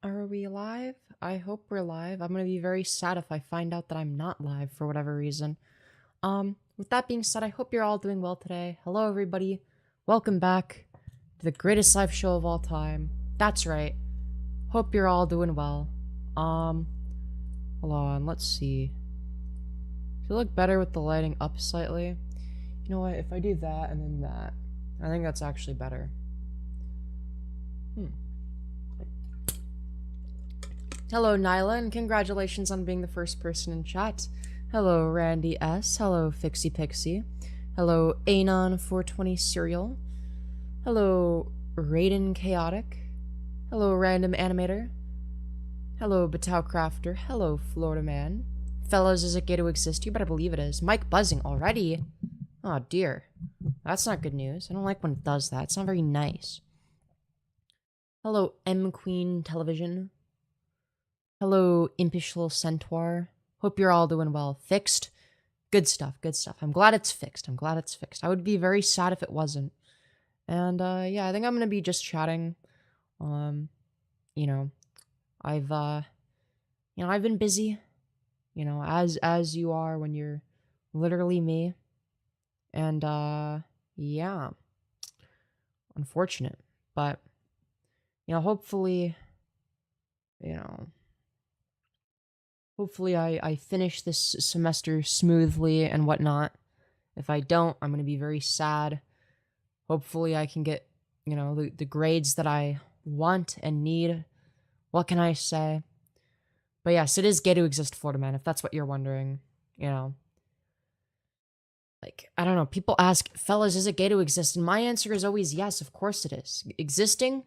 Are we live? I hope we're live. I'm gonna be very sad if I find out that I'm not live for whatever reason. With that being said, I hope you're all doing well today. Hello, everybody. Welcome back to the greatest live show of all time. That's right. Hope you're all doing well. Hold on. Let's see. Does it look better with the lighting up slightly? You know what? If I do that and then that, I think that's actually better. Hello, Nyla, and congratulations on being the first person in chat. Hello, Randy S. Hello, Fixie Pixie. Hello, Anon420 Serial. Hello, Raiden Chaotic. Hello, Random Animator. Hello, Batau Crafter. Hello, Florida Man. Fellas, is it gay to exist? You better believe it is. Mike buzzing already? Oh, dear. That's not good news. I don't like when it does that. It's not very nice. Hello, M Queen Television. Hello, impish little centaur. Hope you're all doing well. Fixed? Good stuff, good stuff. I'm glad it's fixed. I'm glad it's fixed. I would be very sad if it wasn't. And, yeah, I think I'm gonna be just chatting. You know, I've been busy. You know, as you are when you're literally me. And, yeah. Unfortunate. But, you know, hopefully, hopefully I finish this semester smoothly and whatnot. If I don't, I'm going to be very sad. Hopefully I can get, the grades that I want and need. What can I say? But yes, it is gay to exist, Florida Man, if that's what you're wondering. Like, I don't know, people ask, fellas, is it gay to exist? And my answer is always yes, of course it is. Existing?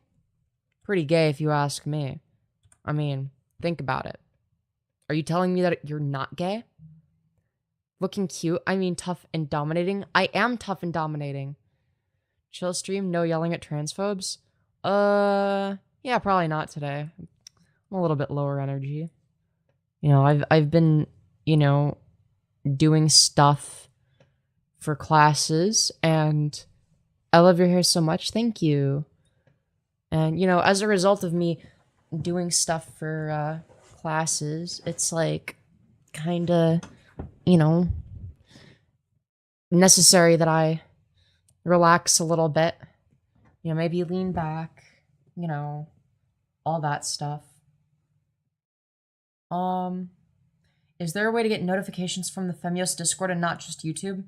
Pretty gay if you ask me. I mean, think about it. Are you telling me that you're not gay? Looking cute? I mean tough and dominating? I am tough and dominating. Chill stream, no yelling at transphobes? Yeah, probably not today. I'm a little bit lower energy. I've been, doing stuff for classes, and I love your hair so much, thank you. And, as a result of me doing stuff for, classes, it's like kind of, necessary that I relax a little bit, maybe lean back, all that stuff. Is there a way to get notifications from the Femyoz Discord and not just YouTube?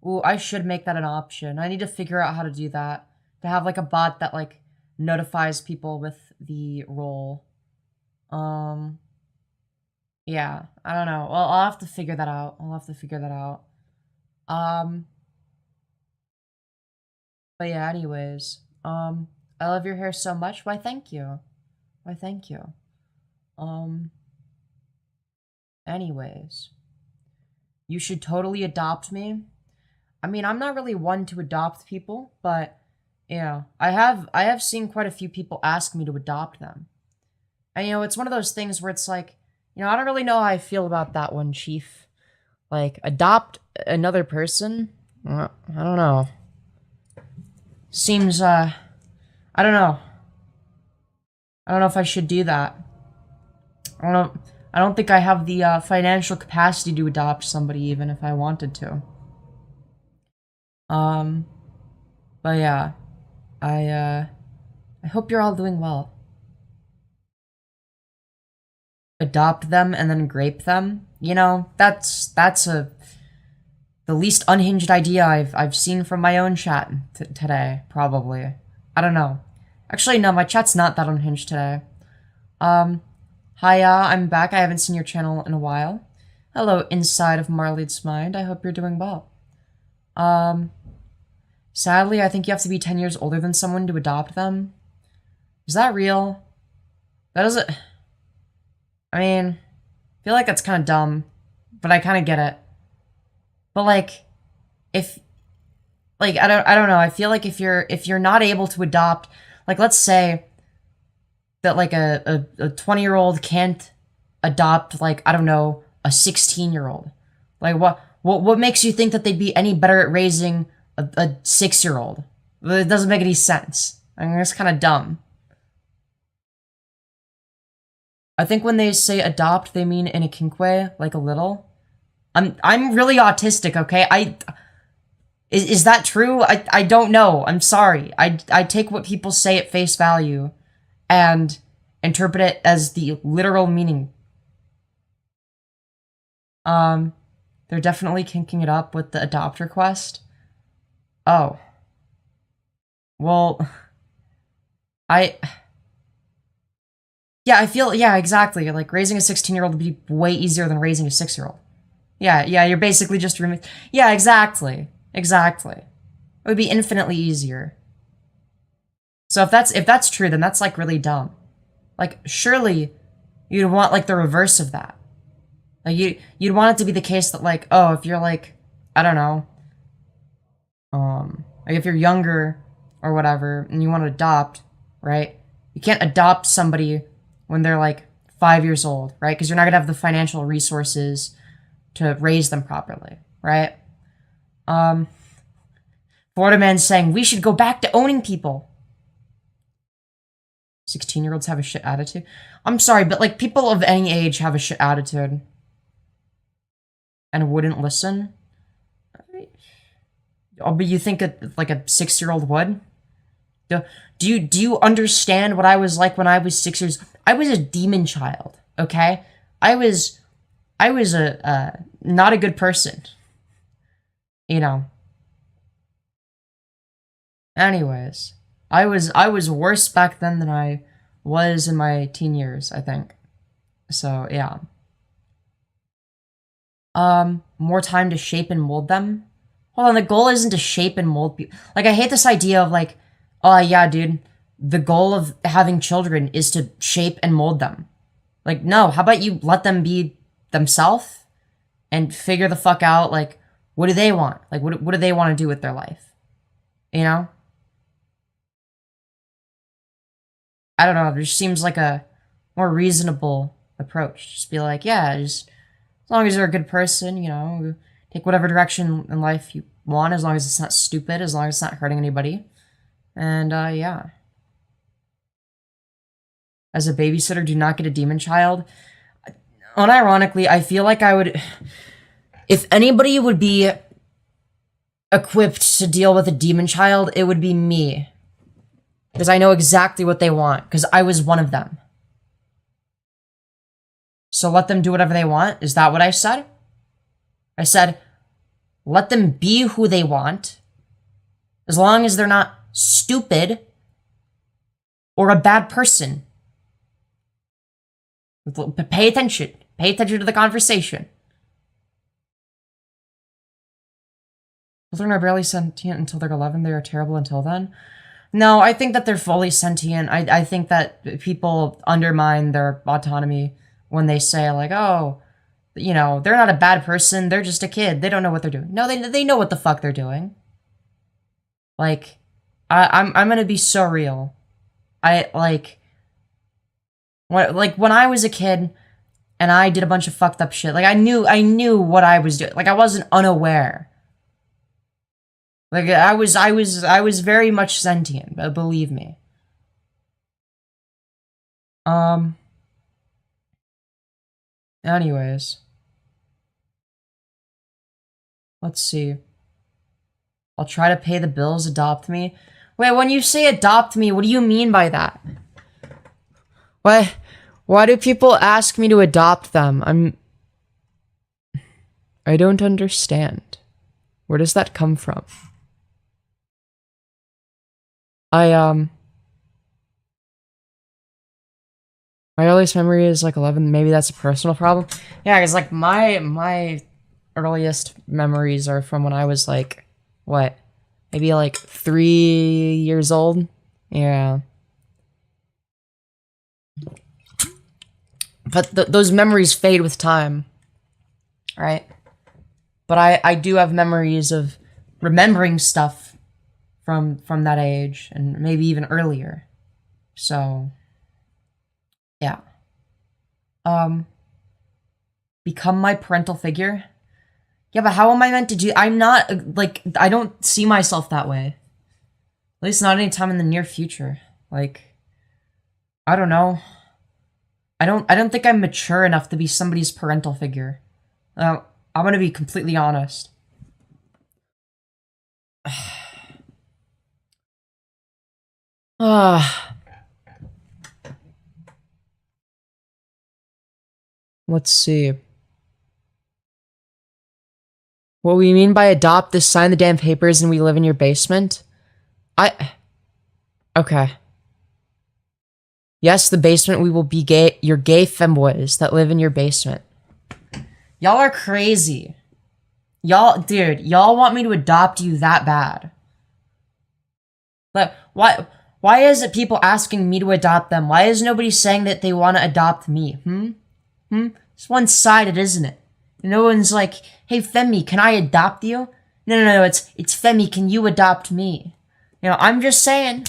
Ooh, I should make that an option. I need to figure out how to do that. To have like a bot that like notifies people with the role. Yeah, I don't know. Well, I'll have to figure that out. But yeah, anyways. I love your hair so much. Why, thank you. Anyways. You should totally adopt me. I mean, I'm not really one to adopt people, but, I have seen quite a few people ask me to adopt them. And, it's one of those things where it's like, I don't really know how I feel about that one, Chief. Like, adopt another person? I don't know. Seems, I don't know. I don't know if I should do that. I don't think I have the, financial capacity to adopt somebody, even if I wanted to. But yeah. I hope you're all doing well. Adopt them and then grape them? That's the least unhinged idea I've seen from my own chat today, probably. I don't know. Actually, no, my chat's not that unhinged today. Hiya, I'm back. I haven't seen your channel in a while. Hello, inside of Marleyd's mind. I hope you're doing well. Sadly, I think you have to be 10 years older than someone to adopt them. Is that real? That doesn't... I mean, I feel like that's kind of dumb, but I kind of get it. But like, if, like, I don't know. I feel like if you're not able to adopt, like, let's say that like a 20-year-old can't adopt, like, I don't know, a 16-year-old. Like, what makes you think that they'd be any better at raising a 6-year-old? It doesn't make any sense. I mean, it's kind of dumb. I think when they say adopt, they mean in a kink way, like a little. I'm really autistic, okay? Is that true? I don't know. I'm sorry. I take what people say at face value and interpret it as the literal meaning. They're definitely kinking it up with the adopt request. Oh. Well, yeah, I feel, yeah, exactly. Like, raising a 16-year-old would be way easier than raising a 6-year-old. Yeah, you're basically just yeah, exactly. Exactly. It would be infinitely easier. So if that's true, then that's, like, really dumb. Like, surely you'd want, like, the reverse of that. Like, you'd want it to be the case that, like, oh, if you're, like, I don't know, like, if you're younger or whatever, and you want to adopt, right? You can't adopt somebody when they're, like, 5 years old, right? Because you're not gonna have the financial resources to raise them properly, right? Florida man saying, we should go back to owning people. 16-year-olds have a shit attitude. I'm sorry, but, like, people of any age have a shit attitude. And wouldn't listen. Oh, but you think like a 6-year-old would? Do you understand what I was like when I was 6 years? I was a demon child, okay? I was a not a good person. You know. Anyways, I was worse back then than I was in my teen years, I think. So, yeah. More time to shape and mold them. Hold on, the goal isn't to shape and mold people. Like, I hate this idea of, like, oh, yeah, dude, the goal of having children is to shape and mold them. Like, no, how about you let them be themselves and figure the fuck out, like, what do they want? Like, what do they want to do with their life? You know? I don't know, it just seems like a more reasonable approach. Just be like, yeah, just as long as you're a good person, you know, take whatever direction in life you want, as long as it's not stupid, as long as it's not hurting anybody. And, yeah. As a babysitter, do not get a demon child. Unironically, I feel like I would... If anybody would be equipped to deal with a demon child, it would be me. Because I know exactly what they want, because I was one of them. So let them do whatever they want? Is that what I said? I said, let them be who they want, as long as they're not stupid or a bad person. Pay attention. Pay attention to the conversation. Children are barely sentient until they're 11. They are terrible until then. No, I think that they're fully sentient. I think that people undermine their autonomy when they say, like, oh, you know, they're not a bad person. They're just a kid. They don't know what they're doing. No, they know what the fuck they're doing. Like, I'm gonna be so real. When I was a kid and I did a bunch of fucked up shit, like, I knew what I was doing. Like, I wasn't unaware. Like, I was very much sentient, believe me. Anyways. Let's see. I'll try to pay the bills, adopt me. Wait, when you say adopt me, what do you mean by that? Why do people ask me to adopt them? I don't understand. Where does that come from? My earliest memory is like 11. Maybe that's a personal problem. Yeah, because like my earliest memories are from when I was like, what? Maybe like 3 years old? Yeah. But those memories fade with time. Right? But I do have memories of remembering stuff from that age and maybe even earlier. So yeah. Become my parental figure? Yeah, but how am I meant to do... I'm not, like, I don't see myself that way. At least not anytime in the near future. Like, I don't know. I don't think I'm mature enough to be somebody's parental figure. I'm gonna be completely honest. Let's see. What we mean by adopt is sign the damn papers and we live in your basement? Okay. Yes, the basement, we will be gay. You're gay femboys that live in your basement. Y'all are crazy. Dude, y'all want me to adopt you that bad. But why is it people asking me to adopt them? Why is nobody saying that they want to adopt me? It's one-sided, isn't it? No one's like, hey, Femi, can I adopt you? No, it's Femi, can you adopt me? You know, I'm just saying.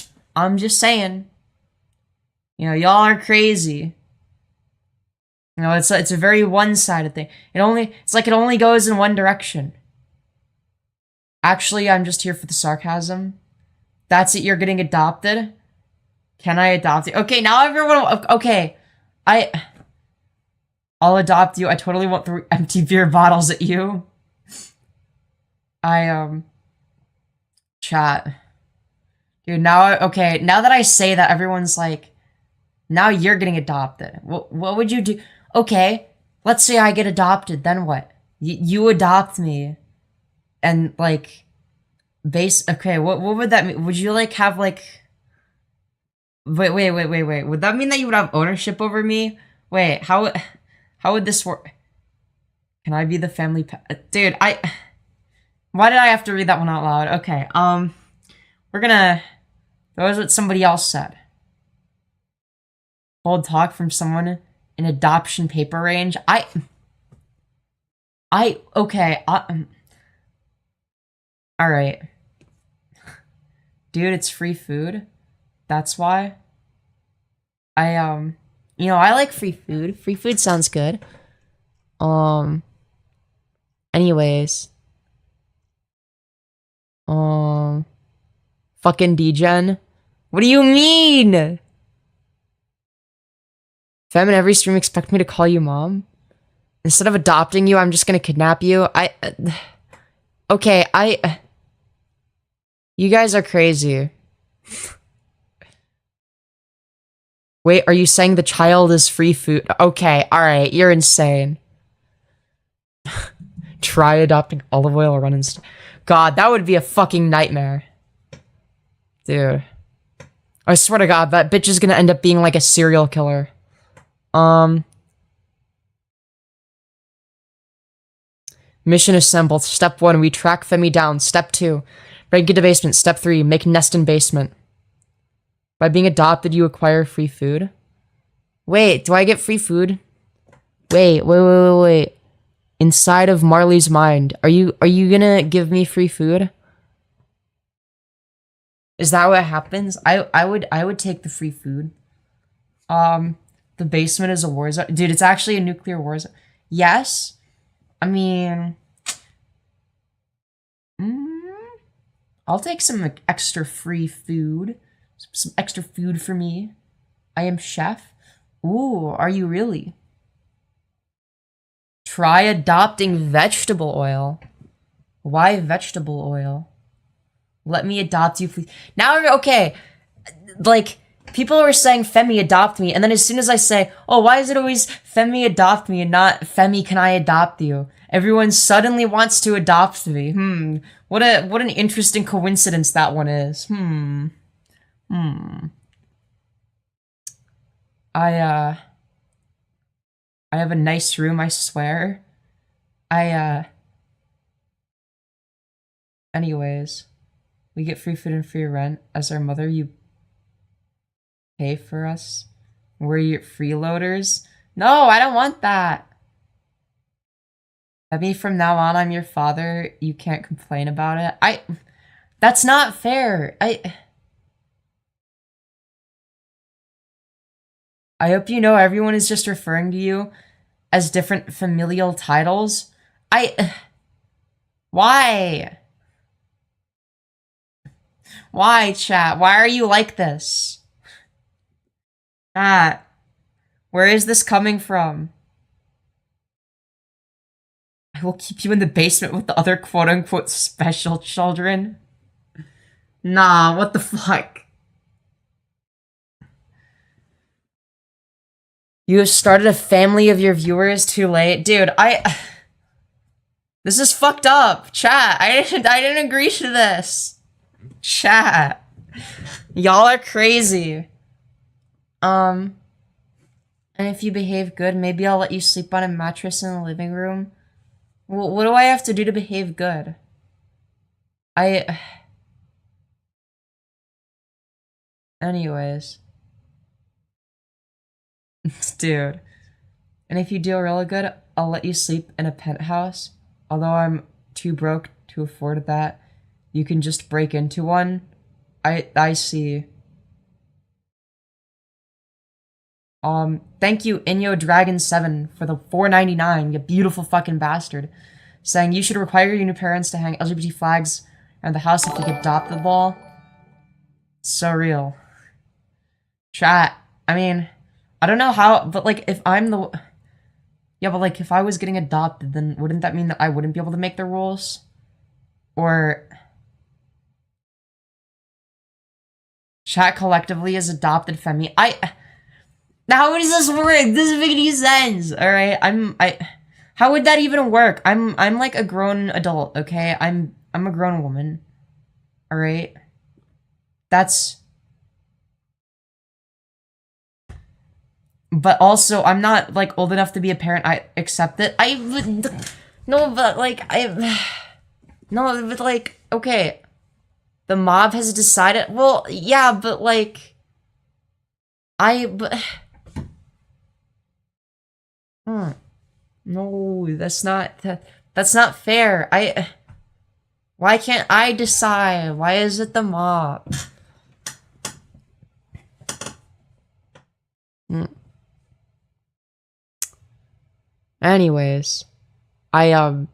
You know, y'all are crazy. You know, it's a very one-sided thing. It's like it only goes in one direction. Actually, I'm just here for the sarcasm. That's it, you're getting adopted? Can I adopt you? Okay, now everyone, okay. I'll adopt you. I totally won't throw empty beer bottles at you. Chat. Dude, now that I say that, everyone's like, now you're getting adopted. What would you do? Okay, let's say I get adopted, then what? You adopt me. And, like, okay, what would that mean? Would you, like, have, like... Wait. Would that mean that you would have ownership over me? Wait, how would this work? Can I be the family pet? Dude, why did I have to read that one out loud? Okay, we're gonna... That was what somebody else said. Bold talk from someone in adoption paper range. Okay, alright. Dude, it's free food. That's why. You know, I like free food. Free food sounds good. Anyways. Fucking degen. What do you mean? Fem, in every stream expect me to call you mom? Instead of adopting you, I'm just gonna kidnap you? Okay, you guys are crazy. Wait, are you saying the child is free food? Okay, alright, you're insane. Try adopting olive oil or run instead. God, that would be a fucking nightmare. Dude. I swear to God, that bitch is gonna end up being like a serial killer. Mission assembled. Step 1, we track Femi down. Step 2, break into basement. Step 3, make nest in basement. By being adopted, you acquire free food. Wait, do I get free food? Wait. Inside of Marley's mind, are you gonna give me free food? Is that what happens? I would take the free food. The basement is a war zone. Dude, it's actually a nuclear war zone. Yes. I mean... I'll take some extra free food. Some extra food for me. I am chef. Ooh, are you really? Try adopting vegetable oil. Why vegetable oil? Let me adopt you, please. Now, okay. Like... People were saying, Femi, adopt me, and then as soon as I say, oh, why is it always Femi, adopt me, and not Femi, can I adopt you? Everyone suddenly wants to adopt me. What an interesting coincidence that one is. I have a nice room, I swear. Anyways. We get free food and free rent. As our mother, you pay for us? We're your freeloaders? No, I don't want that. I mean, from now on, I'm your father. You can't complain about it. That's not fair. I hope you know everyone is just referring to you as different familial titles. Why? Why, chat? Why are you like this? We're Where is this coming from? I will keep you in the basement with the other quote-unquote special children. Nah, what the fuck? You have started a family of your viewers too late. Dude, this is fucked up. Chat, I didn't agree to this. Chat. Y'all are crazy. And if you behave good, maybe I'll let you sleep on a mattress in the living room. What do I have to do to behave good? Anyways. Dude. And if you do really good, I'll let you sleep in a penthouse. Although I'm too broke to afford that, you can just break into one. I see. Thank you, Inyo Dragon 7 for the $4.99, you beautiful fucking bastard. Saying you should require your new parents to hang LGBT flags around the house if you get adopted ball. So real. Chat, I mean, I don't know how, but like, if I'm the... Yeah, but like, if I was getting adopted, then wouldn't that mean that I wouldn't be able to make the rules? Or... Chat collectively is adopted Femi. How does this work? This doesn't make any sense. Alright, how would that even work? I'm like a grown adult, okay? I'm a grown woman. Alright? That's... But also, I'm not, like, old enough to be a parent. I accept it. No, but, like, no, but, like, okay. The mob has decided... Well, yeah, but, like... No, that's not fair. Why can't I decide? Why is it the mob? Anyways, let's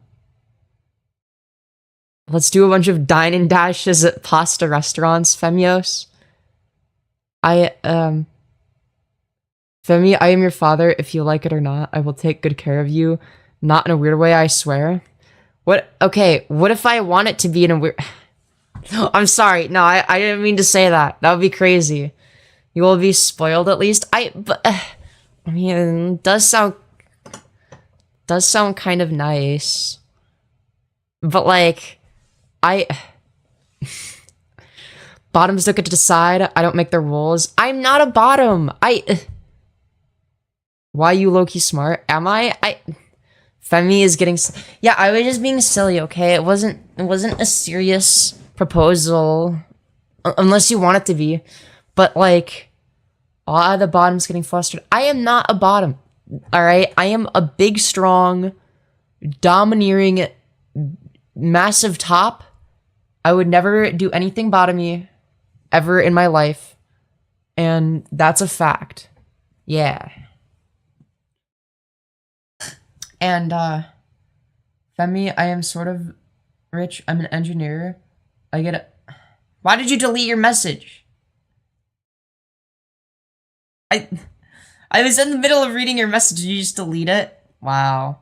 do a bunch of dine and dashes at pasta restaurants, Femyoz. Femi, I am your father. If you like it or not, I will take good care of you. Not in a weird way, I swear. What? Okay, what if I want it to be in a weird... I'm sorry. No, I didn't mean to say that. That would be crazy. You will be spoiled at least. I mean, does sound kind of nice. But like, bottoms don't get to decide. I don't make the rules. I'm not a bottom. Why you low-key smart? Am I? Femi is getting... Yeah, I was just being silly, okay? It wasn't a serious proposal. Unless you want it to be. But, like... All the bottoms getting flustered. I am not a bottom. Alright? I am a big, strong, domineering, massive top. I would never do anything bottomy ever in my life. And that's a fact. Yeah. And, Femi, I am sort of rich. I'm an engineer. I get it. Why did you delete your message? I was in the middle of reading your message. Did you just delete it? Wow.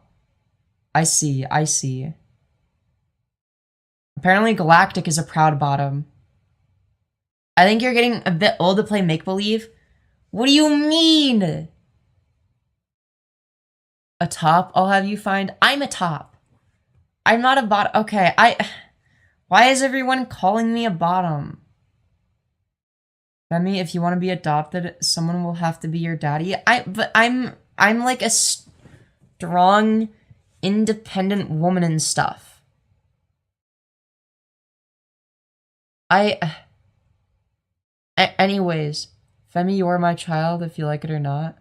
I see. Apparently Galactic is a proud bottom. I think you're getting a bit old to play make-believe. What do you mean? A top I'll have you find? I'm a top. I'm not a bottom. Okay, why is everyone calling me a bottom? Femi, if you want to be adopted, someone will have to be your daddy. But I'm like a strong, independent woman and stuff. Anyways, Femi, you are my child, if you like it or not.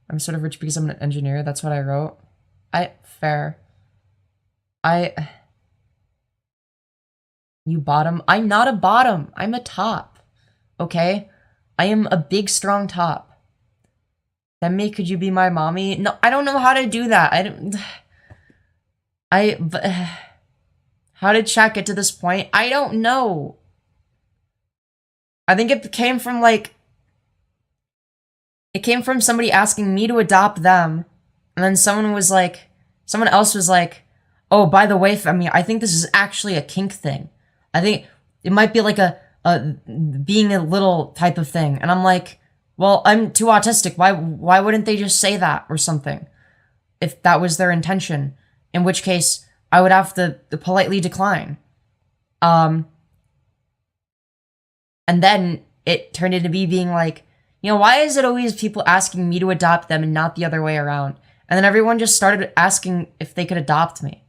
I'm sort of rich because I'm an engineer. That's what I wrote. Fair. You bottom? I'm not a bottom. I'm a top. Okay? I am a big, strong top. Femi, could you be my mommy? No, I don't know how to do that. How did chat get to this point? I don't know. I think it came from, like... It came from somebody asking me to adopt them. And then someone else was like, oh, by the way, I think this is actually a kink thing. I think it might be like a being a little type of thing. And I'm like, well, I'm too autistic. Why wouldn't they just say that or something? If that was their intention. In which case, I would have to politely decline. And then it turned into me being like, you know, why is it always people asking me to adopt them and not the other way around? And then everyone just started asking if they could adopt me.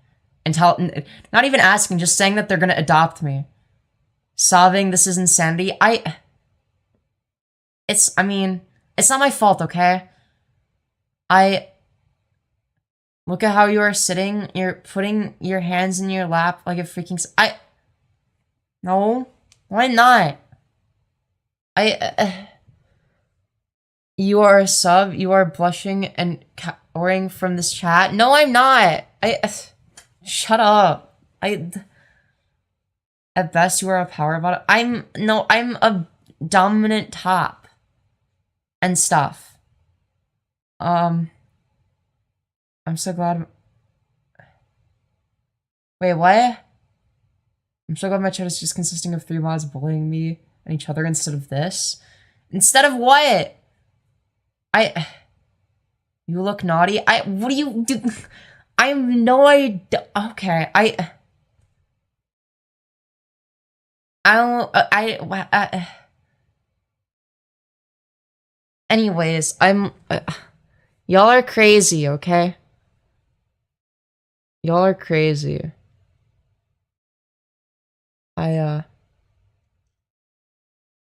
Not even asking, just saying that they're gonna adopt me. Sobbing, this is insanity. It's not my fault, okay? Look at how you are sitting. You're putting your hands in your lap like a freaking... No. Why not? You are a sub. You are blushing and cowering from this chat. No, I'm not. Shut up. At best, you are a power bottom. I'm a dominant top. And stuff. I'm so glad. Wait, what? I'm so glad my chat is just consisting of 3 mods bullying me and each other instead of this. Instead of what? You look naughty. What do you do? I have no idea. Okay, anyways, y'all are crazy, okay? Y'all are crazy.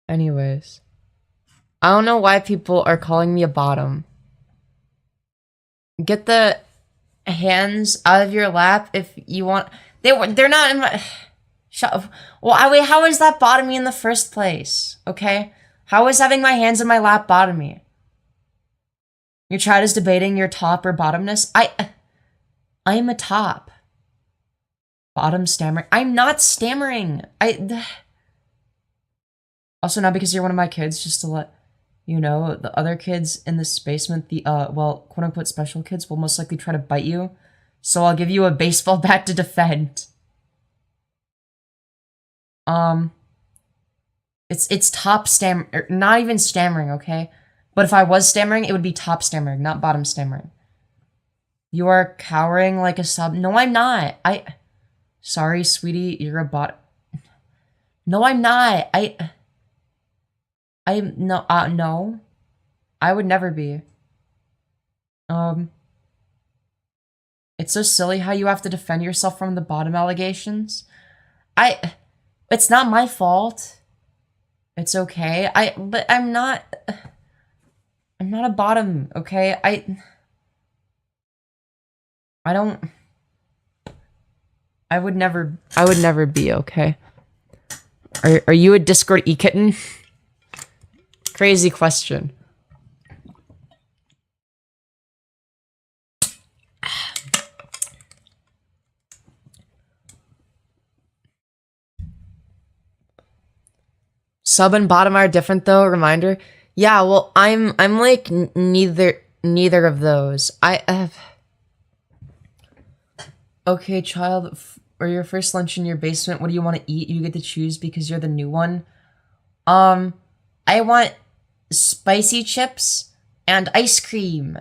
Anyways. I don't know why people are calling me a bottom. Get the hands out of your lap if you want. They're not in my... Shut up. Well, wait, how is that bottoming in the first place? Okay? How is having my hands in my lap bottoming? Your chat is debating your top or bottomness. I'm a top. Bottom stammering. I'm not stammering. Also, not because you're one of my kids, just to let you know, the other kids in this basement, the, well, quote-unquote special kids, will most likely try to bite you. So I'll give you a baseball bat to defend. It's top not even stammering, okay? But if I was stammering, it would be top stammering, not bottom stammering. You are cowering like a sub. No, I'm not. Sorry, sweetie, you're a bot. No, I'm not. No. I would never be. It's so silly how you have to defend yourself from the bottom allegations. It's not my fault. It's okay. But I'm not a bottom, okay? I would never be, okay? Are you a Discord e-kitten? Crazy question. Sub and bottom are different though, reminder. Yeah, well, I'm like neither of those. Okay, child, for your first lunch in your basement, what do you want to eat? You get to choose because you're the new one. I want spicy chips and ice cream.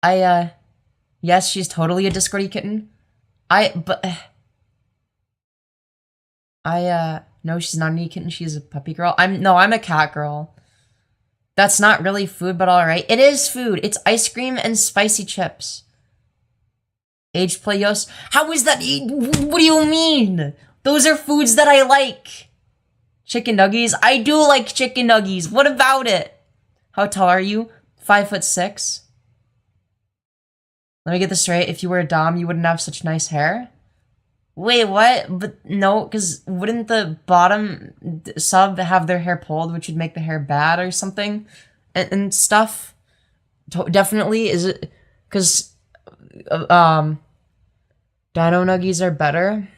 Yes, she's totally a Discordy kitten. No, she's not an e-kitten, she's a puppy girl. I'm a cat girl. That's not really food, but alright. It is food. It's ice cream and spicy chips. Aged Playos. How is that? What do you mean? Those are foods that I like. Chicken nuggies? I do like chicken nuggies. What about it? How tall are you? 5'6". Let me get this straight. If you were a dom, you wouldn't have such nice hair? Wait, what? But no, because wouldn't the bottom sub have their hair pulled, which would make the hair bad or something? And stuff? Definitely. Is it... Because... Dino nuggies are better.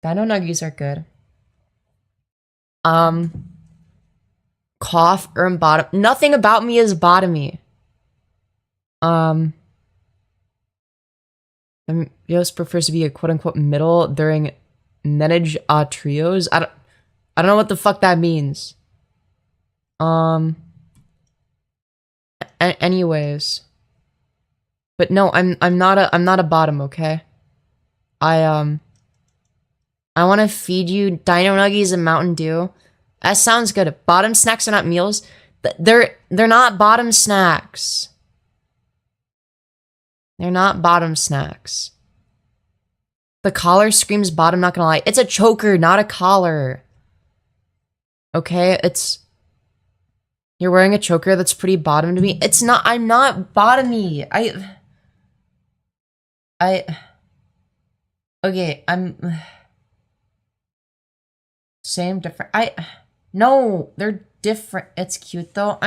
Dino nuggies are good. cough or bottom. Nothing about me is bottomy. Femyoz prefers to be a quote-unquote middle during menage a trios. I don't know what the fuck that means. Anyways. But no, I'm not a bottom, okay? I want to feed you Dino Nuggies and Mountain Dew. That sounds good. Bottom snacks are not meals. They're not bottom snacks. They're not bottom snacks. The collar screams bottom, not gonna lie. It's a choker, not a collar. Okay, you're wearing a choker that's pretty bottom to me. It's not, I'm not bottomy. Okay, same, different. No, they're different. It's cute though.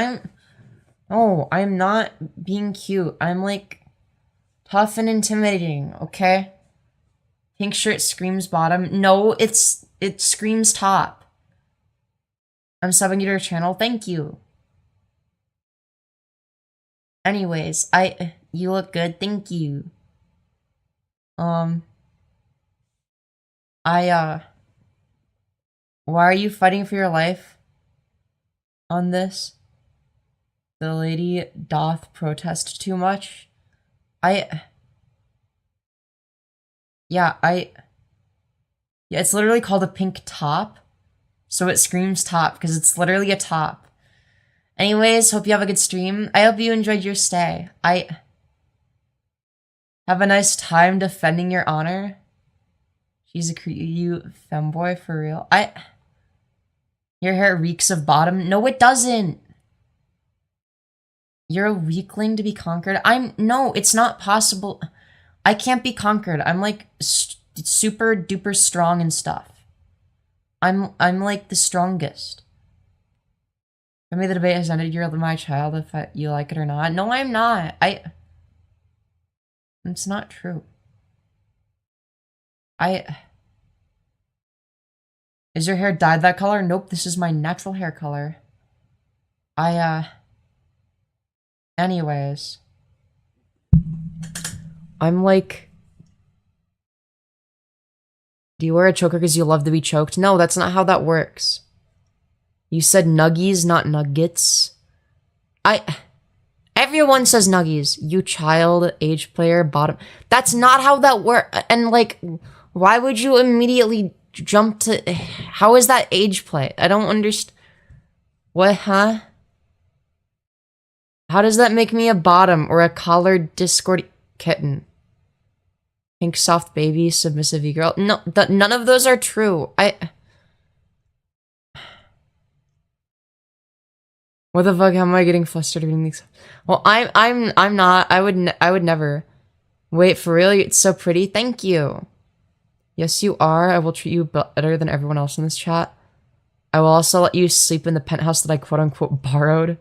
No, I'm not being cute. I'm like tough and intimidating, okay? Pink shirt screams bottom. No, it screams top. I'm subbing you to your channel. Thank you. Anyways, you look good. Thank you. Why are you fighting for your life on this? The lady doth protest too much. Yeah, it's literally called a pink top. So it screams top because it's literally a top. Anyways, hope you have a good stream. I hope you enjoyed your stay. Have a nice time defending your honor. She's you femboy for real. Your hair reeks of bottom. No, it doesn't. You're a weakling to be conquered. No, it's not possible. I can't be conquered. I'm like super duper strong and stuff. I'm like the strongest. For me, the debate has ended. You're my child if you like it or not. No, I'm not. It's not true. Is your hair dyed that color? Nope, this is my natural hair color. Anyways. I'm like... Do you wear a choker because you love to be choked? No, that's not how that works. You said nuggies, not nuggets. Everyone says nuggies. You child, age player, bottom. That's not how that works. And like, why would you immediately jump to... How is that age play? I don't understand. What, huh? How does that make me a bottom or a collared Discord kitten? Pink soft baby, submissive e-girl. No, none of those are true. What the fuck? How am I getting flustered reading these? Well, I'm not. I would never. Wait, for real? It's so pretty. Thank you. Yes, you are. I will treat you better than everyone else in this chat. I will also let you sleep in the penthouse that I quote unquote borrowed.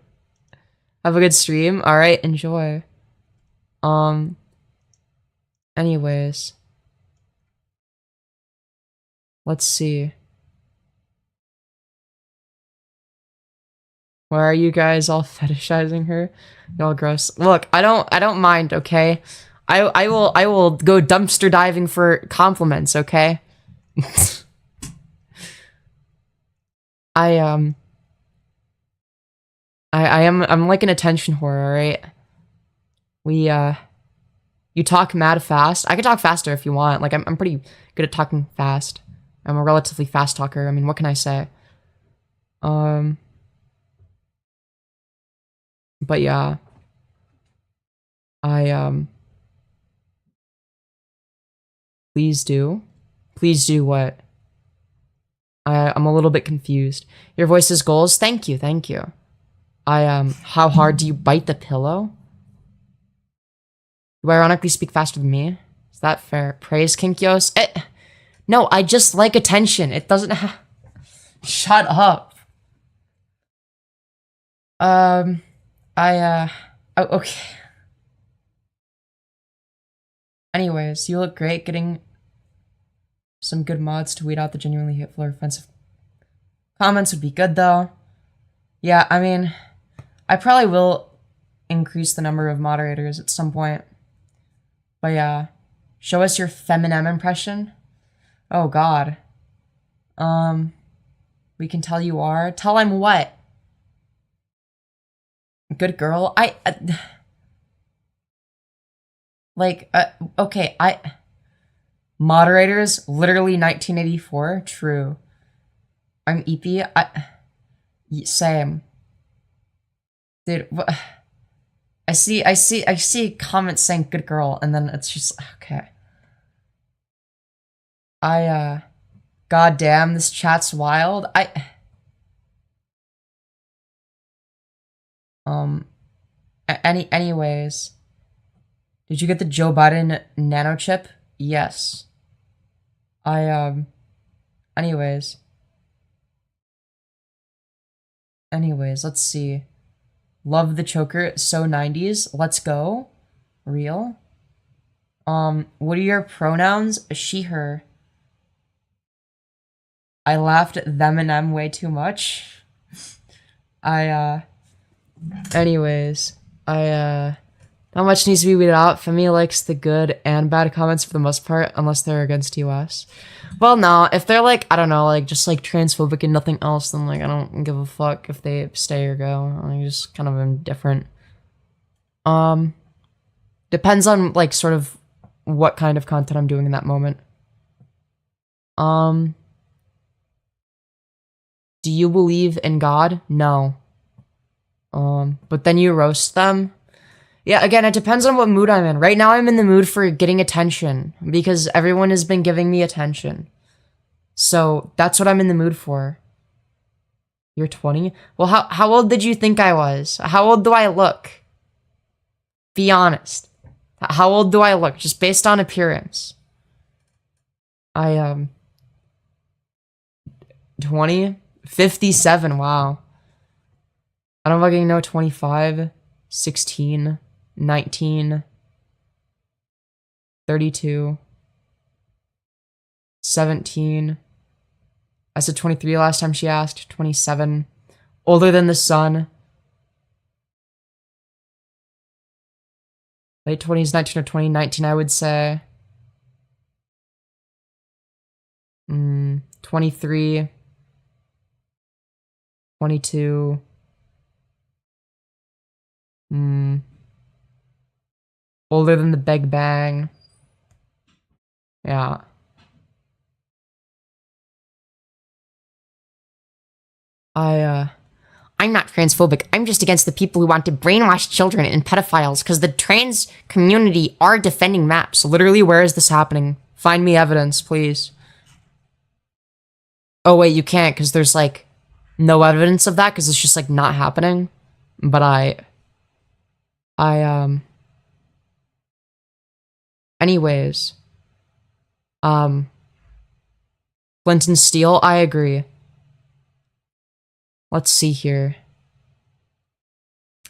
Have a good stream. All right, enjoy. Anyways. Let's see. Why are you guys all fetishizing her? Y'all gross. Look, I don't mind, okay? I will go dumpster diving for compliments, okay? I'm like an attention whore, alright? You talk mad fast. I can talk faster if you want. Like, I'm pretty good at talking fast. I'm a relatively fast talker. I mean, what can I say? But yeah. Please do. Please do what? I'm a little bit confused. Your voice is goals? Thank you, thank you. How hard do you bite the pillow? You ironically speak faster than me? Is that fair? Praise, Kinkyos? No, I just like attention. It doesn't have... Shut up. Oh, okay. Anyways, you look great. Getting some good mods to weed out the genuinely hateful or offensive comments would be good, though. Yeah, I mean, I probably will increase the number of moderators at some point. But yeah, show us your Feminem impression. Oh God. We can tell you are. Tell I'm what? Good girl. Okay, moderators, literally 1984. True. I'm EP. Same. Dude, I see comments saying good girl, and then it's just, okay. God damn, this chat's wild. Anyways. Did you get the Joe Biden nano chip? Yes. Anyways. Anyways, let's see. Love the choker, so 90s. Let's go. Real. What are your pronouns? She, her. I laughed at them and them way too much. Anyways. Not much needs to be weeded out. Femi likes the good and bad comments for the most part, unless they're against US. Well, no, if they're like, I don't know, like, just like transphobic and nothing else, then like, I don't give a fuck if they stay or go. I'm just kind of indifferent. Depends on, like, sort of what kind of content I'm doing in that moment. Do you believe in God? No. But then you roast them? Yeah, again, it depends on what mood I'm in. Right now, I'm in the mood for getting attention, because everyone has been giving me attention. So, that's what I'm in the mood for. You're 20? Well, how old did you think I was? How old do I look? Be honest. How old do I look? Just based on appearance. 20? 57, wow. I don't fucking know, 25, 16, 19, 32, 17. I said 23 last time she asked. 27. Older than the sun. Late 20s, 19 or 20. 19, I would say. 23. 22. Older than the Big Bang. Yeah. I'm not transphobic. I'm just against the people who want to brainwash children and pedophiles, because the trans community are defending maps. Literally, where is this happening? Find me evidence, please. Oh, wait, you can't, because there's, like, no evidence of that, because it's just, like, not happening. But anyways. Clinton Steele, I agree. Let's see here.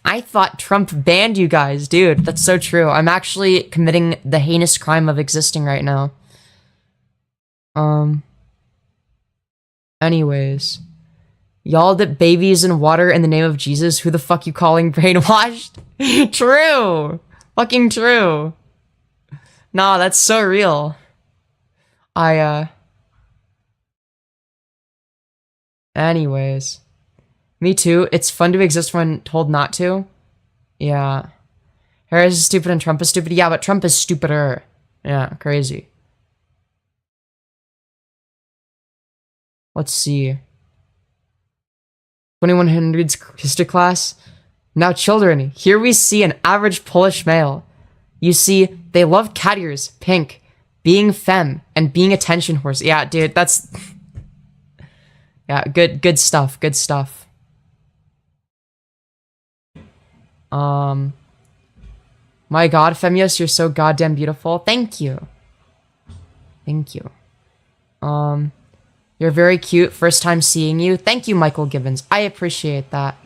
I thought Trump banned you guys. Dude, that's so true. I'm actually committing the heinous crime of existing right now. Anyways. Y'all dip babies in water in the name of Jesus. Who the fuck you calling brainwashed? True. Fucking true. Nah, that's so real. Anyways. Me too. It's fun to exist when told not to. Yeah. Harris is stupid and Trump is stupid. Yeah, but Trump is stupider. Yeah, crazy. Let's see. 2100's history class. Now, children, here we see an average Polish male. You see, they love cat ears, pink, being femme, and being attention horse. Yeah, dude, that's... Yeah, good stuff, good stuff. My god, Femyoz, you're so goddamn beautiful. Thank you. Thank you. You're very cute. First time seeing you. Thank you, Michael Gibbons. I appreciate that.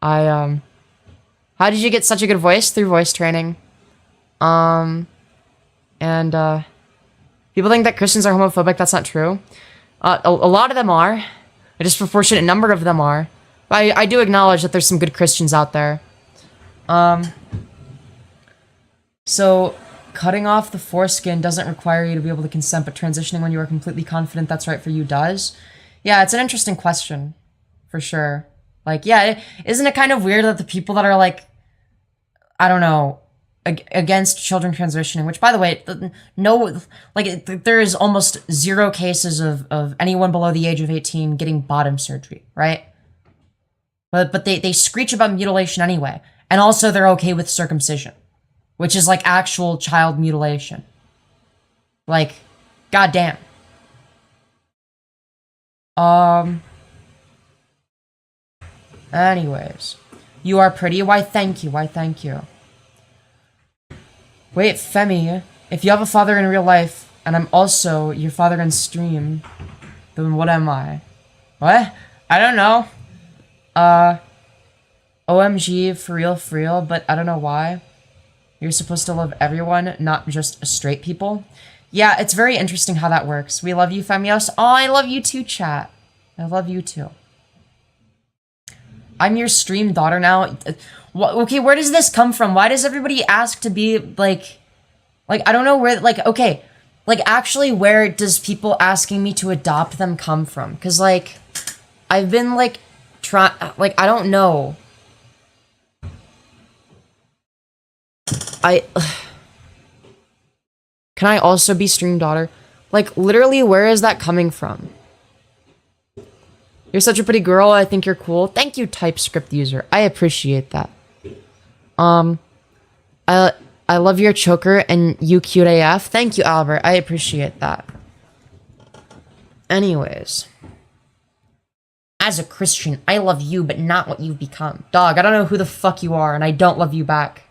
How did you get such a good voice? Through voice training. People think that Christians are homophobic. That's not true. A lot of them are. A disproportionate number of them are. I do acknowledge that there's some good Christians out there. So, cutting off the foreskin doesn't require you to be able to consent, but transitioning when you are completely confident that's right for you does? Yeah, it's an interesting question. For sure. Like, yeah, isn't it kind of weird that the people that are, like, I don't know, against children transitioning, which, by the way, no, like, there is almost 0 cases of anyone below the age of 18 getting bottom surgery, right? But they screech about mutilation anyway. And also they're okay with circumcision, which is like actual child mutilation. Like, goddamn. Anyways. You are pretty? Why thank you, why thank you. Wait, Femi, if you have a father in real life, and I'm also your father in stream, then what am I? What? I don't know. OMG, for real, but I don't know why. You're supposed to love everyone, not just straight people. Yeah, it's very interesting how that works. We love you, Femyoz. Oh, I love you too, chat. I love you too. I'm your stream daughter now. Okay, where does this come from? Why does everybody ask to be, like, I don't know where, like, okay. Like, actually, where does people asking me to adopt them come from? Because, like, I've been, like, I don't know. Can I also be stream daughter? Like, literally, where is that coming from? You're such a pretty girl. I think you're cool. Thank you, TypeScript user. I appreciate that. I love your choker and you cute AF. Thank you, Albert. I appreciate that. Anyways. As a Christian, I love you, but not what you've become. Dog, I don't know who the fuck you are, and I don't love you back.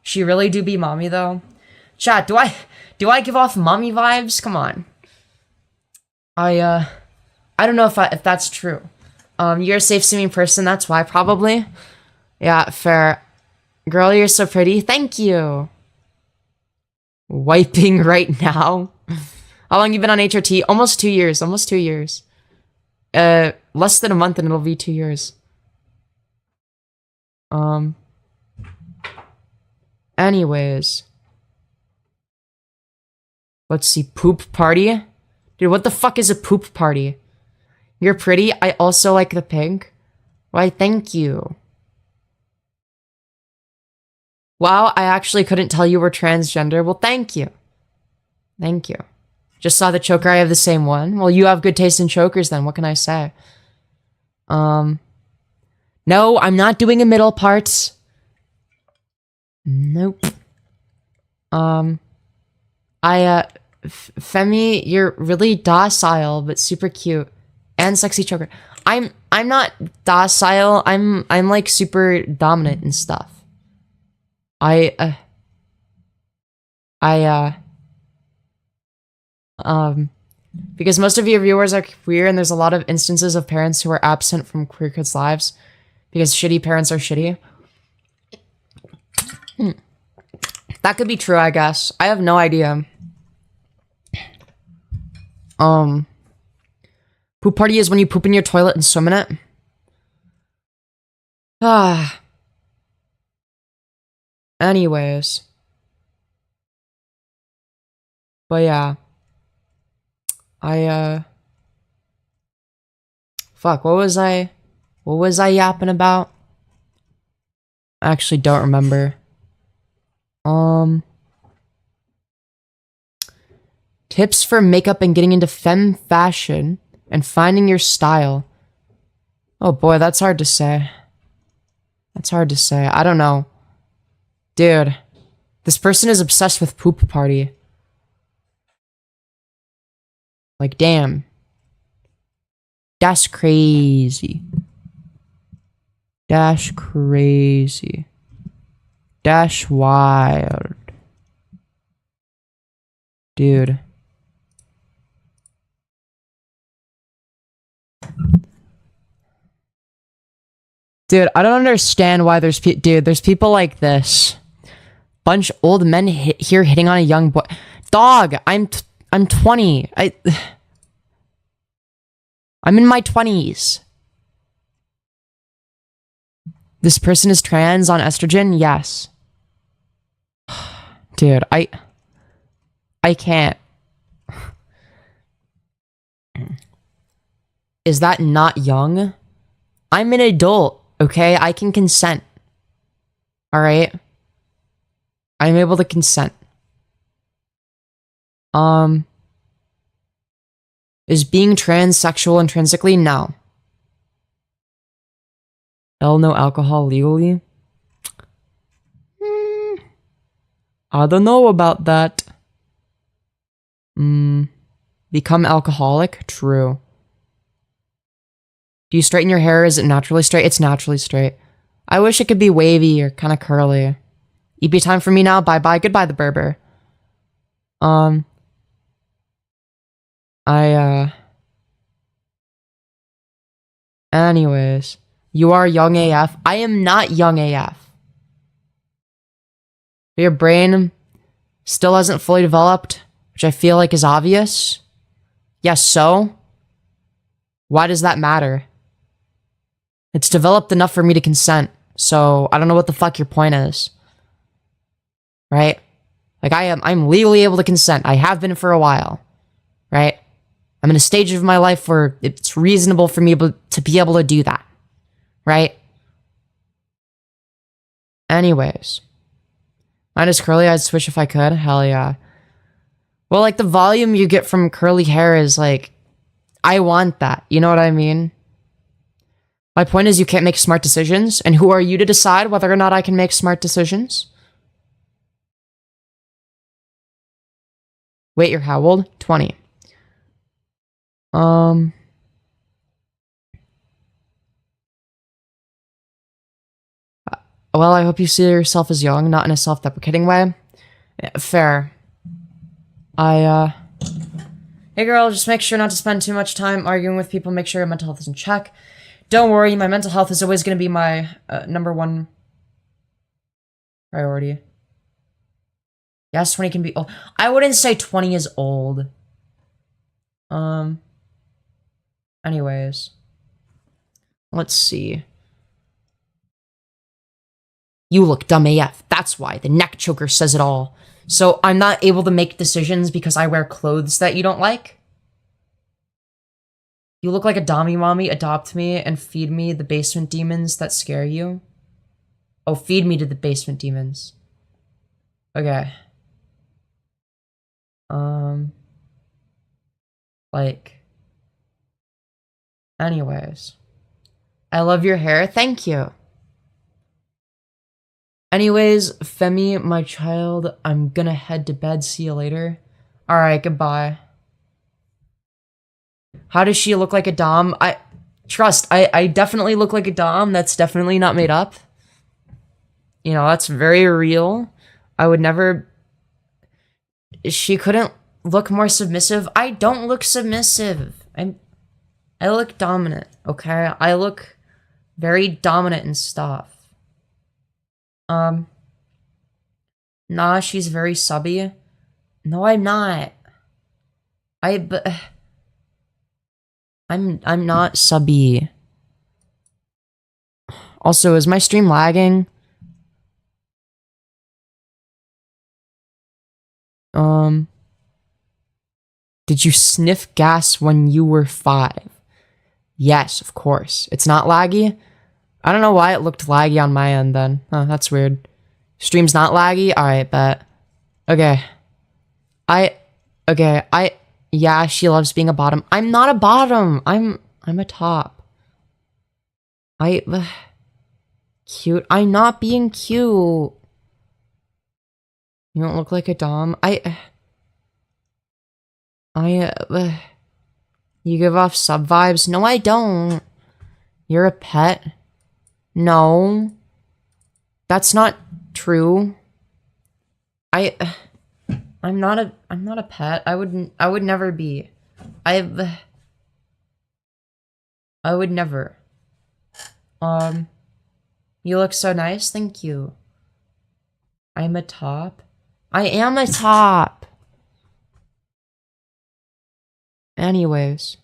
She really do be mommy, though? Chat, do I give off mommy vibes? Come on. I don't know if that's true. You're a safe-seeming person, that's why, probably. Yeah, fair. Girl, you're so pretty. Thank you. Wiping right now? How long you been on HRT? Almost 2 years. Almost 2 years. Less than a month and it'll be 2 years. Anyways. Let's see. Poop party? Dude, what the fuck is a poop party? You're pretty. I also like the pink. Why, thank you. Wow, I actually couldn't tell you were transgender. Well, thank you. Thank you. Just saw the choker. I have the same one. Well, you have good taste in chokers then. What can I say? No, I'm not doing a middle part. Nope. Femi, you're really docile, but super cute. And sexy choker. I'm not docile. I'm like super dominant and stuff. Because most of your viewers are queer and there's a lot of instances of parents who are absent from queer kids' lives because shitty parents are shitty. That could be true, I guess. I have no idea. Poop party is when you poop in your toilet and swim in it. Anyways. But yeah. Fuck, what was I yapping about? I actually don't remember. Tips for makeup and getting into femme fashion and finding your style. Oh boy, that's hard to say. That's hard to say. I don't know. Dude, this person is obsessed with poop party. Like, damn. That's crazy. That's crazy. That's wild. Dude. Dude, I don't understand why there's there's people like this. Bunch old men here hitting on a young boy. Dog, I'm 20. I'm in my 20s. This person is trans on estrogen? Yes. Dude, I can't. Is that not young? I'm an adult, okay? I can consent. Alright? I'm able to consent. Is being transsexual intrinsically? No. No alcohol legally? I don't know about that. Become alcoholic? True. Do you straighten your hair? Is it naturally straight? It's naturally straight. I wish it could be wavy or kind of curly. EP time for me now. Bye-bye. Goodbye, the Berber. Anyways. You are young AF. I am not young AF. Your brain still hasn't fully developed, which I feel like is obvious. Yes, so? Why does that matter? It's developed enough for me to consent, so I don't know what the fuck your point is. Right? Like, I'm legally able to consent. I have been for a while. Right? I'm in a stage of my life where it's reasonable for me to be able to do that. Right? Anyways. Mine is curly. I'd switch if I could. Hell yeah. Well, like, the volume you get from curly hair is, like, I want that. You know what I mean? My point is you can't make smart decisions, and who are you to decide whether or not I can make smart decisions? Wait, you're how old? 20. Well, I hope you see yourself as young, not in a self-deprecating way. Yeah, fair. Hey girl, just make sure not to spend too much time arguing with people. Make sure your mental health is in check. Don't worry, my mental health is always going to be my number one priority. Yes, 20 can be old. I wouldn't say 20 is old. Anyways. Let's see. You look dumb AF. That's why. The neck choker says it all. So I'm not able to make decisions because I wear clothes that you don't like? You look like a dommy mommy. Adopt me and feed me the basement demons that scare you. Oh, feed me to the basement demons. Okay. Like. Anyways. I love your hair. Thank you. Anyways, Femi, my child, I'm gonna head to bed. See you later. Alright, goodbye. How does she look like a dom? I definitely look like a dom. That's definitely not made up. You know, that's very real. I would never... She couldn't look more submissive. I don't look submissive. I look dominant, okay? I look very dominant and stuff. Nah, she's very subby. No, I'm not. I'm not subby. Also, is my stream lagging? Did you sniff gas when you were 5? Yes, of course. It's not laggy? I don't know why it looked laggy on my end then. Oh, that's weird. Stream's not laggy? Alright, bet. Okay. Yeah, she loves being a bottom. I'm not a bottom. I'm a top. Cute. I'm not being cute. You don't look like a dom. You give off sub vibes. No, I don't. You're a pet. No. That's not true. I'm not a pet. I would never be. I would never. You look so nice. Thank you. I'm a top. I am a top. Anyways.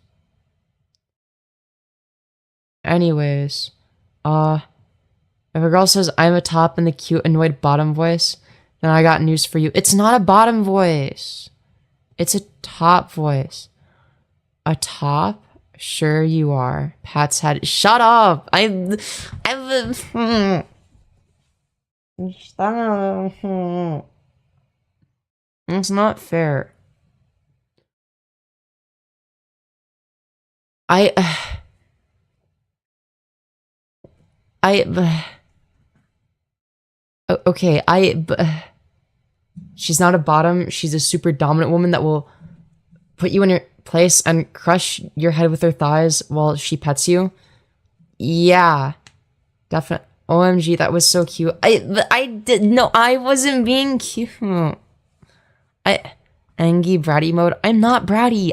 If a girl says I'm a top in the cute annoyed bottom voice, then I got news for you. It's not a bottom voice. It's a top voice. A top? Sure you are. Pat's head. Shut up! It's not fair. Okay, she's not a bottom. She's a super dominant woman that will put you in your place and crush your head with her thighs while she pets you. Yeah, definitely. OMG, that was so cute. I wasn't being cute. Angie bratty mode. I'm not bratty.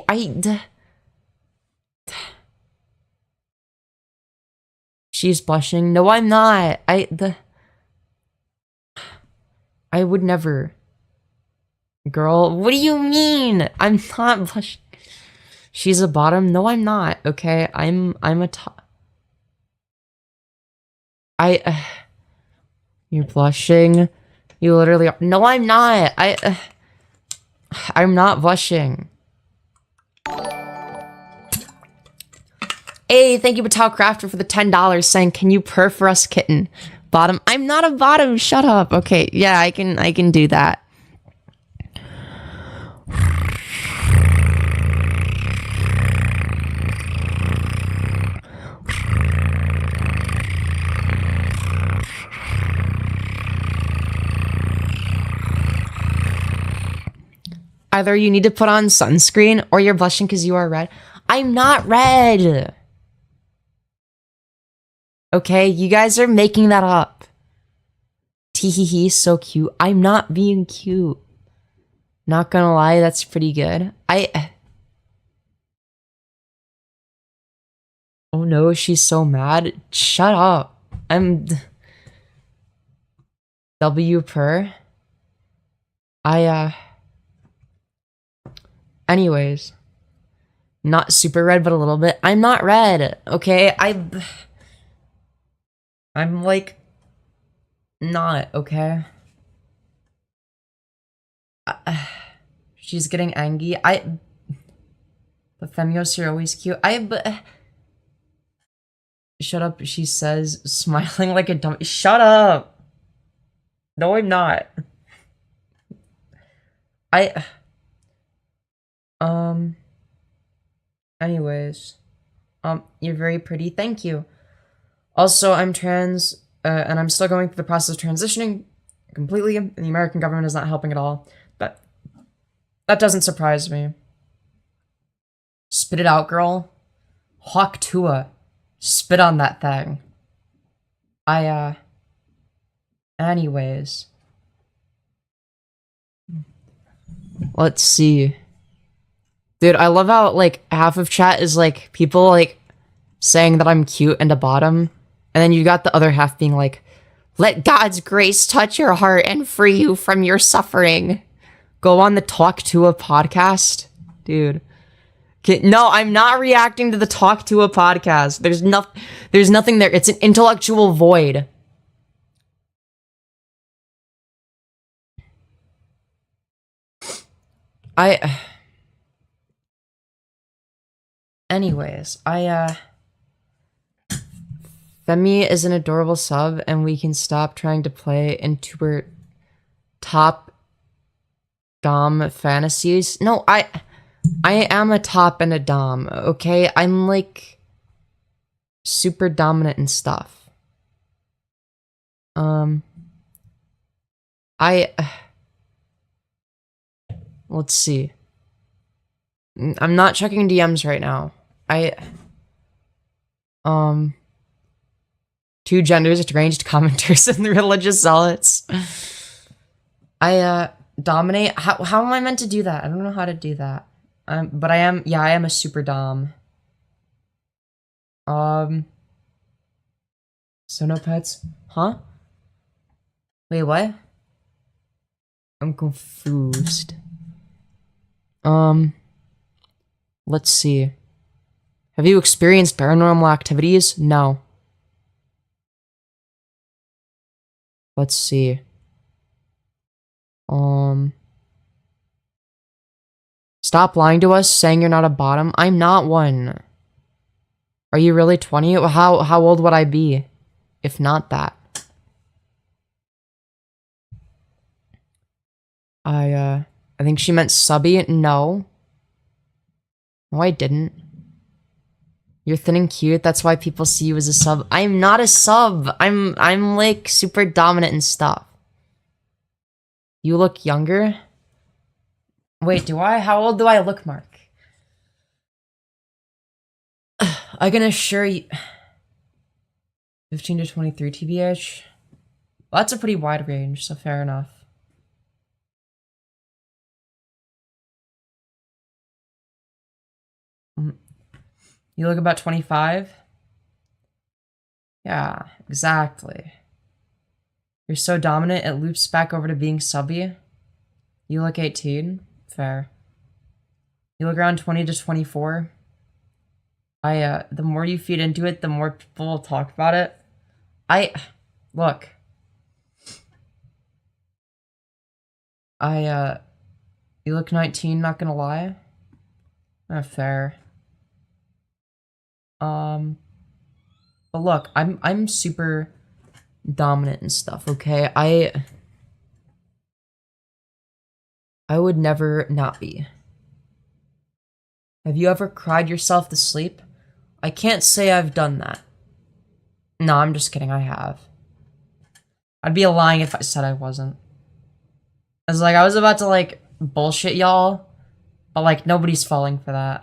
She's blushing. No, I'm not. I would never. Girl, what do you mean? I'm not blushing. She's a bottom? No, I'm not. Okay, I'm a top. You're blushing. You literally are. No, I'm not. I'm not blushing. Hey, thank you, Patel Crafter, for the $10 saying, can you purr for us, kitten? Bottom. I'm not a bottom. Shut up. Okay, yeah, I can do that. Either you need to put on sunscreen or you're blushing because you are red. I'm not red. Okay, you guys are making that up. Teehee, so cute. I'm not being cute. Not gonna lie, that's pretty good. Oh no, she's so mad. Shut up. I'm... W Purr. Anyways. Not super red, but a little bit. I'm not red, okay? I'm like... not, okay? She's getting angry. The Femyoz, you're always cute. Shut up, she says, smiling like a dumb... Shut up! No, I'm not. Anyways. You're very pretty. Thank you. Also, I'm trans, and I'm still going through the process of transitioning completely, and the American government is not helping at all. But that doesn't surprise me. Spit it out, girl. Hawk Tua. Spit on that thing. Anyways. Let's see. Dude, I love how, like, half of chat is, like, people, like, saying that I'm cute and a bottom. And then you got the other half being like, let God's grace touch your heart and free you from your suffering. Go on the Talk to a podcast. Dude. No, I'm not reacting to the Talk to a podcast. There's nothing there. It's an intellectual void. Anyways, Femi is an adorable sub, and we can stop trying to play into her top dom fantasies. No, I am a top and a dom, okay? I'm, like, super dominant and stuff. Let's see. I'm not checking DMs right now. Two genders, deranged commenters, and the religious zealots. Dominate. How am I meant to do that? I don't know how to do that. But I am a super dom. So no pets? Huh? Wait, what? I'm confused. Let's see. Have you experienced paranormal activities? No. Let's see. Stop lying to us, saying you're not a bottom. I'm not one. Are you really 20? How old would I be if not that? I think she meant subby. No. No, I didn't. You're thin and cute. That's why people see you as a sub. I'm not a sub. I'm like super dominant and stuff. You look younger. Wait, do I? How old do I look, Mark? I can assure you. 15 to 23 TBH. Well, that's a pretty wide range, so fair enough. You look about 25? Yeah, exactly. You're so dominant, it loops back over to being subby. You look 18? Fair. You look around 20 to 24? The more you feed into it, the more people will talk about it. Look. You look 19, not gonna lie. Fair. But look, I'm super dominant and stuff, okay? I would never not be. Have you ever cried yourself to sleep? I can't say I've done that. No, I'm just kidding, I have. I'd be lying if I said I wasn't. I was about to, like, bullshit y'all, but, like, nobody's falling for that.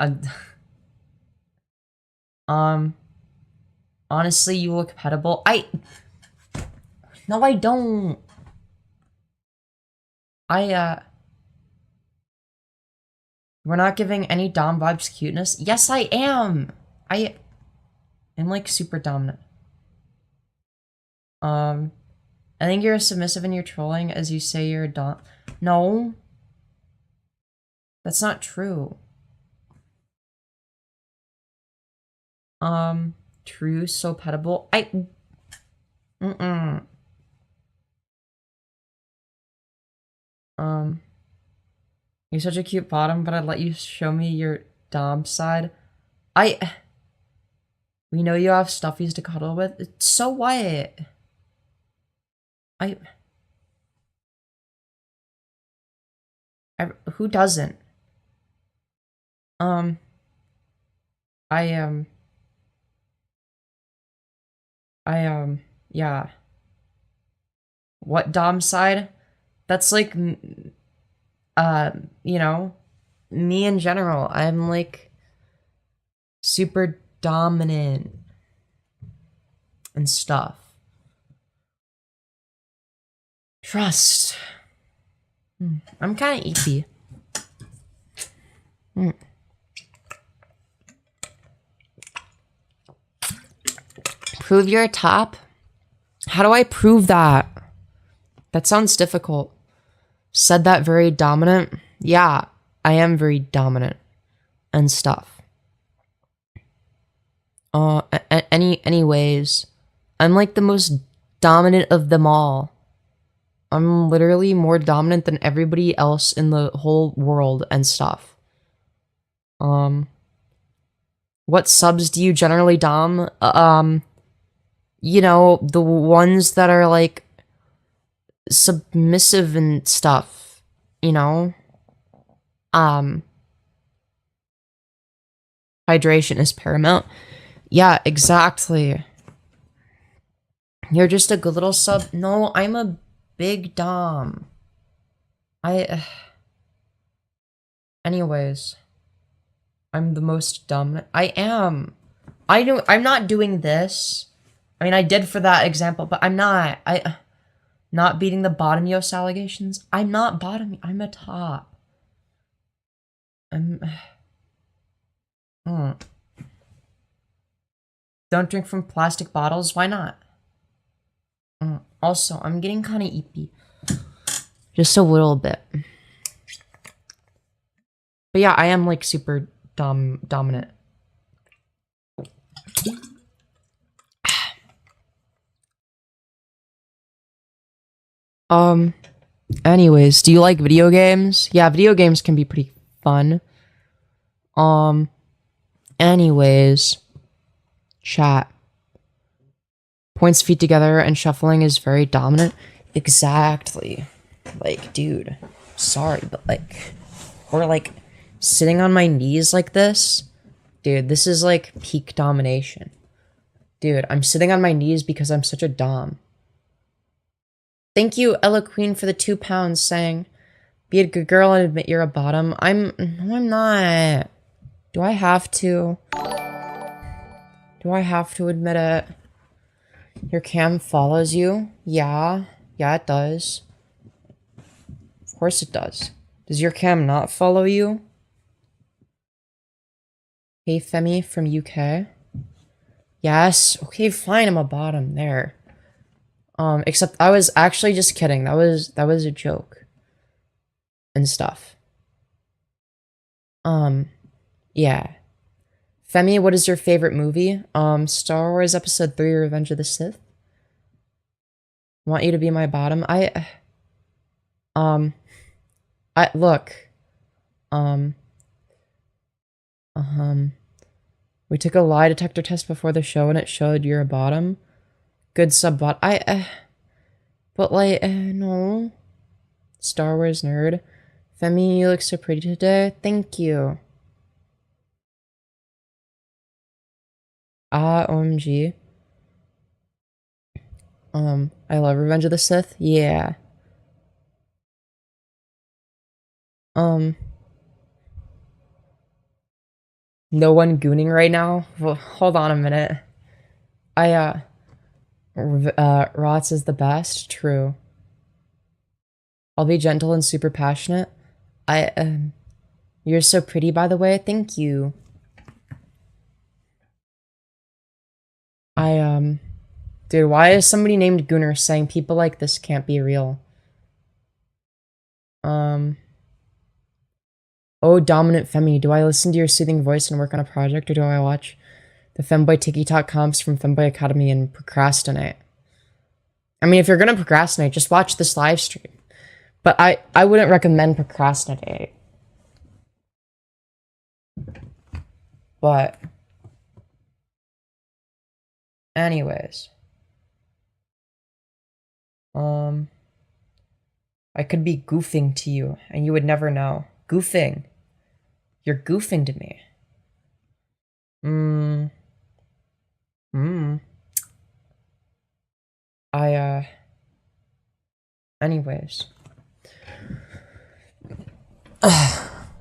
Honestly, you look compatible. No, I don't. We're not giving any dom vibes cuteness. Yes, I am. I'm, like, super dominant. I think you're submissive in your trolling as you say you're a dom. No. That's not true. True, so petable. You're such a cute bottom, but I'd let you show me your dom side. We know you have stuffies to cuddle with. So what? Who doesn't? Yeah. What dom side? That's like, you know, me in general. I'm like super dominant and stuff. Trust. I'm kind of eepy. Prove you're a top? How do I prove that? That sounds difficult. Said that very dominant? Yeah, I am very dominant and stuff. Anyways, I'm like the most dominant of them all. I'm literally more dominant than everybody else in the whole world and stuff. What subs do you generally dom? You know, the ones that are like submissive and stuff, you know? Hydration is paramount. Yeah, exactly. You're just a good little sub. No, I'm a big dom. Anyways. I'm the most dominant. I am. I'm not doing this. I mean, I did for that example, but I'm not. Not beating the bottom-yos allegations. I'm not bottom. I'm a top. Don't drink from plastic bottles. Why not? Also, I'm getting kind of eepy. Just a little bit. But yeah, I am like super dominant. Um, anyways, do you like video games? Yeah, video games can be pretty fun. Anyways, chat. Points feet together and shuffling is very dominant. Exactly. Like, dude, sorry, but like, or like, sitting on my knees like this, dude, this is like peak domination. Dude, I'm sitting on my knees because I'm such a dom. Thank you, Ella Queen, for the £2 saying, be a good girl and admit you're a bottom. No, I'm not. Do I have to? Do I have to admit it? Your cam follows you? Yeah. Yeah, it does. Of course it does. Does your cam not follow you? Hey, Femi from UK. Yes. Okay, fine, I'm a bottom there. Except I was actually just kidding. That was a joke. And stuff. Yeah. Femi, what is your favorite movie? Star Wars Episode 3, Revenge of the Sith. Want you to be my bottom? Look. We took a lie detector test before the show and it showed you're a bottom. Good sub-bot. But like, no. Star Wars nerd. Femi, you look so pretty today. Thank you. OMG. I love Revenge of the Sith. Yeah. No one gooning right now? Well, hold on a minute. Rots is the best. True. I'll be gentle and super passionate. You're so pretty, by the way. Thank you. Dude, why is somebody named Gooner saying people like this can't be real? Oh, dominant Femi, do I listen to your soothing voice and work on a project, or do I watch the Femboy TikTok comps from Femboy Academy and procrastinate? I mean, if you're gonna procrastinate, just watch this live stream. But I wouldn't recommend procrastinate. But anyways. I could be goofing to you, and you would never know. Goofing. You're goofing to me. Anyways.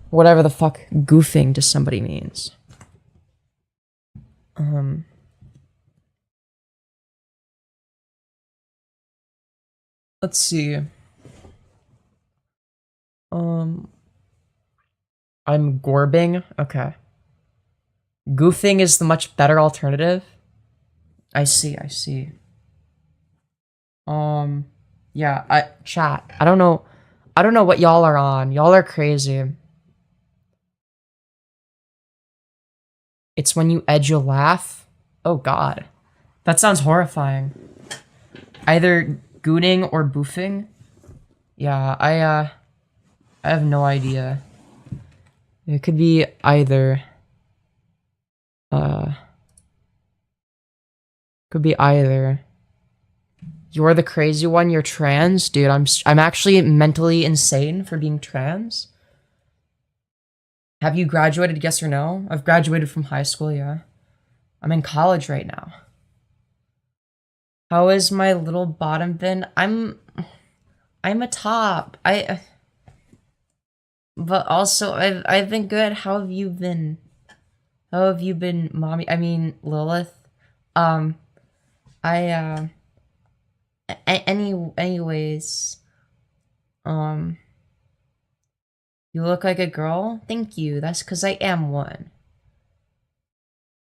Whatever the fuck goofing to somebody means. Let's see. I'm gorbing. Okay. Goofing is the much better alternative. I see. Yeah, chat. I don't know what y'all are on. Y'all are crazy. It's when you edge you'll laugh. Oh god. That sounds horrifying. Either gooning or boofing. Yeah, I have no idea. It could be either. Could be either. You're the crazy one, you're trans? Dude, I'm actually mentally insane for being trans. Have you graduated, yes or no? I've graduated from high school, yeah. I'm in college right now. How is my little bottom been? I'm a top. But also I've been good. How have you been? How have you been, mommy? I mean, Lilith. Anyways, you look like a girl? Thank you. That's because I am one.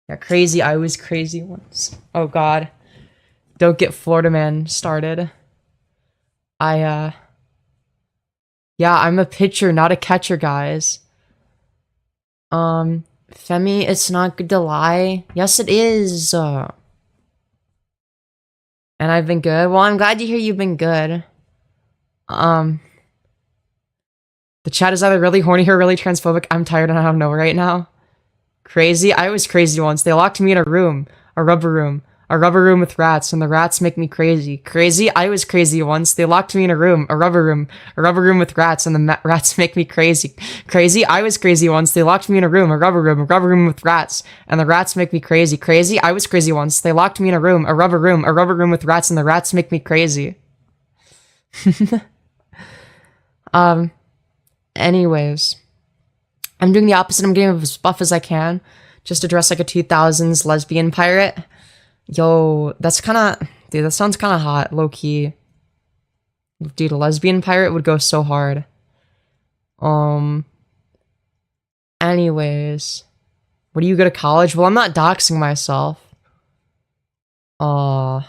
Yeah, crazy. I was crazy once. Oh god. Don't get Florida Man started. Yeah, I'm a pitcher, not a catcher, guys. Femi, it's not good to lie. Yes, it is. And I've been good. Well, I'm glad to hear you've been good. Um, the chat is either really horny or really transphobic. I'm tired and I don't know right now. Crazy? I was crazy once. They locked me in a room. A rubber room. A rubber room with rats, and the rats make me crazy. Crazy? I was crazy once. They locked me in a room. A rubber room. A rubber room with rats, and the rats make me crazy. Crazy? I was crazy once. They locked me in a room. A rubber room. A rubber room with rats, and the rats make me crazy. Crazy? I was crazy once. They locked me in a room. A rubber room. A rubber room with rats, and the rats make me crazy. Anyways. I'm doing the opposite. I'm getting as buff as I can. Just to dress like a 2000s lesbian pirate. Yo, that's kind of... Dude, that sounds kind of hot, low-key. Dude, a lesbian pirate would go so hard. Anyways. Where do you go to college? Well, I'm not doxing myself. Hi,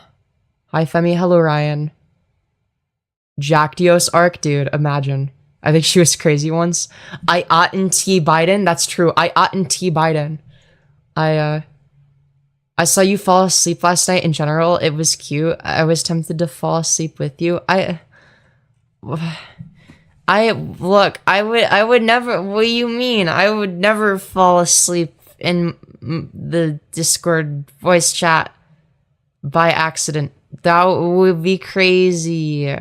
Femi. Hello, Ryan. Jack Dios arc? Dude, imagine. I think she was crazy once. I ought in T Biden. That's true. I ought in T Biden. I saw you fall asleep last night. In general, it was cute. I was tempted to fall asleep with you. Look, I would never, what do you mean? I would never fall asleep in the Discord voice chat by accident. That would be crazy.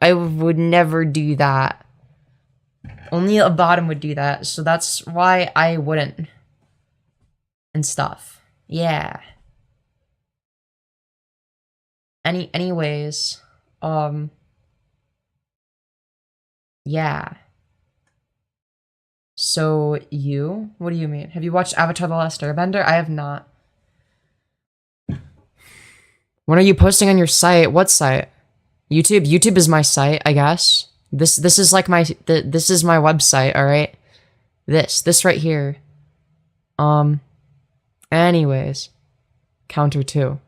I would never do that. Only a bottom would do that, so that's why I wouldn't. And stuff. Yeah. Anyways, yeah. So, you? What do you mean? Have you watched Avatar: The Last Airbender? I have not. When are you posting on your site? What site? YouTube? YouTube is my site, I guess. This is like my, this is my website, alright? This right here. Anyways. Counter 2.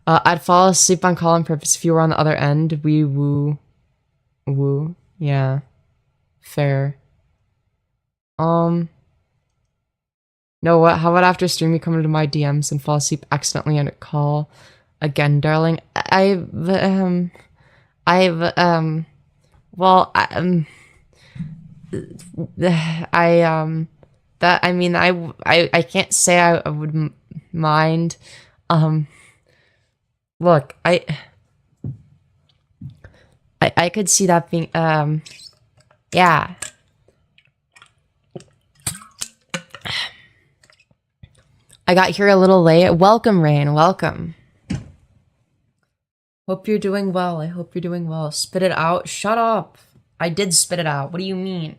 I'd fall asleep on call on purpose if you were on the other end. We woo. Woo. Yeah. Fair. No, what? How about after stream you come into my DMs and fall asleep accidentally on a call? Again, darling. I can't say I would mind. Look, I could see that being, yeah. I got here a little late. Welcome, Rain. Welcome. Hope you're doing well. I hope you're doing well. Spit it out. Shut up. I did spit it out. What do you mean?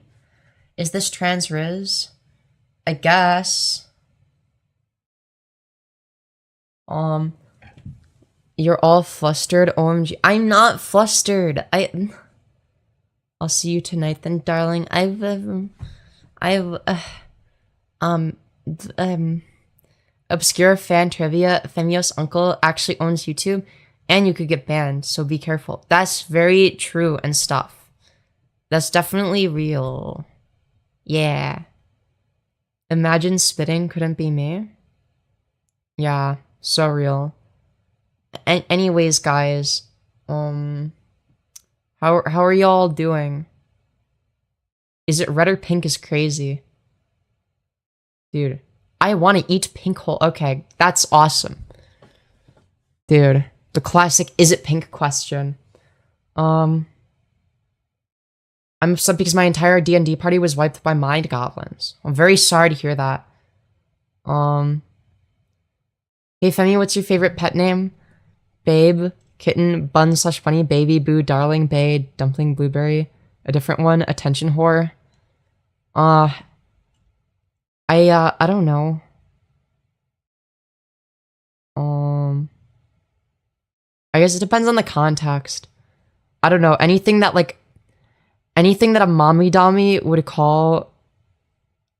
Is this trans Riz? I guess. You're all flustered. OMG. I'm not flustered. I'll see you tonight then, darling. Obscure fan trivia. Femyoz uncle actually owns YouTube, and you could get banned, so be careful. That's very true and stuff. That's definitely real. Yeah. Imagine spitting couldn't be me. Yeah, so real. Anyways, guys, how are y'all doing? Is it red or pink is crazy? Dude, I want to eat pink hole. Okay, that's awesome. Dude, the classic is it pink question. I'm upset because my entire D&D party was wiped by mind goblins. I'm very sorry to hear that. Hey Femi, what's your favorite pet name? Babe, kitten, bun slash bunny, baby, boo, darling, bae, dumpling, blueberry. A different one, attention whore. I don't know. I guess it depends on the context. I don't know, anything that a mommy dommy would call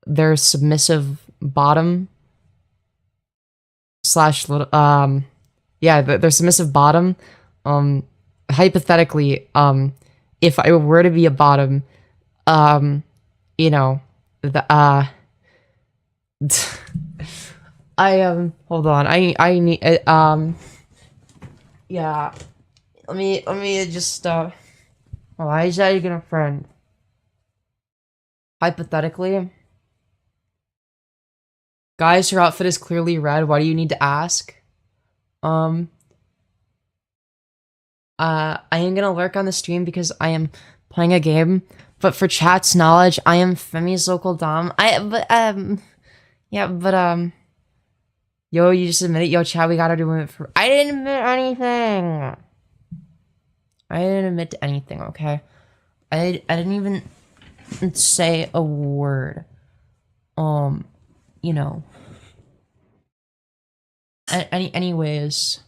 their submissive bottom slash little, yeah, their submissive bottom, hypothetically, if I were to be a bottom, you know, hold on, I need, yeah, let me just, why is that even a friend? Hypothetically, guys, her outfit is clearly red. Why do you need to ask? I am gonna lurk on the stream because I am playing a game. But for chat's knowledge, I am Femi's local dom. Yeah, but, yo, you just admit it? Yo, chat, we gotta do it for- I didn't admit anything! I didn't admit to anything, okay? I didn't even say a word. You know. Anyways.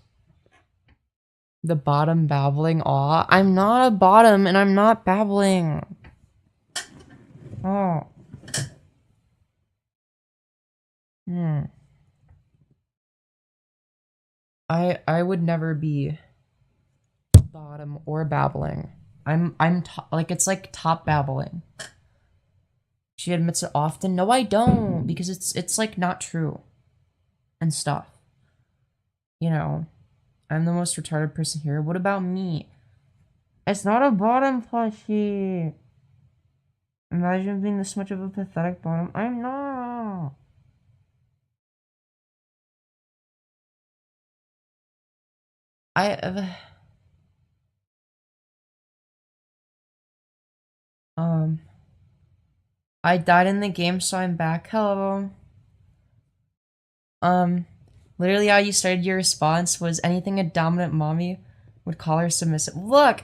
The bottom babbling. Aw, I'm not a bottom and I'm not babbling. Oh. I would never be bottom or babbling. I'm like, it's like top babbling. She admits it often. No, I don't, because it's like not true. And stuff. You know, I'm the most retarded person here. What about me? It's not a bottom plushie. Imagine being this much of a pathetic bottom. I'm not. I died in the game, so I'm back. Hello. Literally how you started your response was anything a dominant mommy would call her submissive. Look,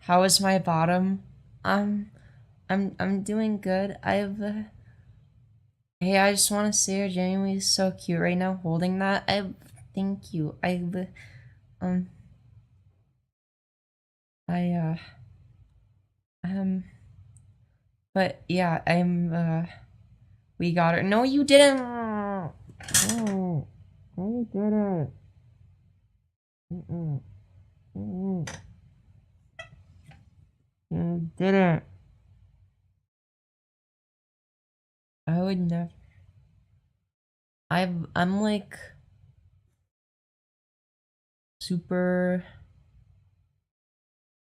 how is my bottom? I'm doing good. Hey, I just want to say you're genuinely so cute right now holding that. Thank you. But yeah, we got her. No, you didn't. No, you didn't. You didn't. I would never. I'm like super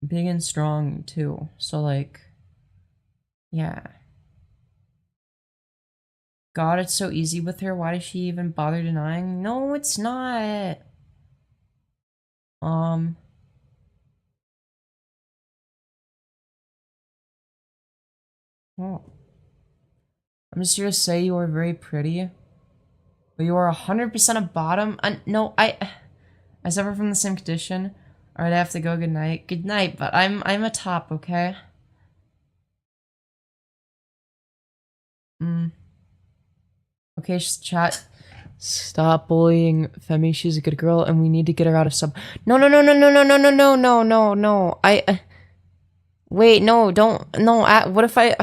big and strong too. So like, yeah. God, it's so easy with her. Why does she even bother denying? No, it's not. Oh. I'm just here to say you are very pretty. But you are 100% a bottom. No, I suffer from the same condition. Alright, I have to go. Good night. Good night, but I'm a top, okay? Okay, chat. Stop bullying Femi. She's a good girl, and we need to get her out of sub. No, no, no, no, no, no, no, no, no, no, no, no. Wait, no, don't. No, what if I.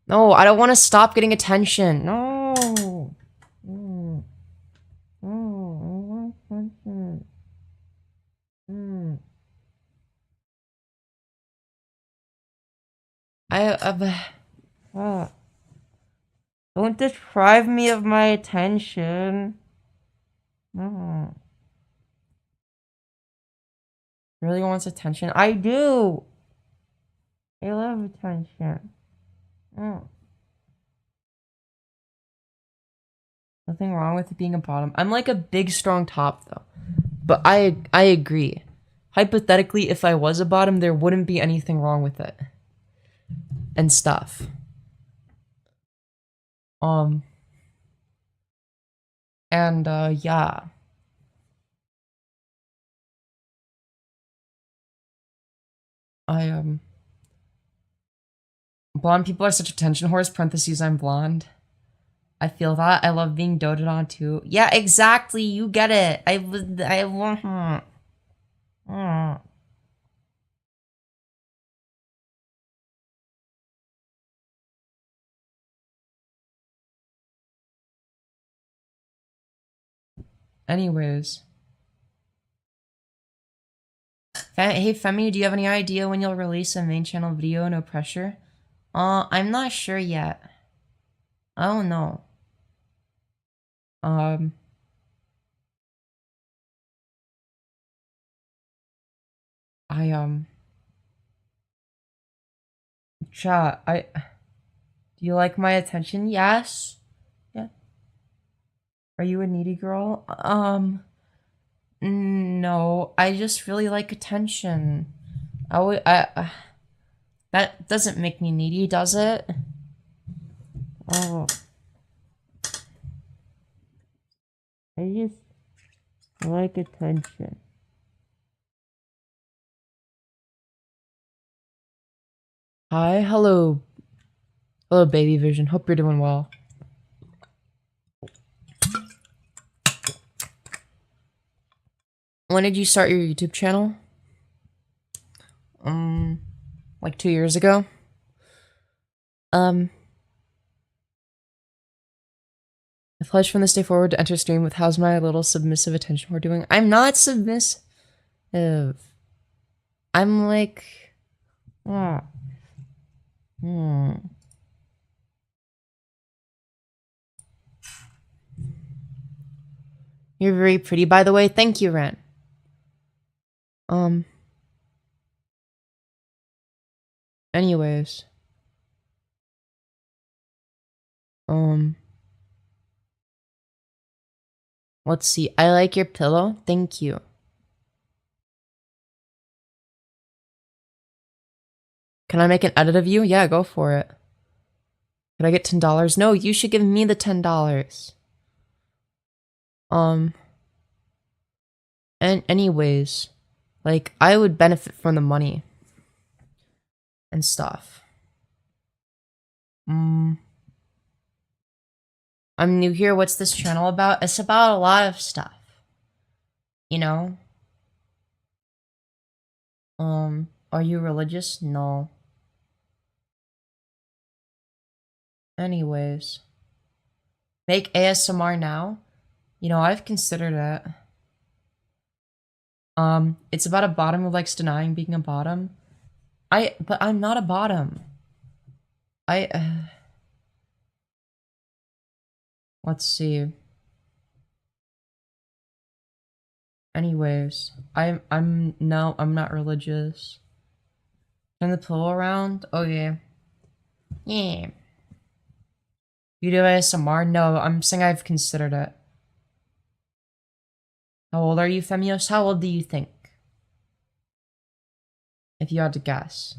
No, I don't want to stop getting attention. No. No. No, I want attention. Don't deprive me of my attention. Really wants attention? I do. I love attention. Nothing wrong with it being a bottom. I'm like a big, strong top, though. But I agree. Hypothetically, if I was a bottom, there wouldn't be anything wrong with it. And stuff. And, yeah. Blonde people are such attention whores, parentheses, I'm blonde. I feel that. I love being doted on, too. Yeah, exactly, you get it. Anyways. Hey, Femi, do you have any idea when you'll release a main channel video? No pressure. I'm not sure yet. I don't know. I chat, do you like my attention? Yes? Yeah. Are you a needy girl? No, I just really like attention. That doesn't make me needy, does it? Oh, I just like attention. Hi, hello. Hello, baby vision. Hope you're doing well. When did you start your YouTube channel? Like 2 years ago? I pledge from this day forward to enter stream with how's my little submissive attention we're doing. I'm not submissive. I'm like... Ah. You're very pretty, by the way. Thank you, Ren. Anyways. Let's see. I like your pillow. Thank you. Can I make an edit of you? Yeah, go for it. Could I get $10? No, you should give me the $10. And anyways, like, I would benefit from the money. And stuff. I'm new here. What's this channel about? It's about a lot of stuff. You know? Are you religious? No. Anyways. Make ASMR now? You know, I've considered it. It's about a bottom who likes denying being a bottom. But I'm not a bottom. Let's see. Anyways, I'm not religious. Turn the pillow around? Oh yeah. Yeah. You do ASMR? No, I'm saying I've considered it. How old are you, Femyoz? How old do you think? If you had to guess.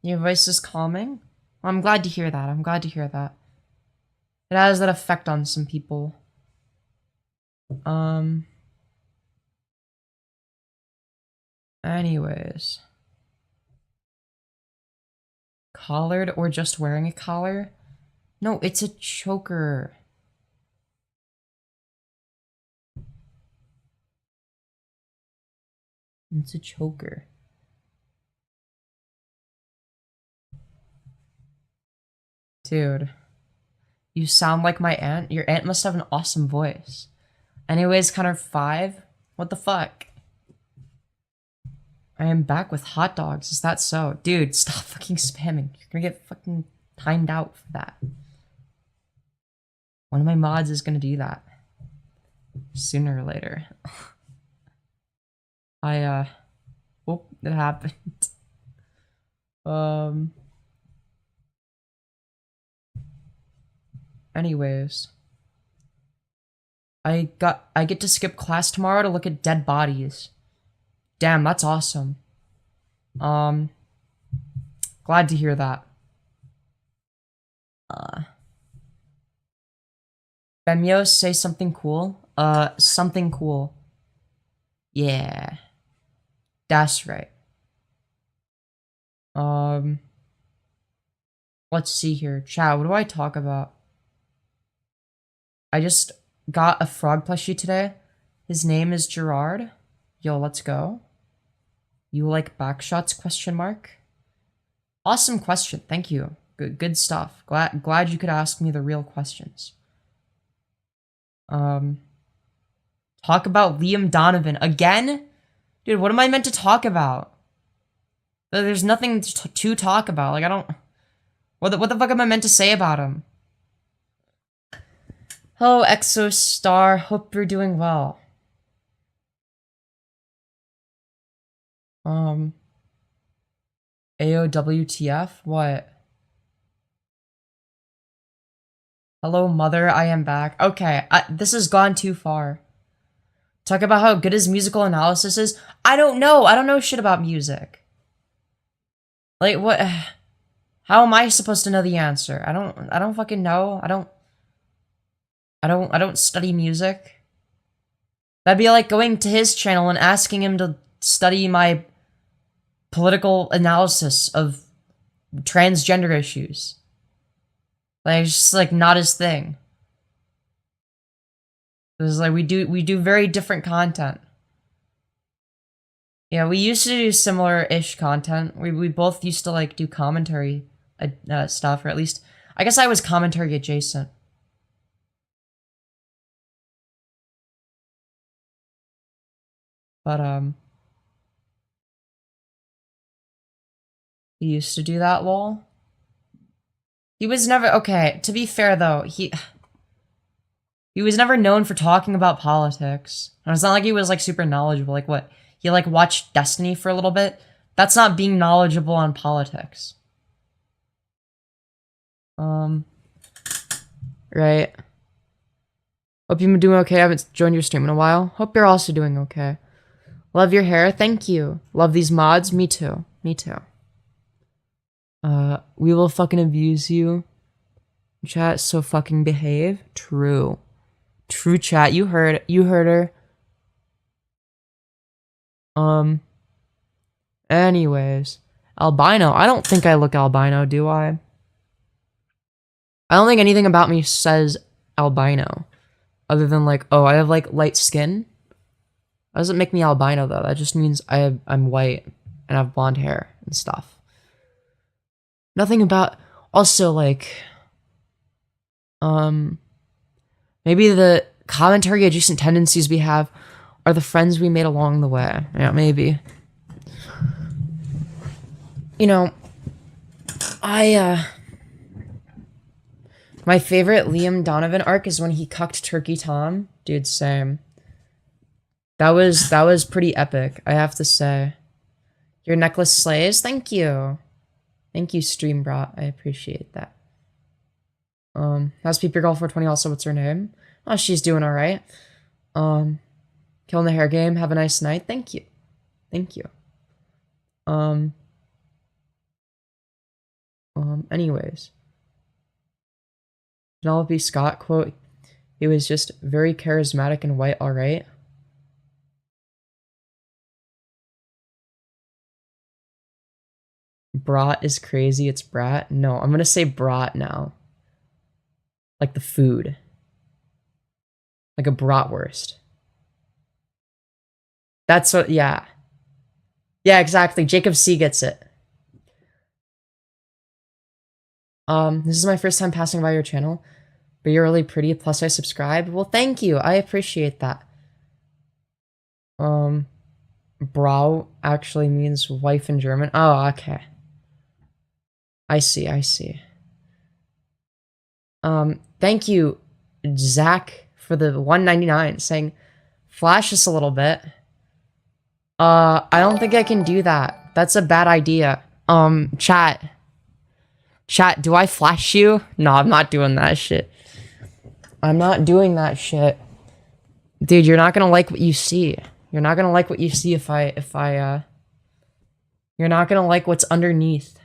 Your voice is calming? Well, I'm glad to hear that. I'm glad to hear that. It has that effect on some people. Anyways. Collared or just wearing a collar? No, it's a choker. It's a choker. Dude. You sound like my aunt. Your aunt must have an awesome voice. Anyways, Connor 5? What the fuck? I am back with hot dogs. Is that so? Dude, stop fucking spamming. You're gonna get fucking timed out for that. One of my mods is gonna do that. Sooner or later. Oh, it happened. Anyways. I get to skip class tomorrow to look at dead bodies. Damn, that's awesome. Glad to hear that. Femyoz, say something cool. Something cool. Yeah. That's right. Let's see here. Chat, what do I talk about? I just got a frog plushie today. His name is Gerard. Yo, let's go. You like backshots? Question mark. Awesome question. Thank you. Good stuff. Glad you could ask me the real questions. Talk about Liam Donovan again? Dude, what am I meant to talk about? There's nothing to talk about. Like, I don't... What the fuck am I meant to say about him? Hello, Exostar. Hope you're doing well. AOWTF? What? Hello, mother, I am back. Okay, this has gone too far. Talk about how good his musical analysis is. I don't know. I don't know shit about music. Like, what? How am I supposed to know the answer? I don't fucking know. I don't study music. That'd be like going to his channel and asking him to study my political analysis of transgender issues. Like, it's just like not his thing. It's like we do very different content. Yeah, we used to do similar-ish content. We both used to like do commentary stuff, or at least I guess I was commentary adjacent. But he used to do that, lol. He was never okay. To be fair though, he was never known for talking about politics. And it's not like he was like super knowledgeable. Like what? He like watched Destiny for a little bit. That's not being knowledgeable on politics. Right. Hope you've been doing okay. I haven't joined your stream in a while. Hope you're also doing okay. Love your hair. Thank you. Love these mods. Me too. Me too. We will fucking abuse you. Chat, so fucking behave. True. True, chat. You heard her. Anyways. Albino. I don't think I look albino, do I? I don't think anything about me says albino. Other than like, oh, I have like light skin. That doesn't make me albino though. That just means I'm white and have blonde hair and stuff. Nothing about, also like, maybe the commentary adjacent tendencies we have are the friends we made along the way. Yeah, maybe. You know, my favorite Liam Donovan arc is when he cucked Turkey Tom. Dude, same. That was pretty epic, I have to say. Your necklace slays? Thank you. Thank you, Streambot. I appreciate that. How's Peep Your Girl 420 also? What's her name? Oh, she's doing alright. Killing the hair game. Have a nice night. Thank you. Thank you. Anyways. Penelope Scott quote, he was just very charismatic and white, alright. Brat is crazy, it's brat. No, I'm gonna say brat now. Like the food. Like a bratwurst. That's what, yeah. Yeah, exactly. Jacob C gets it. This is my first time passing by your channel, but you're really pretty, plus I subscribe. Well, thank you. I appreciate that. Brau actually means wife in German. Oh, okay. I see, I see. Thank you, Zach, for the $1.99 saying, flash us a little bit. I don't think I can do that. That's a bad idea. Chat, do I flash you? No, I'm not doing that shit. I'm not doing that shit. Dude, you're not gonna like what you see. You're not gonna like what you see if I, you're not gonna like what's underneath.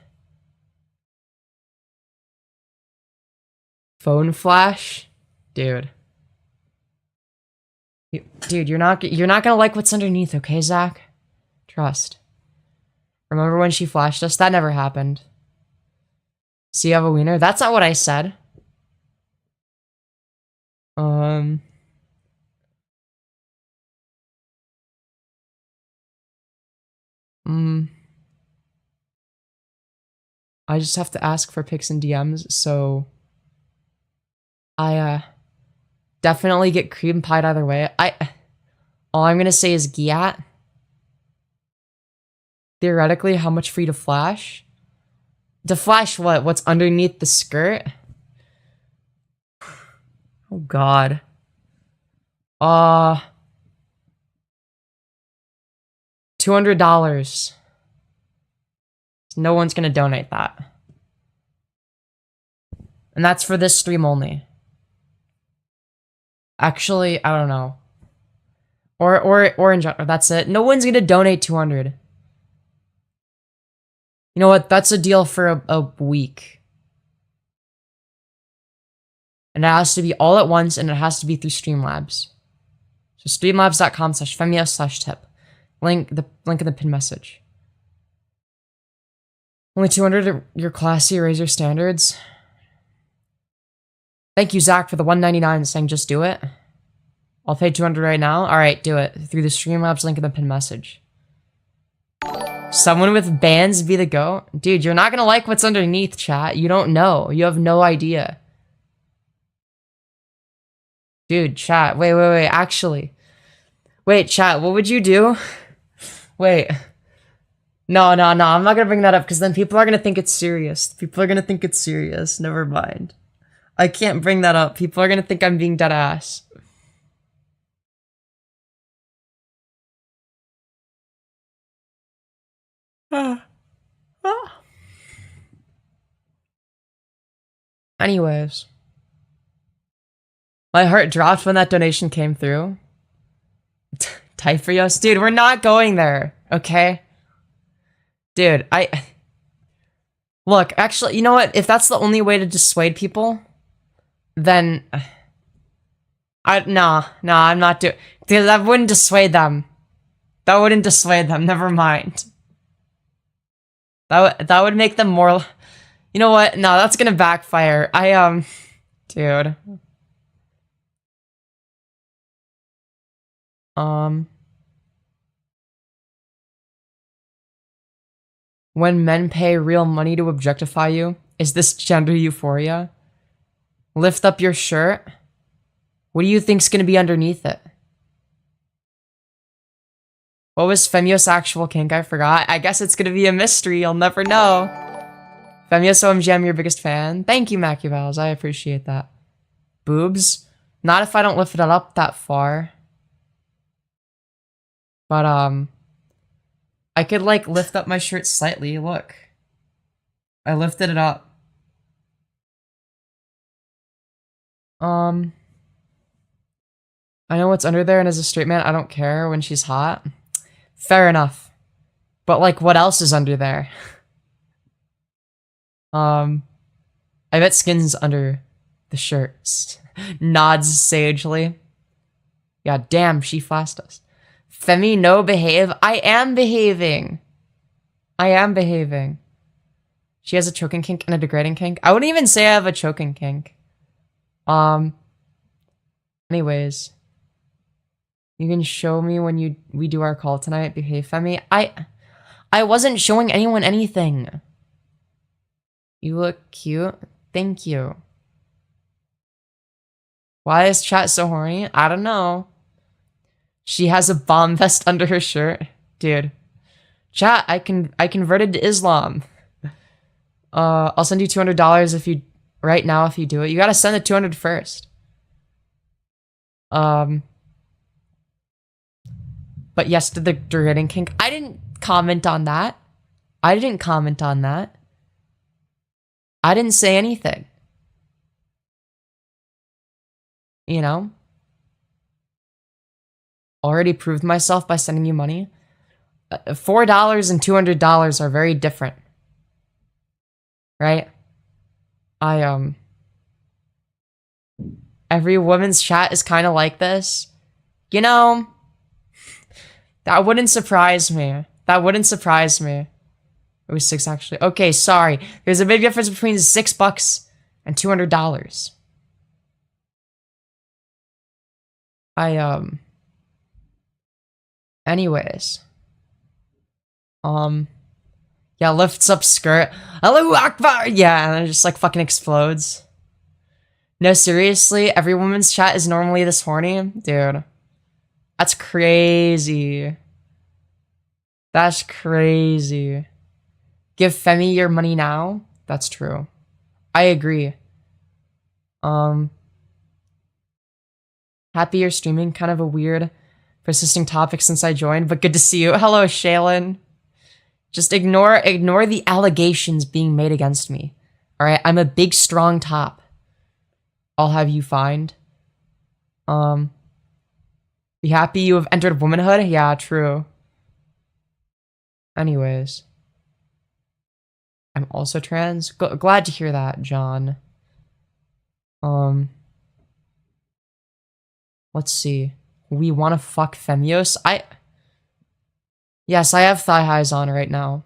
Phone flash? Dude. Dude, you're not gonna like what's underneath, okay, Zach? Trust. Remember when she flashed us? That never happened. So you have a wiener? That's not what I said. I just have to ask for pics and DMs, so I definitely get cream pied either way. All I'm gonna say is Giat. Theoretically, how much for you to flash? To flash what? What's underneath the skirt? Oh god. $200. No one's gonna donate that. And that's for this stream only. Actually, I don't know. Or in general, that's it. No one's gonna donate 200. You know what? That's a deal for a week. And it has to be all at once, and it has to be through Streamlabs. So streamlabs.com/femyoz/tip. Link in the pin message. Only 200, you're classy, raise your standards. Thank you, Zach, for the $1.99 saying just do it. I'll pay 200 right now. Alright, do it. Through the Streamlabs link in the pin message. Someone with bands be the go? Dude, you're not gonna like what's underneath, chat. You don't know. You have no idea. Dude, chat. Wait, actually. Wait, chat, what would you do? Wait. No, I'm not gonna bring that up, because then people are gonna think it's serious. People are gonna think it's serious. Never mind. I can't bring that up. People are gonna think I'm being dead ass. Anyways. My heart dropped when that donation came through. Type for us. Dude, we're not going there, okay? Dude, Look, actually, you know what? If that's the only way to dissuade people, then... Nah, I'm not doing... Dude, that wouldn't dissuade them. That wouldn't dissuade them, never mind. That would make them more... You know what? No, that's gonna backfire. Dude. When men pay real money to objectify you, is this gender euphoria? Lift up your shirt. What do you think's gonna be underneath it? What was Femyoz' actual kink? I forgot. I guess it's gonna be a mystery. You'll never know. Femyoz OMG, I'm your biggest fan. Thank you, Macuvals. I appreciate that. Boobs? Not if I don't lift it up that far. But, I could, like, lift up my shirt slightly. Look. I lifted it up. I know what's under there, and as a straight man, I don't care when she's hot. Fair enough. But, like, what else is under there? I bet skin's under the shirts. Nods sagely. Yeah, damn, she flashed us. Femi, no behave. I am behaving. She has a choking kink and a degrading kink. I wouldn't even say I have a choking kink. Anyways. You can show me when we do our call tonight. Behave, Femi. I wasn't showing anyone anything. You look cute. Thank you. Why is chat so horny? I don't know. She has a bomb vest under her shirt. Dude. Chat, I converted to Islam. I'll send you $200 if you right now if you do it. You gotta send the 200 first. But yes to the degrading kink. I didn't comment on that. I didn't say anything. You know? Already proved myself by sending you money. $4 and $200 are very different. Right? Every woman's chat is kind of like this. You know, that wouldn't surprise me. It was $6 actually. Okay, sorry. There's a big difference between $6 and $200. Anyways. Yeah, lifts up skirt. Allahu Akbar! Yeah, and it just like fucking explodes. No, seriously, every woman's chat is normally this horny? Dude. That's crazy. That's crazy. Give Femi your money now? That's true. I agree. Happy you're streaming, kind of a weird Persisting topic since I joined, but good to see you. Hello, Shaylin. Just ignore the allegations being made against me. Alright, I'm a big, strong top. I'll have you find. Be happy you have entered womanhood? Yeah, true. Anyways. I'm also trans. Glad to hear that, John. Let's see. We want to fuck Femyoz? Yes, I have thigh highs on right now.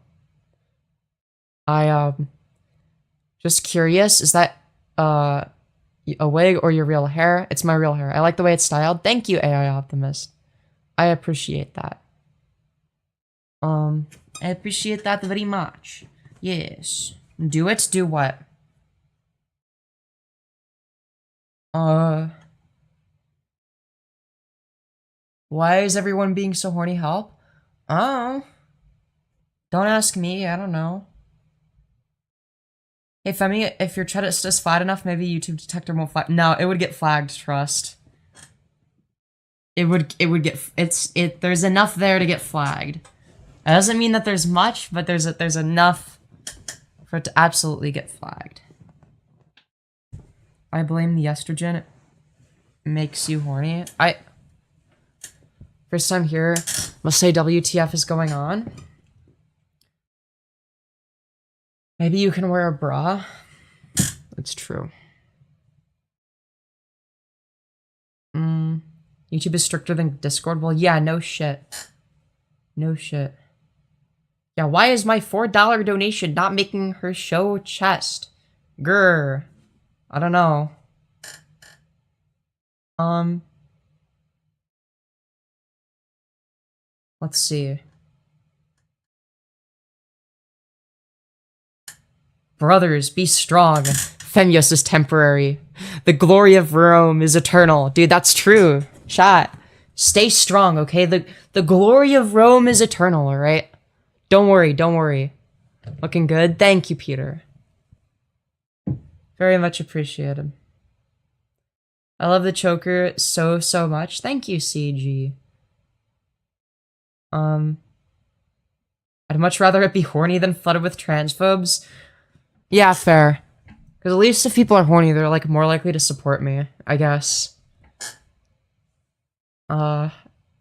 Just curious, is that, a wig or your real hair? It's my real hair. I like the way it's styled. Thank you, AI Optimist. I appreciate that. I appreciate that very much. Yes. Do it? Do what? Why is everyone being so horny? Help? Oh. Don't ask me, I don't know. Hey, Femi, if your chat is flat enough, maybe YouTube detector won't flag. No, it would get flagged, trust. It would get, there's enough there to get flagged. That doesn't mean that there's much, but there's enough for it to absolutely get flagged. I blame the estrogen. It makes you horny. First time here, must say WTF is going on. Maybe you can wear a bra. It's true. YouTube is stricter than Discord. Well, yeah, no shit. No shit. Yeah, why is my $4 donation not making her show chest? Grr. I don't know. Let's see. Brothers, be strong. Femyoz is temporary. The glory of Rome is eternal. Dude, that's true. Chat. Stay strong, okay? The glory of Rome is eternal, alright? Don't worry, don't worry. Looking good? Thank you, Peter. Very much appreciated. I love the choker so much. Thank you, CG. I'd much rather it be horny than flooded with transphobes. Yeah, fair. Because at least if people are horny, they're, like, more likely to support me, I guess.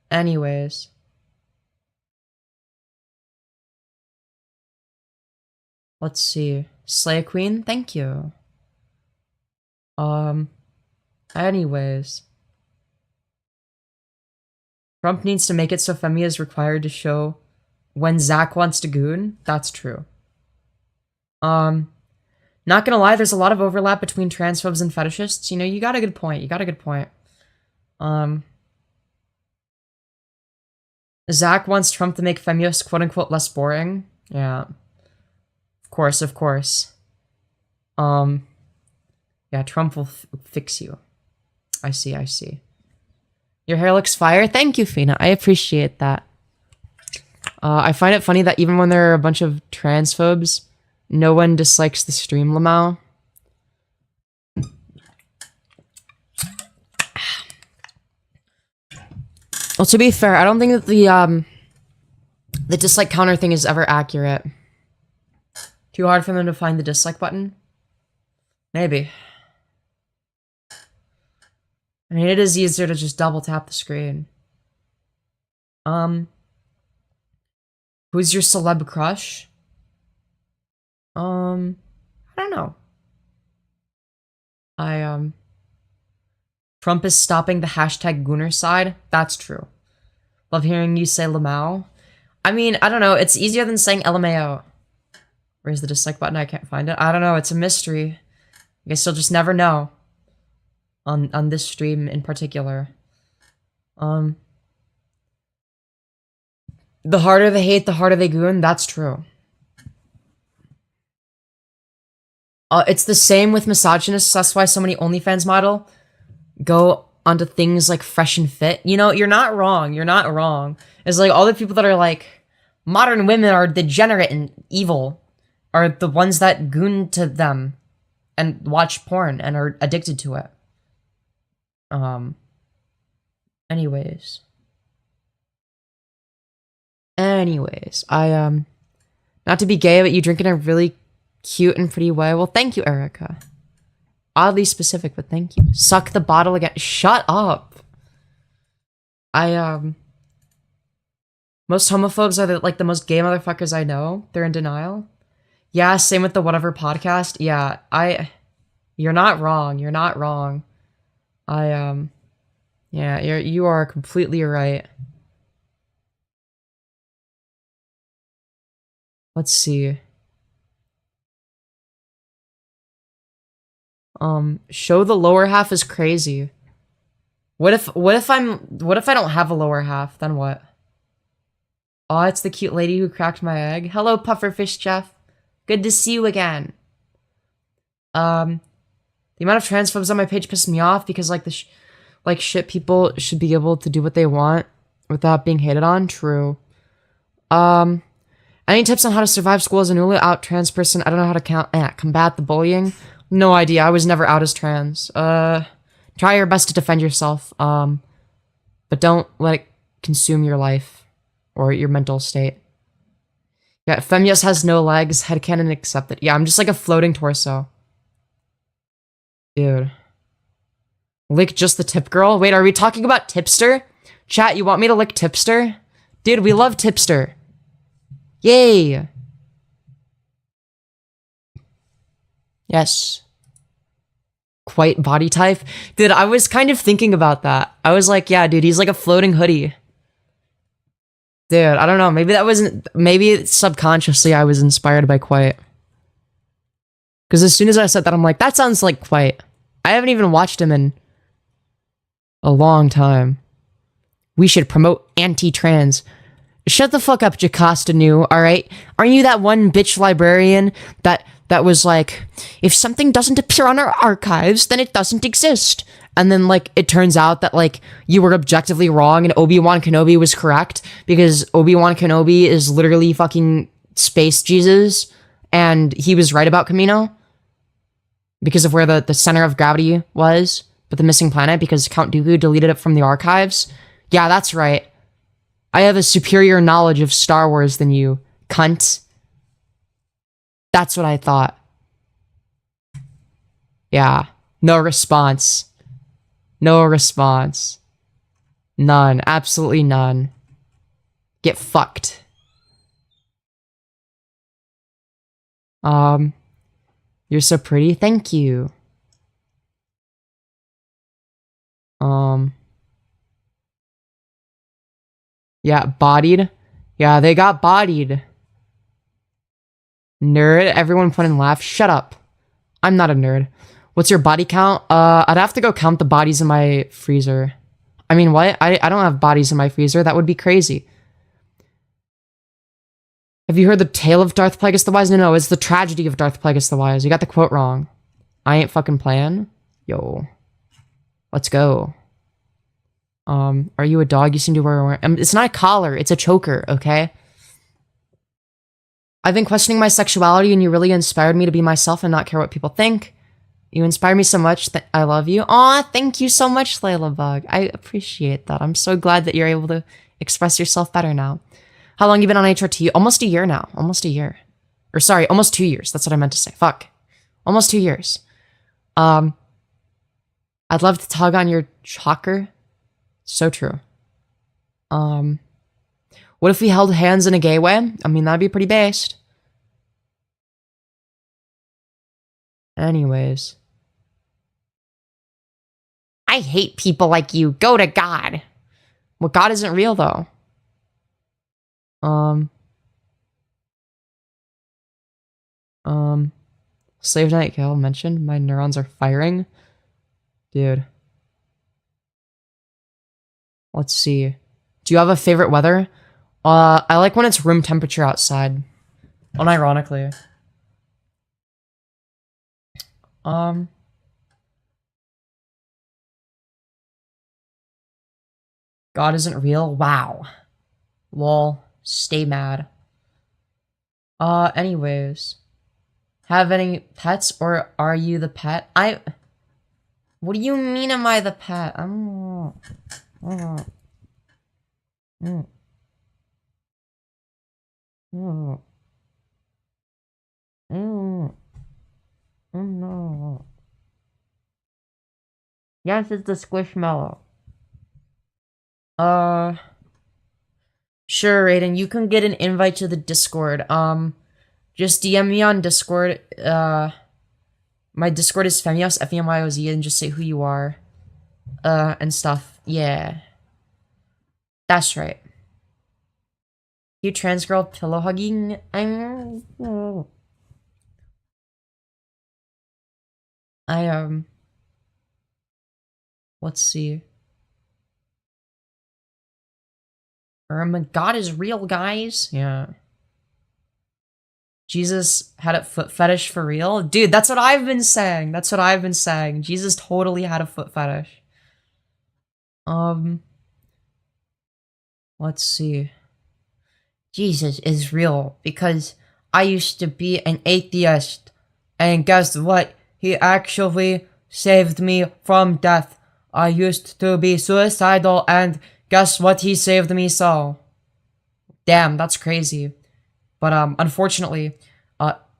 Anyways. Let's see. Slay Queen, thank you. Anyways. Trump needs to make it so Femi is required to show when Zach wants to goon. That's true. Not gonna lie, there's a lot of overlap between transphobes and fetishists. You know, you got a good point. You got a good point. Zach wants Trump to make Femyoz quote-unquote less boring. Yeah. Of course, of course. Yeah, Trump will fix you. I see, I see. Your hair looks fire. Thank you, Fina. I appreciate that. I find it funny that even when there are a bunch of transphobes, no one dislikes the stream, Lamau. Well, to be fair, I don't think that the dislike counter thing is ever accurate. Too hard for them to find the dislike button? Maybe. I mean, it is easier to just double tap the screen. Who's your celeb crush? I don't know. Trump is stopping the hashtag Gooner side. That's true. Love hearing you say Lamau. I mean, I don't know. It's easier than saying LMAO. Where's the dislike button? I can't find it. I don't know. It's a mystery. I guess you'll just never know. On this stream in particular. The harder they hate, the harder they goon. That's true. It's the same with misogynists. That's why so many OnlyFans model go onto things like Fresh and Fit. You know, you're not wrong. You're not wrong. It's like all the people that are like, modern women are degenerate and evil are the ones that goon to them and watch porn and are addicted to it. Anyways. Anyways, not to be gay, but you drink in a really cute and pretty way. Well, thank you, Erica. Oddly specific, but thank you. Suck the bottle again. Shut up. Most homophobes are the most gay motherfuckers I know. They're in denial. Yeah, same with the whatever podcast. Yeah, you're not wrong. You're not wrong. Yeah, you are completely right. Let's see. Show the lower half is crazy. What if I don't have a lower half? Then what? Oh, it's the cute lady who cracked my egg. Hello, Pufferfish Jeff. Good to see you again. The amount of transphobes on my page pissed me off because shit people should be able to do what they want without being hated on. True. Any tips on how to survive school as a newly out trans person? I don't know how to combat the bullying. No idea. I was never out as trans. Try your best to defend yourself. But don't let it consume your life or your mental state. Yeah, Femyoz has no legs. Headcanon accepted. Yeah, I'm just like a floating torso. Dude. Lick just the tip girl? Wait, are we talking about Tipster? Chat, you want me to lick Tipster? Dude, we love Tipster. Yay! Yes. Quite body type? Dude, I was kind of thinking about that. I was like, yeah, dude, he's like a floating hoodie. Dude, I don't know. Maybe subconsciously I was inspired by Quite. Because as soon as I said that, I'm like, that sounds like Quite. I haven't even watched him in a long time. We should promote anti-trans. Shut the fuck up, Jocasta New, alright? Aren't you that one bitch librarian that was like, if something doesn't appear on our archives, then it doesn't exist? And then, it turns out that, you were objectively wrong and Obi-Wan Kenobi was correct because Obi-Wan Kenobi is literally fucking space Jesus and he was right about Camino because of where the center of gravity was, but the missing planet because Count Dooku deleted it from the archives. Yeah, that's right. I have a superior knowledge of Star Wars than you, cunt. That's what I thought. Yeah. No response. No response. None. Absolutely none. Get fucked. You're so pretty. Thank you. Yeah, bodied. Yeah, they got bodied. Nerd. Everyone put in laugh. Shut up. I'm not a nerd. What's your body count? I'd have to go count the bodies in my freezer. I mean, what? I don't have bodies in my freezer. That would be crazy. Have you heard the tale of Darth Plagueis the Wise? No, it's the tragedy of Darth Plagueis the Wise. You got the quote wrong. I ain't fucking playing. Yo. Let's go. Are you a dog? You seem to wear it's not a collar, it's a choker, okay? I've been questioning my sexuality and you really inspired me to be myself and not care what people think. You inspire me so much that I love you. Aw, thank you so much, Layla Bug. I appreciate that. I'm so glad that you're able to express yourself better now. How long you been on HRT? Almost a year now. Almost a year. Or sorry, almost 2 years. That's what I meant to say. Fuck. Almost 2 years. I'd love to tug on your chocker. So true. What if we held hands in a gay way? I mean, that'd be pretty based. Anyways. I hate people like you. Go to God. Well, God isn't real, though. Slave Night Kill mentioned my neurons are firing. Dude. Let's see. Do you have a favorite weather? I like when it's room temperature outside. Unironically. God isn't real? Wow. Lol. Stay mad. Anyways. Have any pets or are you the pet? What do you mean am I the pet? Yes, it's the Squishmallow. Uh, sure, Aiden, you can get an invite to the Discord. Just DM me on Discord. My Discord is Femyoz, Femyoz, and just say who you are. And stuff. Yeah. That's right. You trans girl pillow hugging. Let's see. God is real, guys. Yeah. Jesus had a foot fetish for real? Dude, that's what I've been saying. That's what I've been saying. Jesus totally had a foot fetish. Let's see. Jesus is real because I used to be an atheist. And guess what? He actually saved me from death. I used to be suicidal and guess what? He saved me so. Damn, that's crazy. But unfortunately,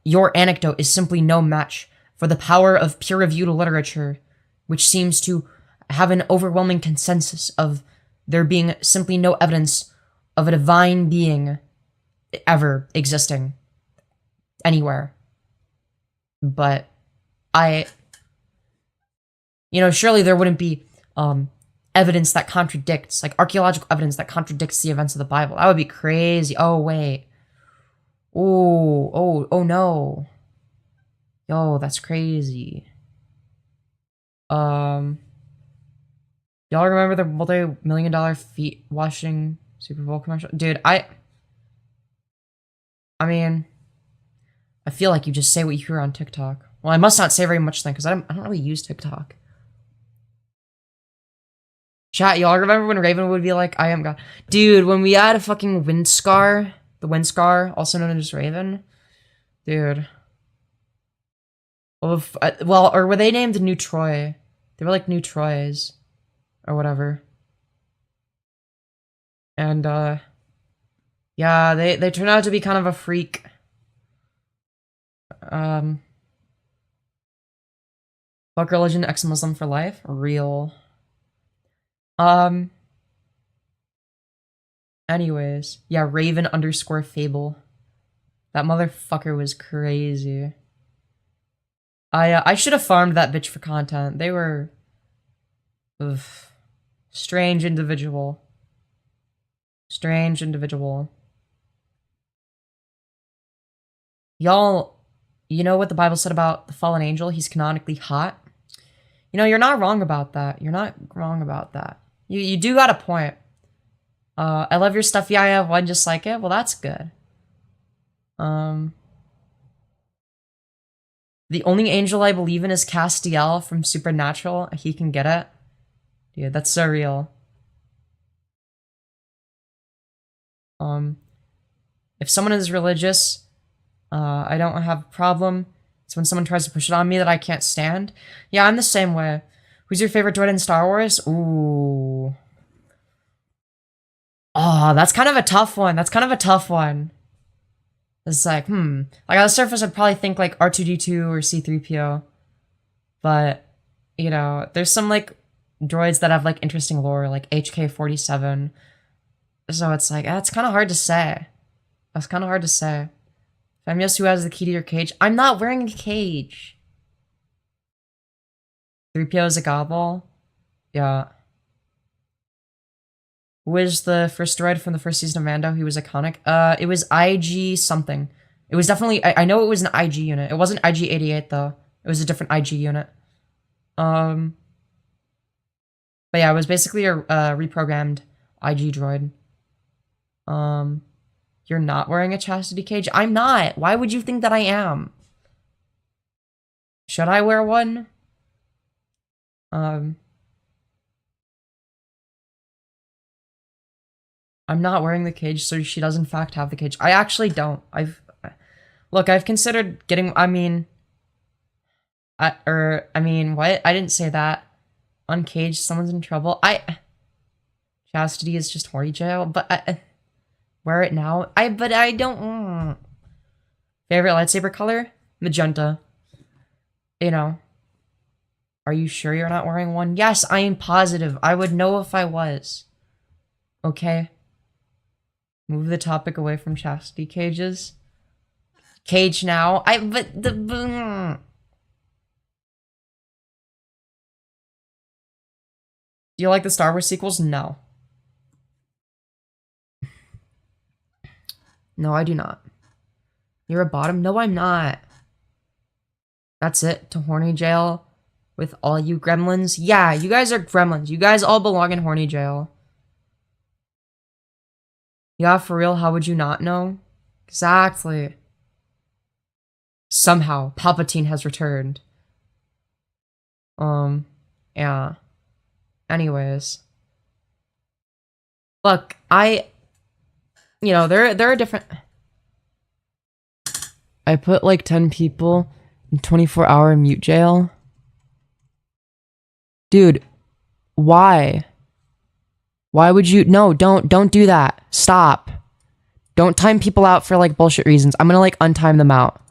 your anecdote is simply no match for the power of peer-reviewed literature, which seems to have an overwhelming consensus of there being simply no evidence of a divine being ever existing anywhere. But surely there wouldn't be evidence that contradicts, like archaeological evidence that contradicts the events of the Bible. That would be crazy. Oh, wait. Oh no. Yo, that's crazy. Y'all remember the multi-million-dollar feet washing Super Bowl commercial? Dude, I mean, I feel like you just say what you hear on TikTok. Well, I must not say very much then, because I don't really use TikTok. Chat, y'all remember when Raven would be like, I am God? Dude, when we had a fucking wind scar, the wind scar, also known as Raven, dude. Well, or were they named New Troy? They were like New Troys, or whatever. And, yeah, they turned out to be kind of a freak. Fuck religion, ex-Muslim for life? Real. Anyways. Yeah, Raven _ Fable. That motherfucker was crazy. I should have farmed that bitch for content. They were... Ugh. Strange individual. Strange individual. Y'all, you know what the Bible said about the fallen angel? He's canonically hot. You know, you're not wrong about that. You're not wrong about that. You do got a point. I love your stuff. Yeah, I have one just like it. Well, that's good. The only angel I believe in is Castiel from Supernatural. He can get it. Dude, that's so real. If someone is religious, I don't have a problem. It's when someone tries to push it on me that I can't stand. Yeah, I'm the same way. Who's your favorite droid in Star Wars? Ooh. Oh, that's kind of a tough one. That's kind of a tough one. It's like, Like, on the surface, I'd probably think, like, R2-D2 or C-3PO. But, you know, there's some, like, droids that have, like, interesting lore, like HK-47. So it's like, that's kind of hard to say. That's kind of hard to say. Femyoz, who has the key to your cage? I'm not wearing a cage. 3PO is a gobble? Yeah. Who is the first droid from the first season of Mando? He was iconic. It was IG something. It was definitely... I know it was an IG unit. It wasn't IG-88, though. It was a different IG unit. But yeah, it was basically a reprogrammed IG droid. You're not wearing a chastity cage? I'm not! Why would you think that I am? Should I wear one? I'm not wearing the cage, so she does in fact have the cage. I actually don't. Look, I've considered getting, what? I didn't say that. Uncaged, someone's in trouble. Chastity is just horny jail, but wear it now. But I don't, Favorite lightsaber color? Magenta. You know. Are you sure you're not wearing one? Yes, I am positive. I would know if I was. Okay. Move the topic away from chastity cages. Cage now. But the... Do you like the Star Wars sequels? No. No, I do not. You're a bottom? No, I'm not. That's it? To horny jail with all you gremlins? Yeah, you guys are gremlins. You guys all belong in horny jail. Yeah, for real, how would you not know? Exactly. Somehow, Palpatine has returned. Yeah. Anyways. Look, you know, there are different... I put like 10 people in 24-hour mute jail. Dude, why? Why would you... No, don't do that. Stop. Don't time people out for like bullshit reasons. I'm gonna like untime them out.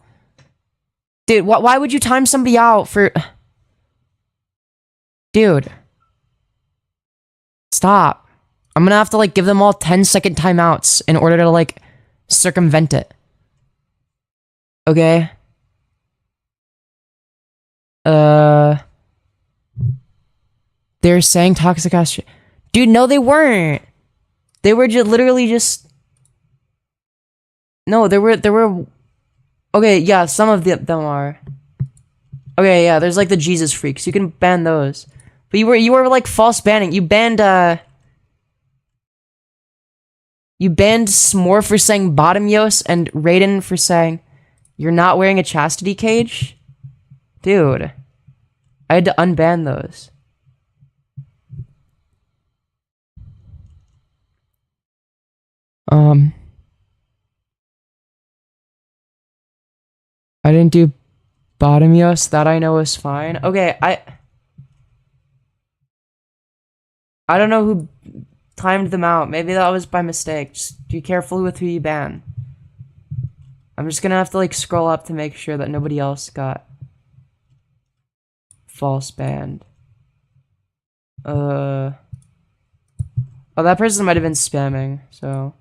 Dude, why would you time somebody out for... Dude. Stop. I'm gonna have to like give them all 10-second timeouts in order to like circumvent it. Okay? They're saying toxic ass shit. Dude, no, they weren't. They were literally just... No, there were... Okay, yeah, some of them are. Okay, yeah, there's like the Jesus freaks. You can ban those. But you were like false banning. You banned S'more for saying Bottomyos and Raiden for saying you're not wearing a chastity cage? Dude. I had to unban those. I didn't do Bottomyos. That I know is fine. Okay, I don't know who timed them out. Maybe that was by mistake. Just be careful with who you ban. I'm just gonna have to like scroll up to make sure that nobody else got false banned. Oh, that person might have been spamming, so.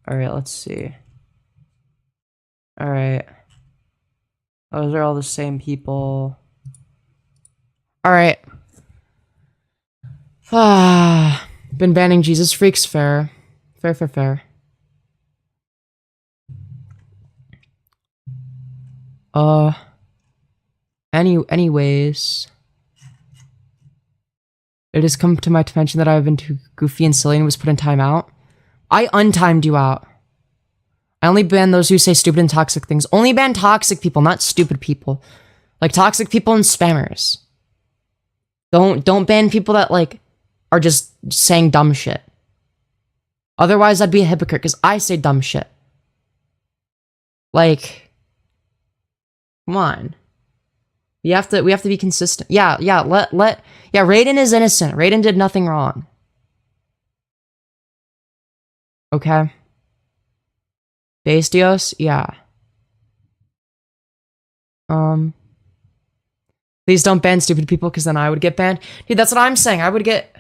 Alright, let's see. Alright. Those are all the same people. Alright. Been banning Jesus freaks, fair. Fair. Anyways. It has come to my attention that I've been too goofy and silly and was put in timeout. I untimed you out. I only ban those who say stupid and toxic things. Only ban toxic people, not stupid people. Like toxic people and spammers. Don't ban people that like are just saying dumb shit. Otherwise I'd be a hypocrite because I say dumb shit. Like, come on. We have to be consistent. Yeah, Raiden is innocent. Raiden did nothing wrong. Okay. Bastios? Yeah. Please don't ban stupid people because then I would get banned. Dude, that's what I'm saying. I would get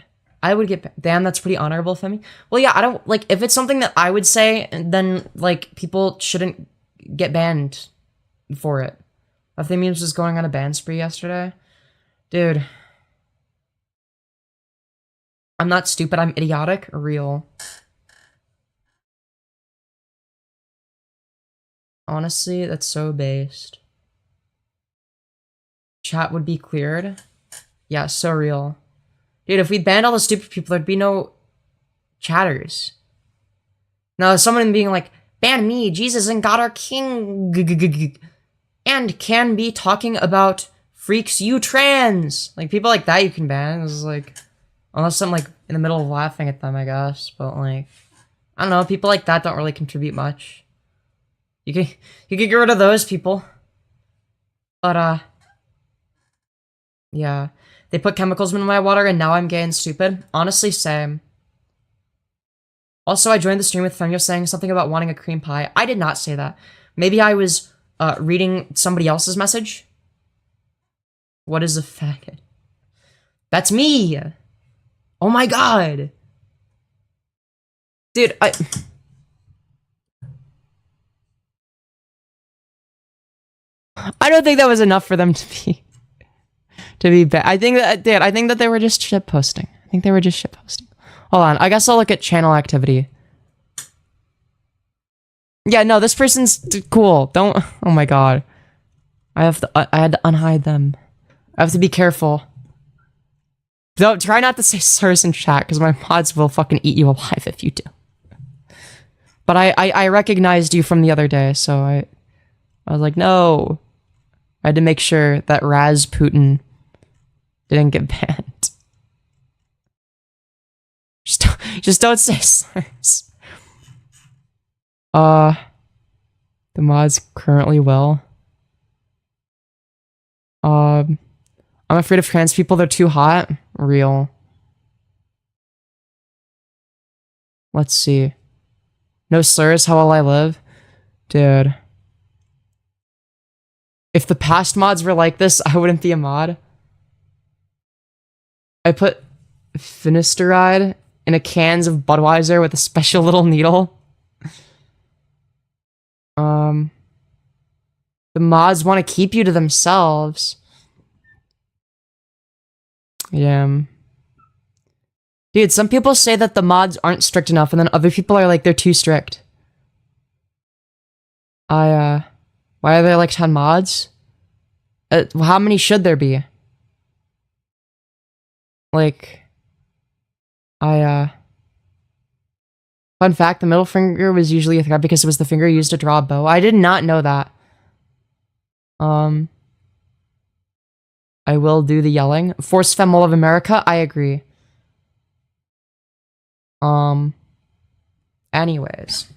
damn, that's pretty honorable for me. Well, yeah, I don't like if it's something that I would say, then like people shouldn't get banned for it. Femyoz was going on a ban spree yesterday. Dude. I'm not stupid, I'm idiotic. Real. Honestly, that's so based. Chat would be cleared. Yeah, so real. Dude, if we banned all the stupid people, there'd be no chatters. Now, someone being like, ban me, Jesus and God are king. And can be talking about freaks, you trans. Like, people like that you can ban. It's like, unless I'm like in the middle of laughing at them, I guess. But like, I don't know, people like that don't really contribute much. You can get rid of those people. But, yeah. They put chemicals in my water and now I'm gay and stupid. Honestly, same. Also, I joined the stream with Femyoz saying something about wanting a cream pie. I did not say that. Maybe I was reading somebody else's message. What is a faggot? That's me! Oh my god! Dude, I don't think that was enough for them to be bad. I think that they were just shitposting. I think they were just shitposting. Hold on, I guess I'll look at channel activity. Yeah, no, this person's cool. Don't. Oh my god, I had to unhide them. I have to be careful. Don't try not to say slurs in chat because my mods will fucking eat you alive if you do. But I recognized you from the other day, so I was like, no. I had to make sure that Rasputin didn't get banned. Just don't say slurs. The mod's currently well. I'm afraid of trans people, they're too hot. Real. Let's see. No slurs, how will I live? Dude. If the past mods were like this, I wouldn't be a mod. I put finasteride in a cans of Budweiser with a special little needle. The mods want to keep you to themselves. Yeah. Dude, some people say that the mods aren't strict enough, and then other people are like, they're too strict. Why are there like 10 mods? How many should there be? Like, fun fact, the middle finger was usually a threat because it was the finger used to draw a bow. I did not know that. I will do the yelling. Force Femme of America, I agree. Anyways.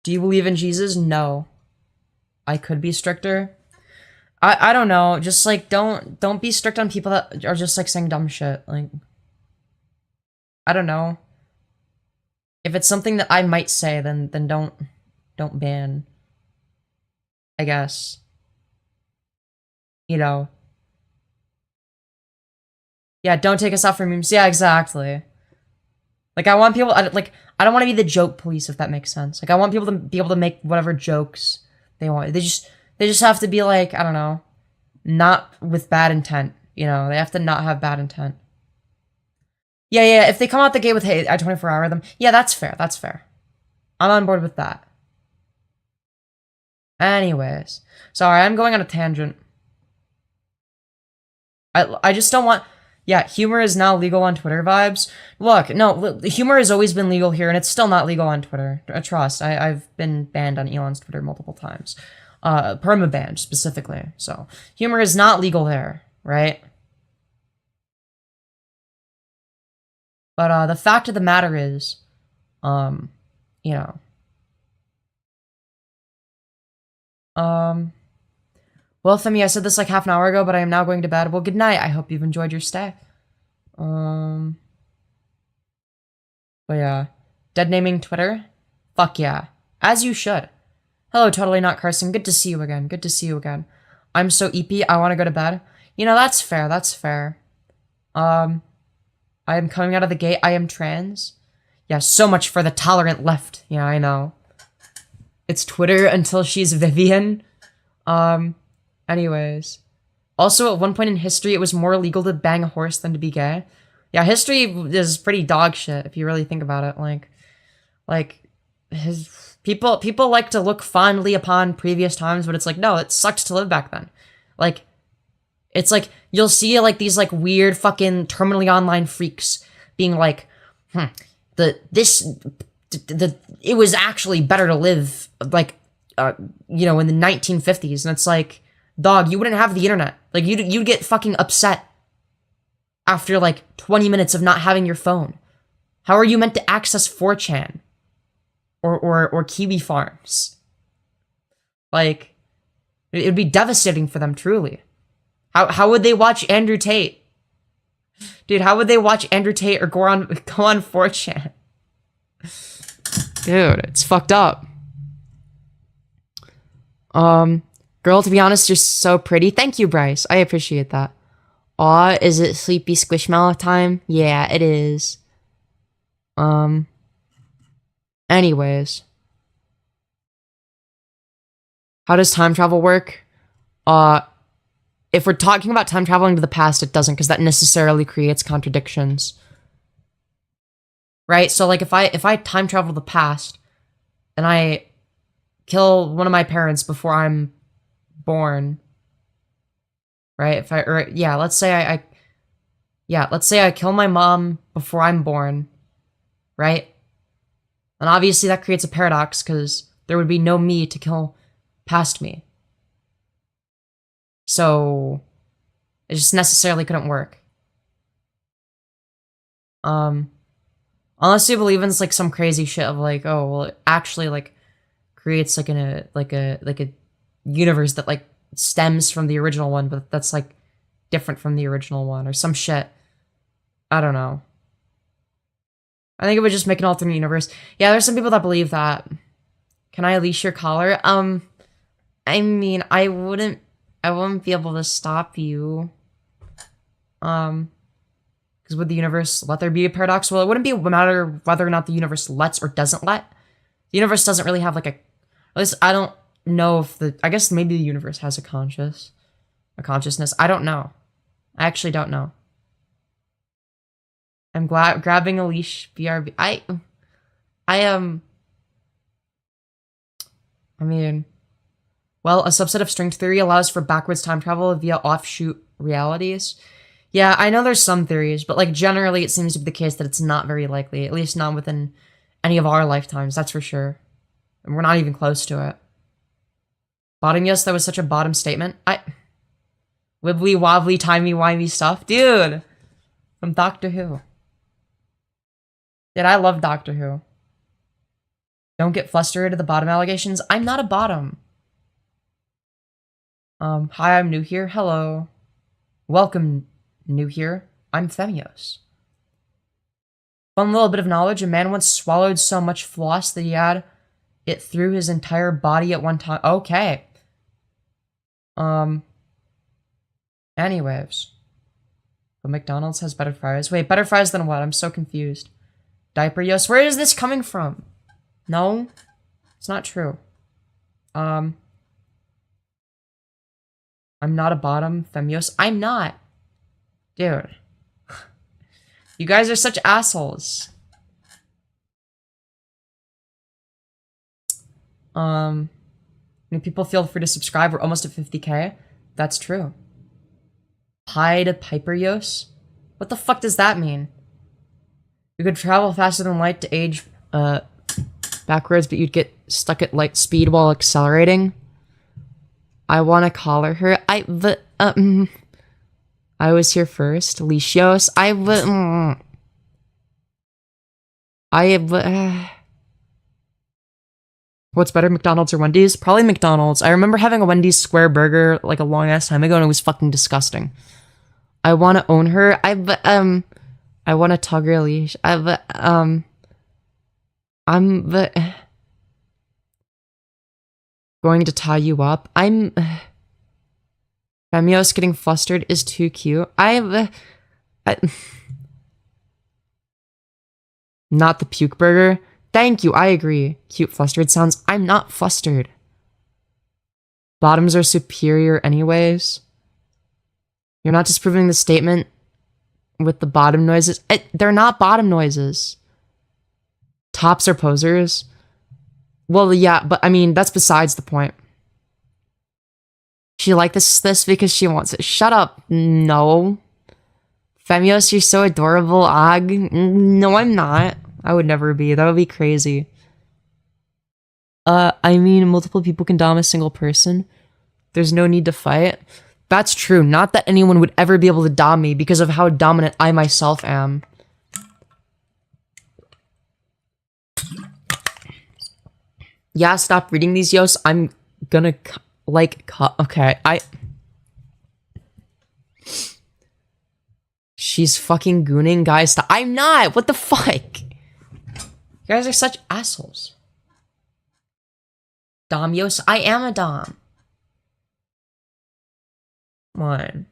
Do you believe in Jesus? No. I could be stricter. I don't know. Just like don't be strict on people that are just like saying dumb shit. Like, I don't know. If it's something that I might say, then don't ban. I guess. You know. Yeah, don't take us out for memes. Yeah, exactly. Like, I want people, I don't want to be the joke police, if that makes sense. Like, I want people to be able to make whatever jokes they want. They just have to be like, I don't know, not with bad intent. You know, they have to not have bad intent. Yeah, if they come out the gate with, hey, I 24-hour them, yeah, that's fair, that's fair. I'm on board with that. Anyways. Sorry, I'm going on a tangent. I just don't want... Yeah, humor is now legal on Twitter vibes. Look, no, humor has always been legal here, and it's still not legal on Twitter. Trust, I've been banned on Elon's Twitter multiple times. Perma-banned, specifically. So, humor is not legal there, right? But, the fact of the matter is, you know... Well, Femi, I said this like half an hour ago, but I am now going to bed. Well, good night. I hope you've enjoyed your stay. But yeah. Dead naming Twitter? Fuck yeah. As you should. Hello, Totally Not Carson. Good to see you again. Good to see you again. I'm so eepy. I want to go to bed. You know, that's fair. That's fair. I am coming out of the gate. I am trans. Yeah, so much for the tolerant left. Yeah, I know. It's Twitter until she's Vivian. Anyways. Also, at one point in history, it was more illegal to bang a horse than to be gay. Yeah, history is pretty dog shit, if you really think about it. People like to look fondly upon previous times, but it's like, no, it sucked to live back then. Like, it's like, you'll see, like, these, like, weird fucking terminally online freaks being like, it was actually better to live, like, you know, in the 1950s, and it's like, dog, you wouldn't have the internet. Like, you'd get fucking upset after, like, 20 minutes of not having your phone. How are you meant to access 4chan? Or Kiwi Farms? Like, it would be devastating for them, truly. How would they watch Andrew Tate? Dude, how would they watch Andrew Tate or go on 4chan? Dude, it's fucked up. Girl, to be honest, you're so pretty. Thank you, Bryce. I appreciate that. Aw, is it sleepy squishmallow time? Yeah, it is. Anyways. How does time travel work? If we're talking about time traveling to the past, it doesn't, because that necessarily creates contradictions. Right? So, like, if I time travel to the past, and I kill one of my parents before I'm born, right? Let's say let's say I kill my mom before I'm born, right? And obviously that creates a paradox, because there would be no me to kill past me. So it just necessarily couldn't work. Unless you believe in like some crazy shit of like, oh well, it actually like creates like a universe that like stems from the original one, but that's like different from the original one or some shit. I don't know. I think it would just make an alternate universe. Yeah, there's some people that believe that. Can I unleash your collar? I mean, I wouldn't be able to stop you. Because would the universe let there be a paradox? Well, it wouldn't be a matter whether or not the universe lets or doesn't let. The universe doesn't really have like at least I don't know if I guess maybe the universe has a consciousness. I don't know. I actually don't know. I'm grabbing a leash, BRB. I mean, well, a subset of string theory allows for backwards time travel via offshoot realities. Yeah, I know there's some theories, but like generally it seems to be the case that it's not very likely, at least not within any of our lifetimes, that's for sure. And we're not even close to it. Bottom, yes, that was such a bottom statement. Wibbly wobbly timey-wimey stuff. Dude! From Doctor Who. Dude, I love Doctor Who. Don't get flustered at the bottom allegations. I'm not a bottom. Hi, I'm new here. Hello. Welcome, new here. I'm Femyoz. Fun little bit of knowledge. A man once swallowed so much floss that he had it through his entire body at one time. Okay. Anyways. But McDonald's has better fries. Wait, better fries than what? I'm so confused. Diaper Yos. Where is this coming from? No. It's not true. I'm not a bottom. Femyoz. I'm not. Dude. You guys are such assholes. People feel free to subscribe. We're almost at 50k. That's true. Hi to Piper Yos? What the fuck does that mean? You could travel faster than light to age backwards, but you'd get stuck at light speed while accelerating. I want to collar her. I was here first. Licios. What's better, McDonald's or Wendy's? Probably McDonald's. I remember having a Wendy's square burger like a long ass time ago, and it was fucking disgusting. I want to own her. I want to tug her leash. I'm going to tie you up. Femyoz getting flustered is too cute. Not the puke burger. Thank you, I agree. Cute flustered sounds. I'm not flustered. Bottoms are superior anyways. You're not disproving the statement with the bottom noises. They're not bottom noises. Tops are posers. Well, yeah, but I mean, that's besides the point. She like this because she wants it. Shut up. No. Femyoz, you're so adorable. Ag. No, I'm not. I would never be. That would be crazy. I mean, multiple people can dom a single person. There's no need to fight. That's true. Not that anyone would ever be able to dom me because of how dominant I myself am. Yeah, stop reading these, Yos. I'm gonna, okay, She's fucking gooning, guys. I'm not! What the fuck? You guys are such assholes. Domyos, I am a Dom. One.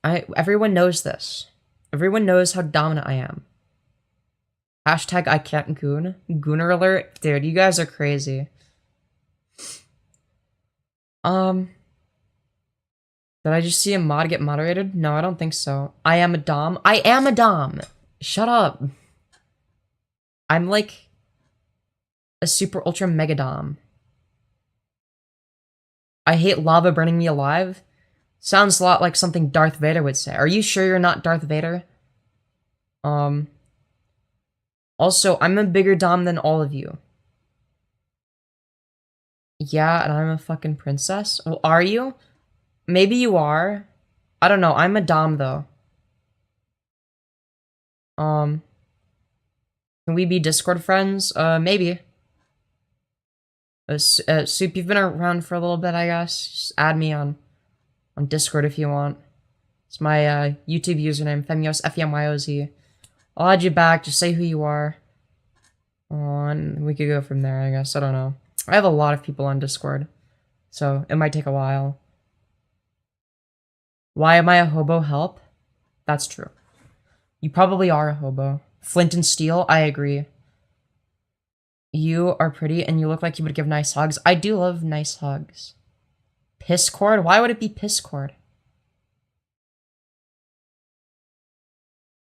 Everyone knows this. Everyone knows how dominant I am. Hashtag I can't goon. Gooner alert. Dude, you guys are crazy. Did I just see a mod get moderated? No, I don't think so. I am a Dom. I am a Dom! Shut up. I'm like a super ultra mega Dom. I hate lava burning me alive. Sounds a lot like something Darth Vader would say. Are you sure you're not Darth Vader? Also, I'm a bigger Dom than all of you. Yeah, and I'm a fucking princess? Well, are you? Maybe you are. I don't know. I'm a Dom, though. Can we be Discord friends? Maybe. Soup, you've been around for a little bit, I guess. Just add me on Discord if you want. It's my, YouTube username, Femyoz, Femyoz. I'll add you back, just say who you are. And we could go from there, I guess. I don't know. I have a lot of people on Discord, so it might take a while. Why am I a hobo? Help? That's true. You probably are a hobo. Flint and steel? I agree. You are pretty and you look like you would give nice hugs. I do love nice hugs. Pisscord? Why would it be Pisscord?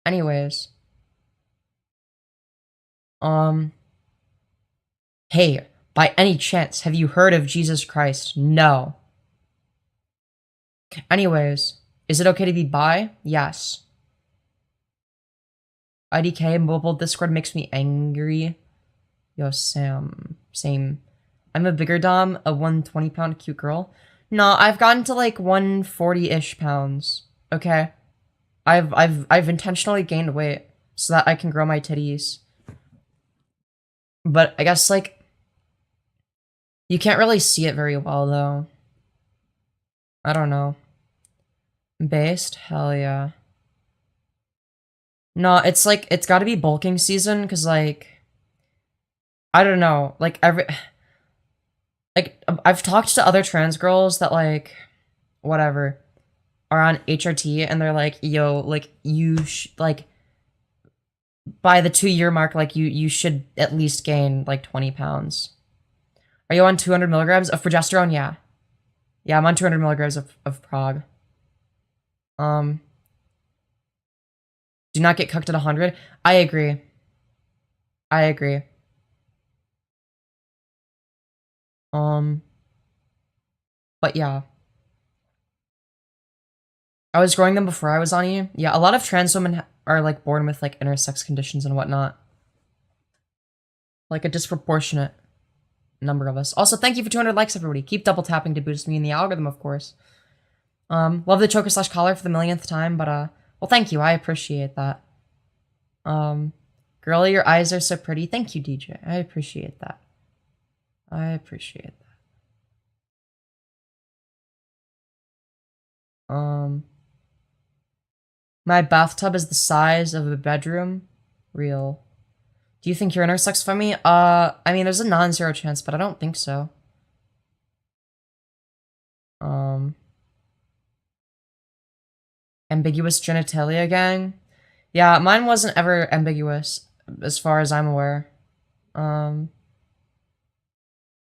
Anyways. Hey, by any chance, have you heard of Jesus Christ? No. Anyways, is it okay to be bi? Yes. IDK mobile Discord makes me angry. Yo, Sam. Same. I'm a bigger Dom, a 120-pound cute girl. No, I've gotten to like 140-ish pounds. Okay. I've intentionally gained weight so that I can grow my titties. But I guess like you can't really see it very well though. I don't know. Based? Hell yeah. No, it's like it's gotta be bulking season, cause like I don't know, like I've talked to other trans girls that like whatever are on HRT and they're like, yo, like you like by the 2-year mark, like you should at least gain like 20 pounds. Are you on 200 milligrams of progesterone? Yeah. Yeah, I'm on 200 milligrams of prog. Do not get cooked at 100. I agree. I agree. But yeah. I was growing them before I was on E. Yeah, a lot of trans women are like born with like intersex conditions and whatnot. Like a disproportionate number of us. Also, thank you for 200 likes, everybody. Keep double tapping to boost me in the algorithm, of course. Love the choker slash collar for the millionth time, but well, thank you. I appreciate that. Girl, your eyes are so pretty. Thank you, DJ. I appreciate that. I appreciate that. My bathtub is the size of a bedroom. Real. Do you think you're intersex for me? I mean, there's a non-zero chance, but I don't think so. Ambiguous genitalia gang? Yeah, mine wasn't ever ambiguous, as far as I'm aware.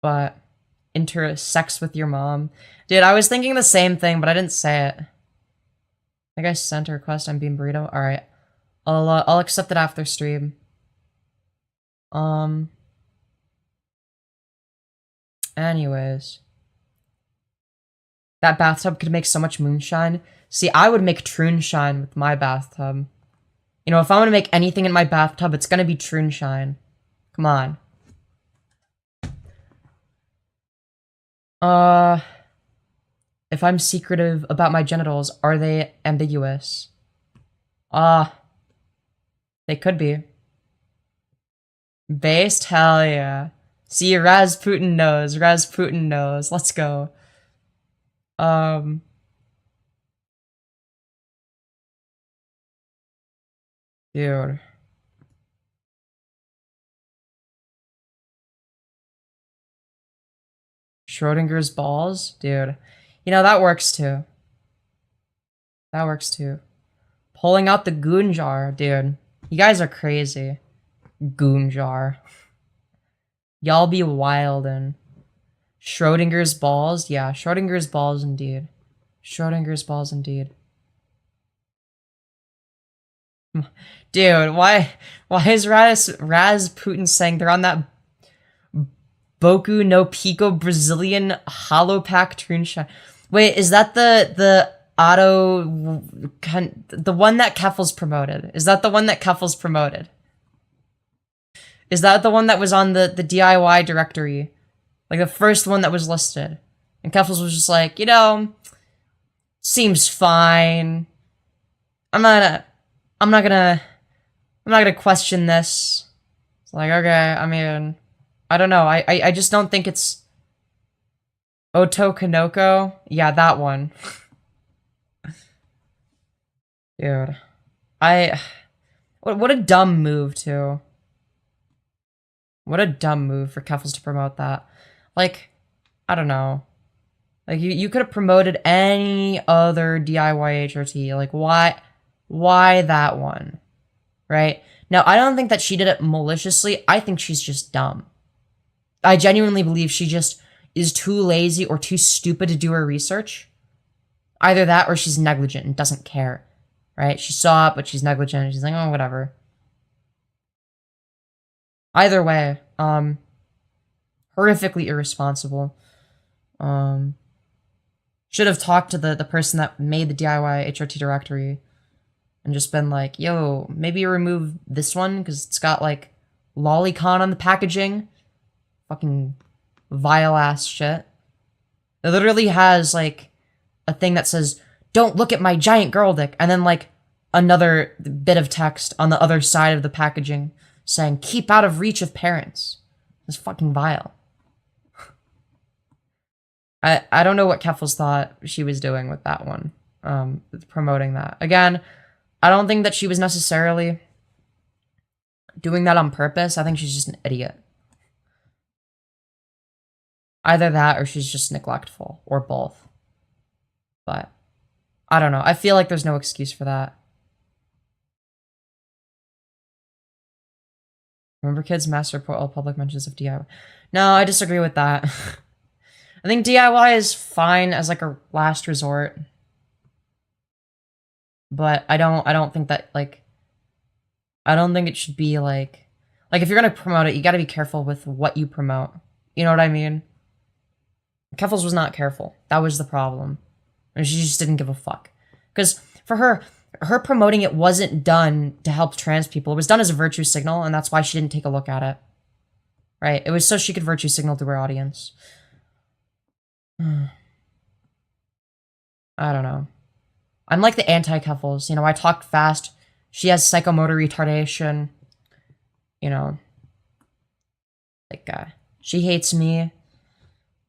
But intersex with your mom. Dude, I was thinking the same thing, but I didn't say it. I think I sent a request on Bean Burrito. Alright. I'll accept it after stream. Anyways. That bathtub could make so much moonshine. See, I would make troonshine with my bathtub. You know, if I want to make anything in my bathtub, it's gonna be troonshine. Come on. If I'm secretive about my genitals, are they ambiguous? They could be. Based? Hell yeah. See, Rasputin knows. Rasputin knows. Let's go. Dude. Schrodinger's balls? Dude. You know, that works too. That works too. Pulling out the goon jar, dude. You guys are crazy. Goon jar. Y'all be wildin'. Schrodinger's balls? Yeah, Schrodinger's balls indeed. Schrodinger's balls indeed. Dude, why is Putin saying they're on that Boku no Pico Brazilian hollow pack Toonshine? Wait, is that the one that Keffels promoted? Is that the one that Keffels promoted? Is that the one that was on the DIY directory? Like the first one that was listed. And Keffels was just like, you know, seems fine. I'm not gonna question this. It's like, okay, I mean, I don't know. I just don't think it's Oto Kanoko. Yeah, that one. Dude. What a dumb move, too. What a dumb move for Keffels to promote that. Like, I don't know. Like, you could have promoted any other DIY HRT. Like, why that one? Right? Now, I don't think that she did it maliciously. I think she's just dumb. I genuinely believe she just is too lazy or too stupid to do her research. Either that or she's negligent and doesn't care. Right? She saw it, but she's negligent. She's like, oh, whatever. Either way, horrifically irresponsible. Should have talked to the person that made the DIY HRT directory and just been like, yo, maybe remove this one because it's got like lolicon on the packaging. Fucking vile ass shit. It literally has like a thing that says, don't look at my giant girl dick, and then like another bit of text on the other side of the packaging saying, keep out of reach of parents. It's fucking vile. I don't know what Keffels thought she was doing with that one, promoting that. Again, I don't think that she was necessarily doing that on purpose. I think she's just an idiot. Either that or she's just neglectful, or both. But, I don't know. I feel like there's no excuse for that. Remember kids master report all public mentions of DIY. No, I disagree with that. I think DIY is fine as like a last resort. But I don't think that like I don't think it should be like if you're gonna promote it, you gotta be careful with what you promote. You know what I mean? Keffels was not careful. That was the problem. And she just didn't give a fuck. Because for her promoting it wasn't done to help trans people. It was done as a virtue signal, and that's why she didn't take a look at it. Right? It was so she could virtue signal to her audience. I don't know. I'm like the anti-Keffels. You know, I talk fast. She has psychomotor retardation. You know. Like, she hates me.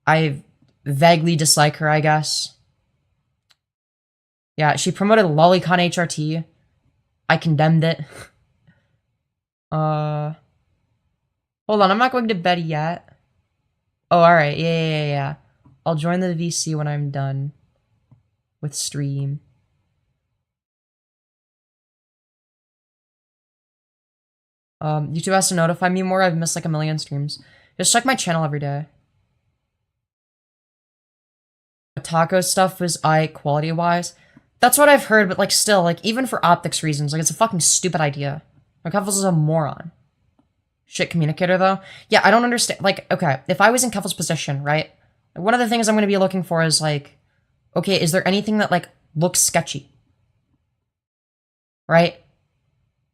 I vaguely dislike her, I guess. Yeah, she promoted lolicon HRT. I condemned it. Hold on, I'm not going to bed yet. Oh, alright, yeah. I'll join the VC when I'm done with stream. YouTube has to notify me more. I've missed like a million streams. Just check my channel every day. The taco stuff was quality-wise. That's what I've heard, but like still, like even for optics reasons, like it's a fucking stupid idea. Keffels is a moron. Shit communicator though. Yeah, I don't understand. Like, okay, if I was in Keffels' position, right? One of the things I'm going to be looking for is like, okay, is there anything that like looks sketchy? Right?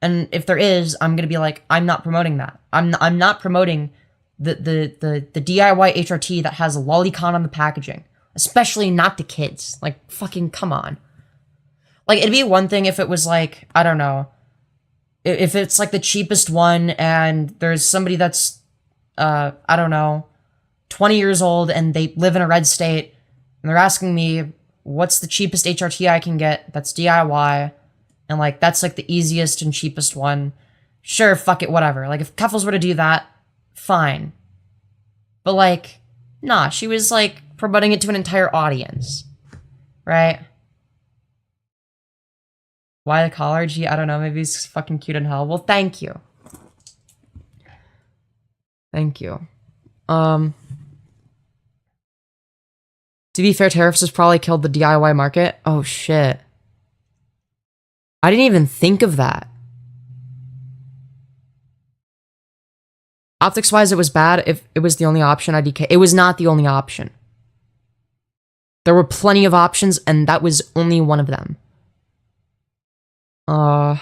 And if there is, I'm going to be like, I'm not promoting that. I'm not promoting the DIY HRT that has lolicon on the packaging, especially not to kids. Like, fucking come on. Like, it'd be one thing if it was like, I don't know, if it's like the cheapest one and there's somebody that's, I don't know, 20 years old and they live in a red state and they're asking me what's the cheapest HRT I can get that's DIY, and like that's like the easiest and cheapest one. Sure, fuck it, whatever. Like if Keffels were to do that, fine. But like Nah, she was, like, promoting it to an entire audience. Right? Why the collar? Gee, I don't know. Maybe he's fucking cute in hell. Well, thank you. Thank you. To be fair, tariffs has probably killed the DIY market. Oh, shit. I didn't even think of that. Optics-wise, it was bad. If it was the only option, IDK. It was not the only option. There were plenty of options, and that was only one of them. But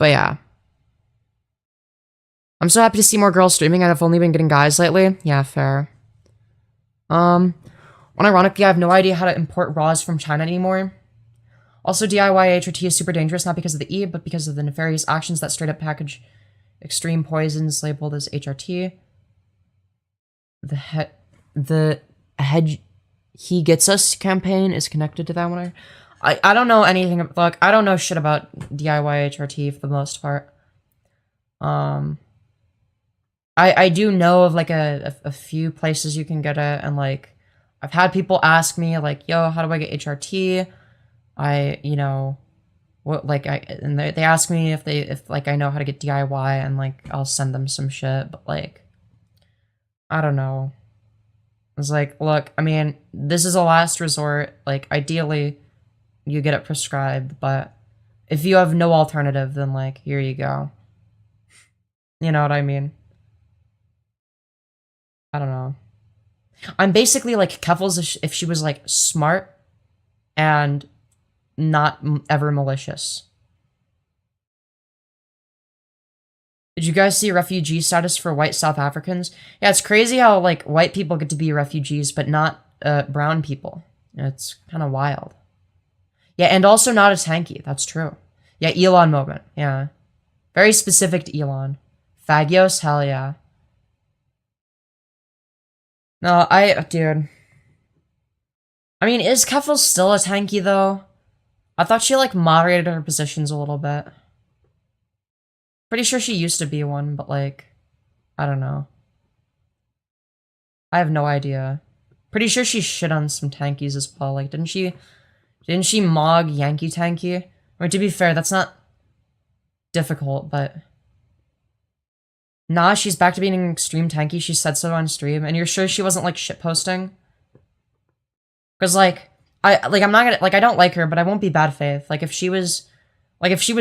yeah. I'm so happy to see more girls streaming. I've only been getting guys lately. Yeah, fair. Unironically, I have no idea how to import RAWs from China anymore. Also, DIY HRT is super dangerous, not because of the E, but because of the nefarious actions that straight up package extreme poisons labeled as HRT. The hedge he gets us campaign is connected to that one. I don't know anything. Look, I don't know shit about DIY HRT for the most part. I do know of like a few places you can get it, and like I've had people ask me like, yo, how do I get HRT? You know, what, like, and they ask me if like I know how to get DIY, and like I'll send them some shit, but like I don't know. It's like, look, I mean, this is a last resort. Like, ideally, you get it prescribed, but if you have no alternative, then like, here you go. You know what I mean? I don't know. I'm basically like Keffels if she was like smart and not ever malicious. Did you guys see refugee status for white South Africans? Yeah, it's crazy how like white people get to be refugees, but not brown people. It's kind of wild. Yeah, and also not a tanky. That's true. Yeah, Elon moment. Yeah. Very specific to Elon. Fagios? Hell yeah. No, dude. I mean, is Keffel still a tanky, though? I thought she, like, moderated her positions a little bit. Pretty sure she used to be one, but, like, I don't know. I have no idea. Pretty sure she shit on some tankies as well. Like, didn't she mog Yankee Tanky? I mean, to be fair, that's not difficult, but... Nah, she's back to being an extreme tanky. She said so on stream. And you're sure she wasn't, like, shitposting? Because, like, I'm not gonna... Like, I don't like her, but I won't be bad faith. Like, if she was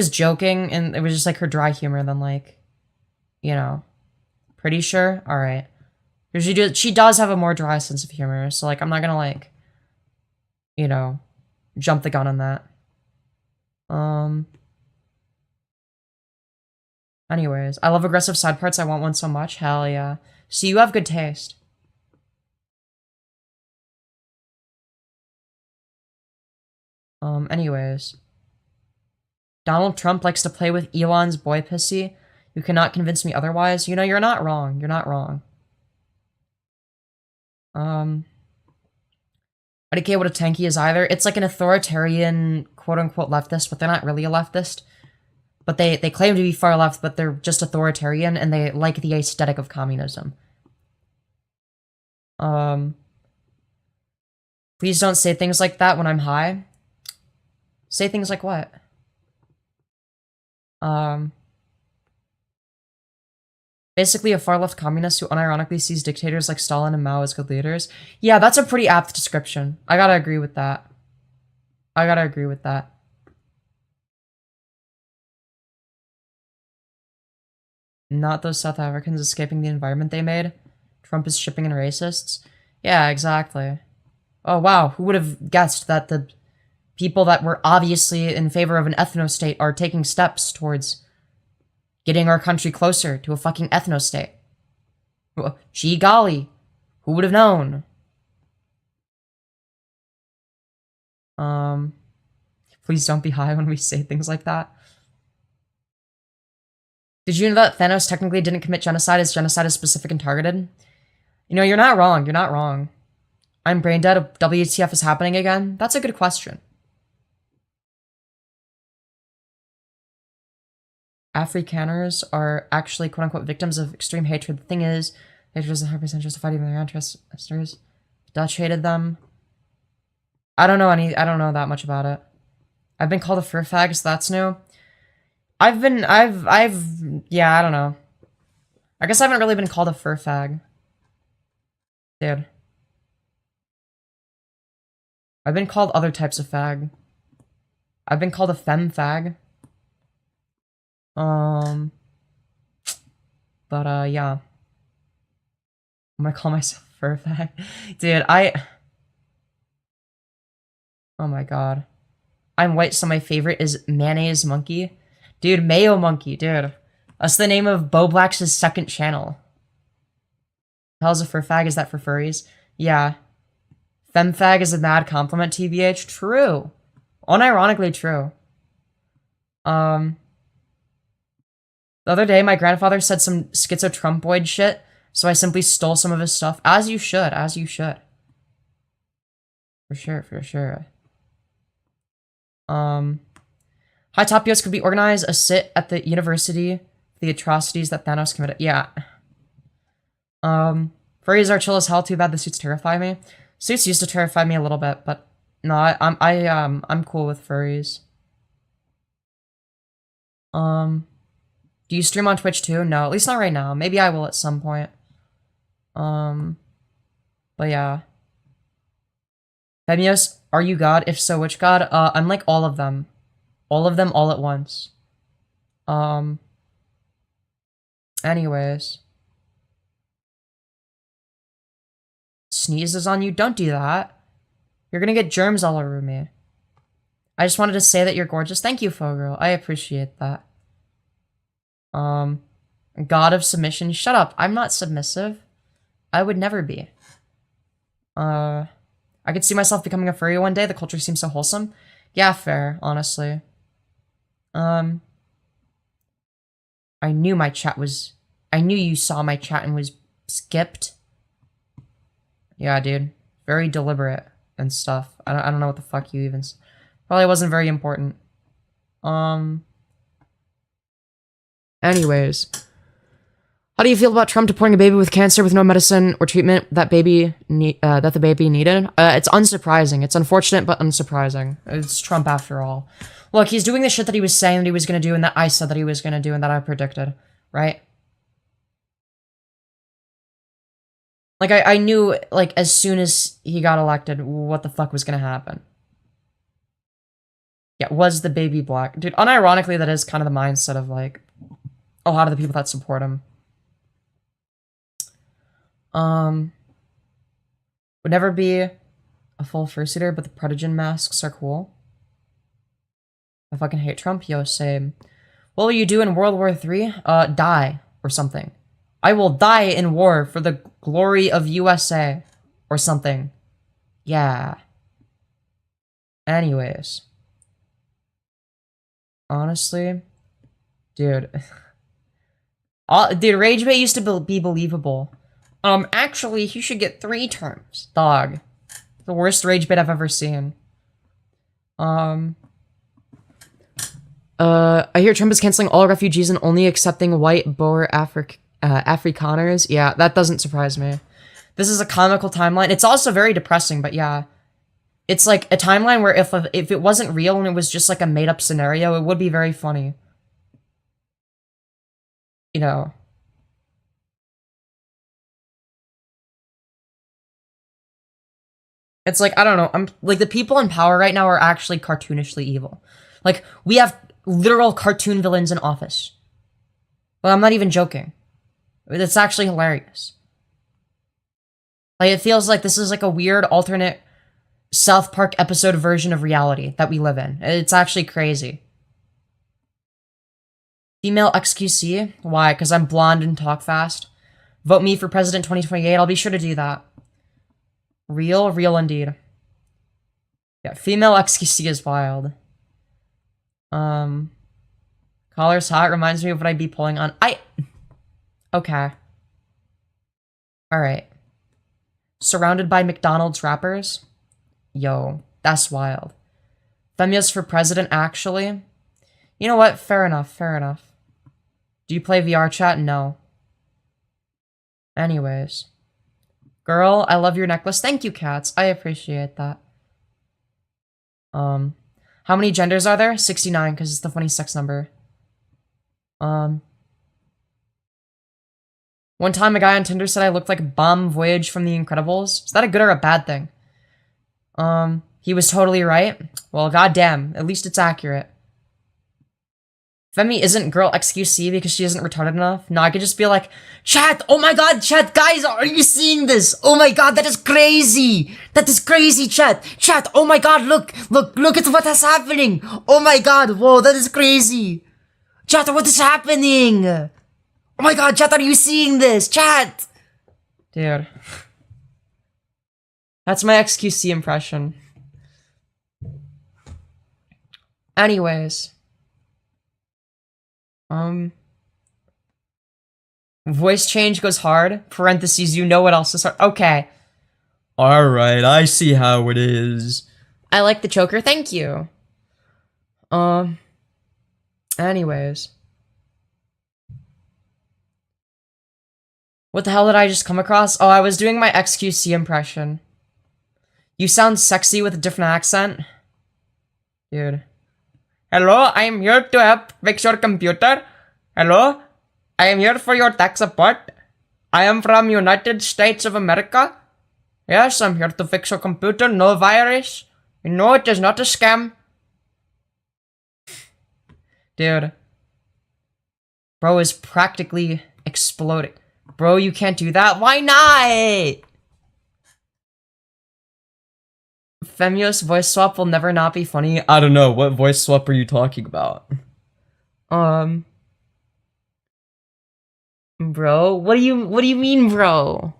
joking and it was just, like, her dry humor, then, like, you know. Pretty sure? Alright. She does have a more dry sense of humor, so, like, I'm not gonna, like, you know, jump the gun on that. Anyways, I love aggressive side parts. I want one so much. Hell yeah. So you have good taste. Anyways. Donald Trump likes to play with Elon's boy pussy. You cannot convince me otherwise. You know, you're not wrong. You're not wrong. I don't care what a tanky is either. It's like an authoritarian, quote-unquote leftist, but they're not really a leftist. But they claim to be far left, but they're just authoritarian, and they like the aesthetic of communism. Please don't say things like that when I'm high. Say things like what? Basically a far-left communist who unironically sees dictators like Stalin and Mao as good leaders. Yeah, that's a pretty apt description. I gotta agree with that. Not those South Africans escaping the environment they made. Trump is shipping in racists. Yeah, exactly. Oh, wow. Who would have guessed that the people that were obviously in favor of an ethno-state are taking steps towards getting our country closer to a fucking ethno-state? Gee golly. Who would have known? Please don't be high when we say things like that. Did you know that Thanos technically didn't commit genocide, as genocide is specific and targeted? You know, you're not wrong. You're not wrong. I'm brain dead. WTF is happening again? That's a good question. Afrikaners are actually quote-unquote victims of extreme hatred. The thing is, Hatred isn't 100% justified even their ancestors. Dutch hated them. I don't know that much about it. I've been called a fur fag, so that's new. Yeah, I don't know. I guess I haven't really been called a fur fag. Dude. I've been called other types of fag. I've been called a femme fag. But, yeah. I'm gonna call myself a fur fag. Dude, oh my god. I'm white, so my favorite is mayonnaise monkey. Dude, mayo monkey, dude. That's the name of Bo Black's second channel. Hell's a fur fag? Is that for furries? Yeah. Femme fag is a mad compliment, TBH. True. Unironically true. The other day, my grandfather said some schizo-Trumpoid shit, so I simply stole some of his stuff. As you should, as you should. For sure, for sure. High Topios could we organize a sit at the university for the atrocities that Thanos committed? Yeah. Furries are chill as hell, too bad the suits terrify me. Suits used to terrify me a little bit, but no, I'm cool with furries. Do you stream on Twitch too? No, at least not right now. Maybe I will at some point. But yeah. Femyoz, are you God? If so, which God? I'm like all of them. All of them all at once. Anyways. Sneezes on you? Don't do that. You're gonna get germs all over me. I just wanted to say that you're gorgeous. Thank you, Fogirl. I appreciate that. God of submission. Shut up. I'm not submissive. I would never be. I could see myself becoming a furry one day. The culture seems so wholesome. Yeah, fair, honestly. I knew my chat was... I knew you saw my chat and was skipped. Yeah, dude. Very deliberate and stuff. I don't know what the fuck you even... Probably wasn't very important. Anyways. How do you feel about Trump deporting a baby with cancer with no medicine or treatment that the baby needed? It's unsurprising. It's unfortunate, but unsurprising. It's Trump after all. Look, he's doing the shit that he was saying that he was gonna do and that I said that he was gonna do and that I predicted. Right? Like, I knew, like, as soon as he got elected, what the fuck was gonna happen. Yeah, was the baby black? Dude, unironically, that is kind of the mindset of, like, a lot of the people that support him. Would never be a full fursuiter, but the Prodigen masks are cool. I fucking hate Trump. Yo, same. What will you do in World War III? Die. Or something. I will die in war for the glory of USA. Or something. Yeah. Anyways. Honestly. Dude. Dude, rage bait used to be believable. Actually, he should get 3 terms. Dog. The worst rage bait I've ever seen. I hear Trump is canceling all refugees and only accepting white Boer Afrikaners. Yeah, that doesn't surprise me. This is a comical timeline. It's also very depressing, but yeah. It's like a timeline where if it wasn't real and it was just like a made-up scenario, it would be very funny. You know. It's like, I don't know, like, the people in power right now are actually cartoonishly evil. Like, we have literal cartoon villains in office. Well, I'm not even joking. It's actually hilarious. Like, it feels like this is like a weird alternate South Park episode version of reality that we live in. It's actually crazy. Female XQC? Why? Because I'm blonde and talk fast. Vote me for president 2028. I'll be sure to do that. Real indeed. Yeah, female XQC is wild. Collar's hot reminds me of what I'd be pulling on. Okay. Alright. Surrounded by McDonald's wrappers? Yo, that's wild. Femyoz for president, actually? You know what? Fair enough, fair enough. Do you play VR chat? No. Anyways. Girl, I love your necklace. Thank you, cats. I appreciate that. How many genders are there? 69, because it's the funny sex number. One time a guy on Tinder said I looked like Bomb Voyage from The Incredibles. Is that a good or a bad thing? He was totally right. Well, goddamn. At least it's accurate. Femi isn't girl XQC because she isn't retarded enough. No, I could just be like, chat, oh my god, chat, guys, are you seeing this? Oh my god, that is crazy. That is crazy, chat. Chat, oh my god, look at what is happening. Oh my god, whoa, that is crazy. Chat, what is happening? Oh my god, chat, are you seeing this? Chat. Dude. That's my XQC impression. Anyways. Voice change goes hard. Parentheses, you know what else is hard. Okay. Alright, I see how it is. I like the choker, thank you. Anyways. What the hell did I just come across? Oh, I was doing my XQC impression. You sound sexy with a different accent. Dude. Hello, I am here to help fix your computer. Hello, I am here for your tech support. I am from United States of America. Yes, I'm here to fix your computer. No virus. No, it is not a scam. Dude. Bro is practically exploding. Bro, you can't do that. Why not? Femyoz voice swap will never not be funny. I don't know. What voice swap are you talking about? Bro, what do you mean, bro?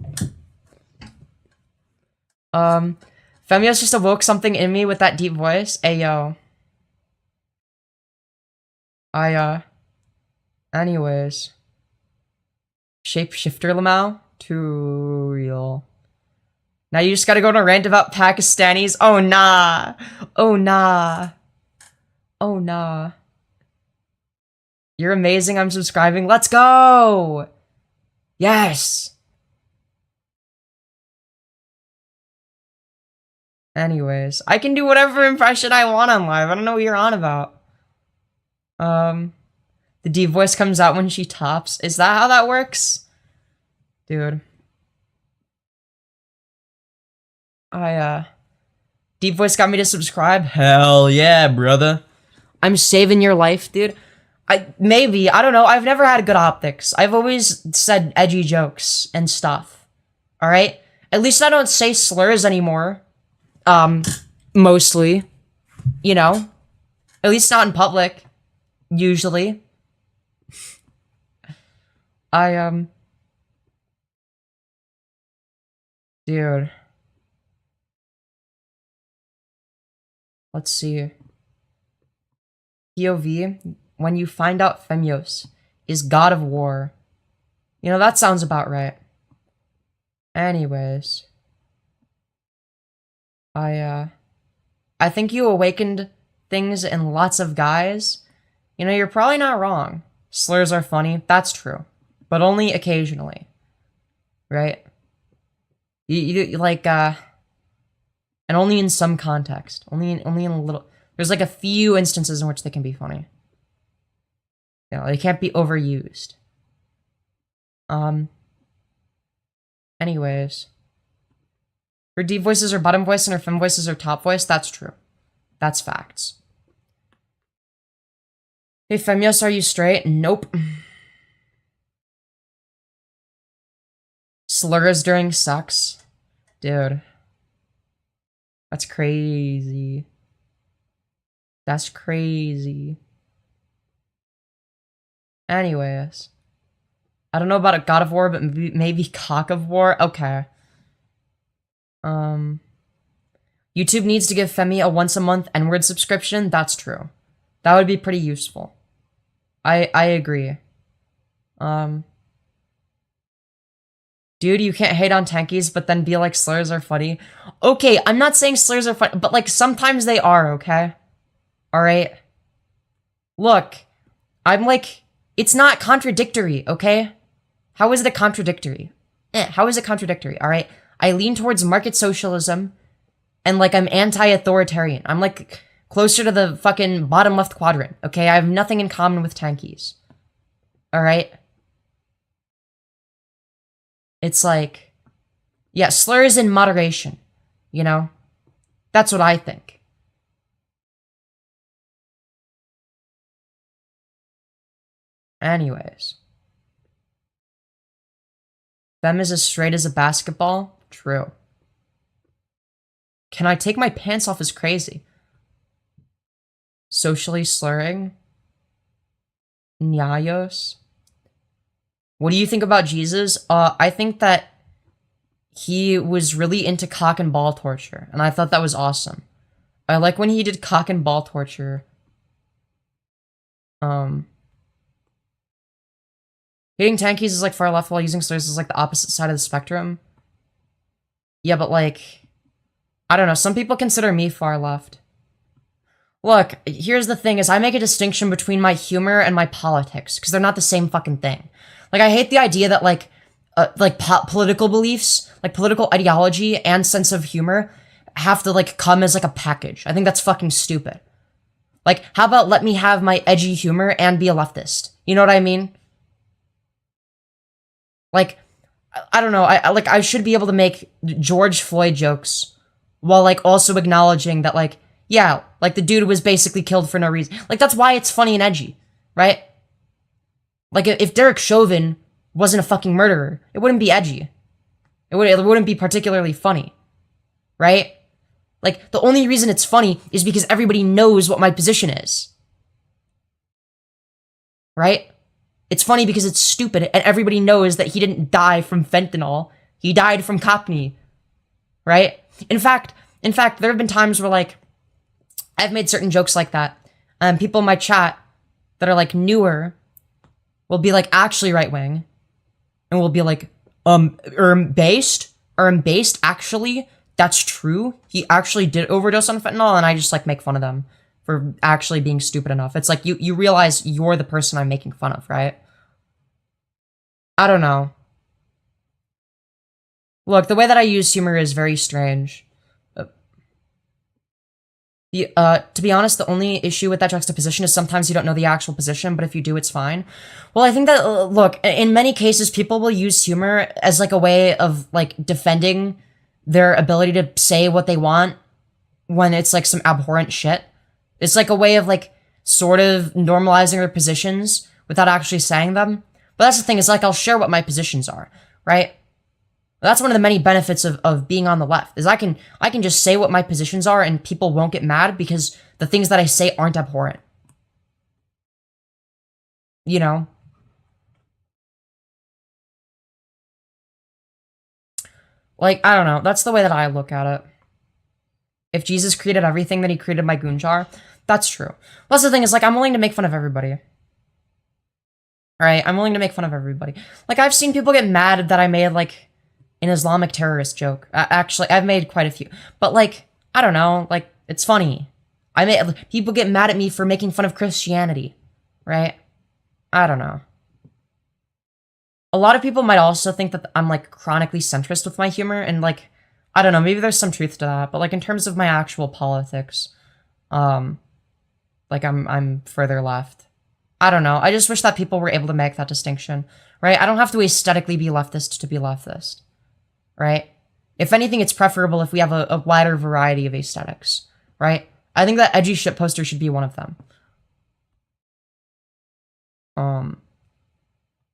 Femyoz just awoke something in me with that deep voice. Ayo. Anyways. Shapeshifter Lamau? Too real. Now you just gotta go to rant about Pakistanis. Oh nah. Oh nah. Oh nah. You're amazing, I'm subscribing. Let's go! Yes! Anyways, I can do whatever impression I want on live. I don't know what you're on about. The deep voice comes out when she tops. Is that how that works? Dude. Deep voice got me to subscribe. Hell yeah, brother. I'm saving your life, dude. Maybe, I don't know. I've never had good optics. I've always said edgy jokes and stuff. Alright? At least I don't say slurs anymore. Mostly. You know? At least not in public. Usually. Dude. Let's see. POV, when you find out Femyoz is God of War. You know, that sounds about right. Anyways. I think you awakened things in lots of guys. You know, you're probably not wrong. Slurs are funny, that's true. But only occasionally. Right? You like, and only in some context. Only in a little... There's like a few instances in which they can be funny. You know, they can't be overused. Anyways. Her deep voices are bottom voice and her fem voices are top voice. That's true. That's facts. Hey, Femyoz, are you straight? Nope. Slurs during sex? Dude. That's crazy. That's crazy. Anyways. I don't know about a God of War, but maybe Cock of War? Okay. YouTube needs to give Femi a once-a-month N-word subscription? That's true. That would be pretty useful. I agree. Dude, you can't hate on tankies, but then be like slurs are funny. Okay, I'm not saying slurs are funny, but like sometimes they are, okay? Alright? Look, I'm like, it's not contradictory, okay? How is it a contradictory? How is it contradictory? All right. I lean towards market socialism and like I'm anti-authoritarian. I'm like closer to the fucking bottom left quadrant. Okay. I have nothing in common with tankies. All right. It's like, yeah, slurs in moderation, you know? That's what I think. Anyways. Fem is as straight as a basketball? True. Can I take my pants off is crazy. Socially slurring? Nyayos? What do you think about Jesus? I think that he was really into cock and ball torture, and I thought that was awesome. I like when he did cock and ball torture. Hitting tankies is like far left while using slurs is like the opposite side of the spectrum. Yeah, but like, I don't know, some people consider me far left. Look, here's the thing is I make a distinction between my humor and my politics, because they're not the same fucking thing. Like, I hate the idea that, like political beliefs, like, political ideology and sense of humor have to, like, come as, like, a package. I think that's fucking stupid. Like, how about let me have my edgy humor and be a leftist? You know what I mean? Like, I don't know, I should be able to make George Floyd jokes while, like, also acknowledging that, like, yeah, like, the dude was basically killed for no reason. Like, that's why it's funny and edgy, right? Like, if Derek Chauvin wasn't a fucking murderer, it wouldn't be edgy. It wouldn't be particularly funny, right? Like, the only reason it's funny is because everybody knows what my position is. Right? It's funny because it's stupid, and everybody knows that he didn't die from fentanyl. He died from cockney. Right? In fact, there have been times where, like, I've made certain jokes like that, and people in my chat that are, like, newer will be, like, actually right-wing, and will be like, based, actually, that's true. He actually did overdose on fentanyl, and I just, like, make fun of them for actually being stupid enough. It's like, you realize you're the person I'm making fun of, right? I don't know. Look, the way that I use humor is very strange. To be honest, the only issue with that juxtaposition is sometimes you don't know the actual position, but if you do, it's fine. Well, I think that, look, in many cases, people will use humor as, like, a way of, like, defending their ability to say what they want when it's, like, some abhorrent shit. It's, like, a way of, like, sort of normalizing their positions without actually saying them. But that's the thing, is, like, I'll share what my positions are, right? That's one of the many benefits of being on the left, is I can just say what my positions are and people won't get mad because the things that I say aren't abhorrent. You know? Like, I don't know. That's the way that I look at it. If Jesus created everything, then he created my goon jar. That's true. Well, that's the thing, is, like, I'm willing to make fun of everybody. Alright? I'm willing to make fun of everybody. Like, I've seen people get mad that I made, like, an Islamic terrorist joke. Actually, I've made quite a few. But, like, I don't know, like, it's funny. People get mad at me for making fun of Christianity, right? I don't know. A lot of people might also think that I'm, like, chronically centrist with my humor, and, like, I don't know, maybe there's some truth to that, but, like, in terms of my actual politics, like, I'm further left. I don't know, I just wish that people were able to make that distinction, right? I don't have to aesthetically be leftist to be leftist. Right? If anything, it's preferable if we have a wider variety of aesthetics, right? I think that edgy shitposter should be one of them.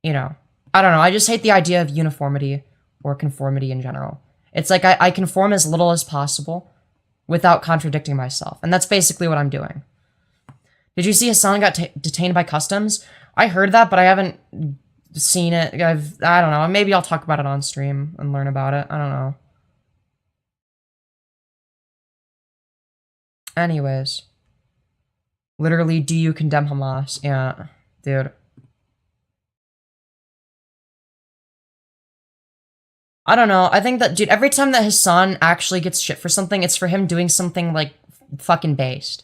You know, I don't know, I just hate the idea of uniformity or conformity in general. It's like I conform as little as possible without contradicting myself, and that's basically what I'm doing. Did you see Hassan got detained by customs? I heard that, but I haven't seen it. I don't know. Maybe I'll talk about it on stream and learn about it. I don't know. Anyways. Literally, do you condemn Hamas? Yeah, dude. I don't know. I think that, dude, every time that Hassan actually gets shit for something, it's for him doing something, like, fucking based.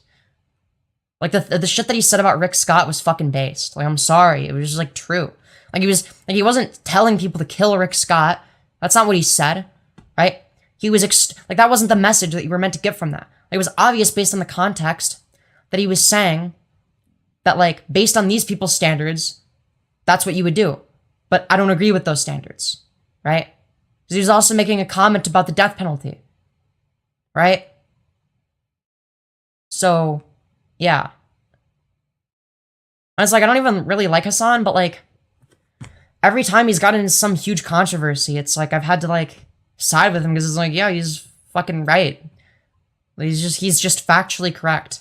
Like, the shit that he said about Rick Scott was fucking based. Like, I'm sorry. It was just, like, true. Like, he wasn't telling people to kill Rick Scott. That's not what he said, right? He was, like, that wasn't the message that you were meant to get from that. Like, it was obvious based on the context that he was saying that, like, based on these people's standards, that's what you would do. But I don't agree with those standards, right? Because he was also making a comment about the death penalty, right? So, yeah. And it's like, I don't even really like Hassan, but, like, every time he's gotten into some huge controversy, it's like, I've had to, like, side with him because it's like, yeah, he's fucking right. He's just factually correct.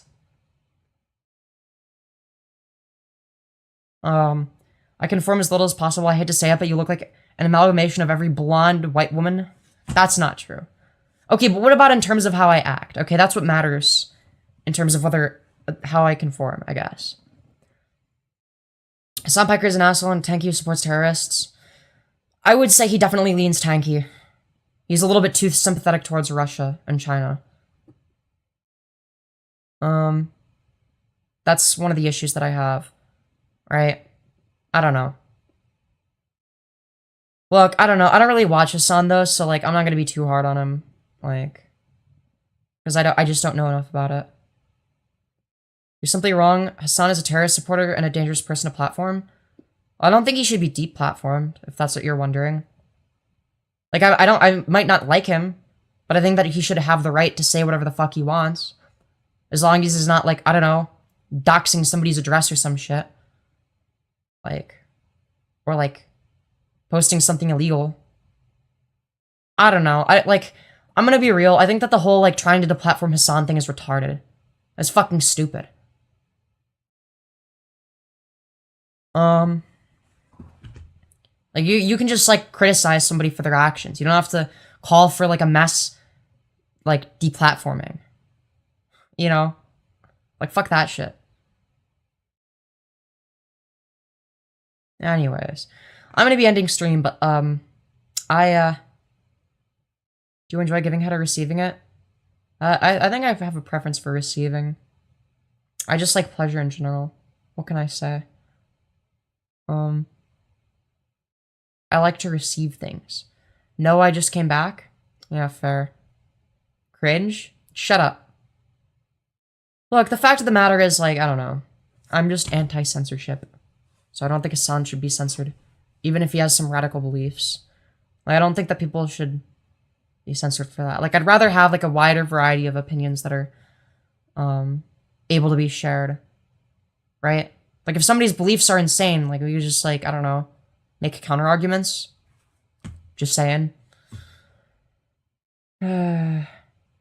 I conform as little as possible. I hate to say it, but you look like an amalgamation of every blonde white woman. That's not true. Okay, but what about in terms of how I act? Okay, that's what matters in terms of how I conform, I guess. Hassan Piker is an asshole and Tanky supports terrorists. I would say he definitely leans Tanky. He's a little bit too sympathetic towards Russia and China. That's one of the issues that I have. Right? I don't know. Look, I don't know. I don't really watch Hassan though, so like I'm not gonna be too hard on him. Like, because I just don't know enough about it. You're simply wrong. Hassan is a terrorist supporter and a dangerous person to platform. I don't think he should be deplatformed, if that's what you're wondering. Like, I might not like him, but I think that he should have the right to say whatever the fuck he wants. As long as he's not, like, I don't know, doxing somebody's address or some shit. Like, or like, posting something illegal. I don't know. I'm gonna be real. I think that the whole, like, trying to deplatform Hassan thing is retarded. It's fucking stupid. Like, you can just, like, criticize somebody for their actions. You don't have to call for, like, a mass, like, deplatforming. You know? Like, fuck that shit. Anyways. I'm gonna be ending stream, but, do you enjoy giving head or receiving it? I think I have a preference for receiving. I just like pleasure in general. What can I say? I like to receive things. No, I just came back? Yeah, fair. Cringe? Shut up. Look, the fact of the matter is, like, I don't know. I'm just anti-censorship. So I don't think Hassan should be censored. Even if he has some radical beliefs. Like, I don't think that people should be censored for that. Like, I'd rather have, like, a wider variety of opinions that are, able to be shared. Right? Like, if somebody's beliefs are insane, like, we just, like, I don't know, make counter-arguments. Just saying. I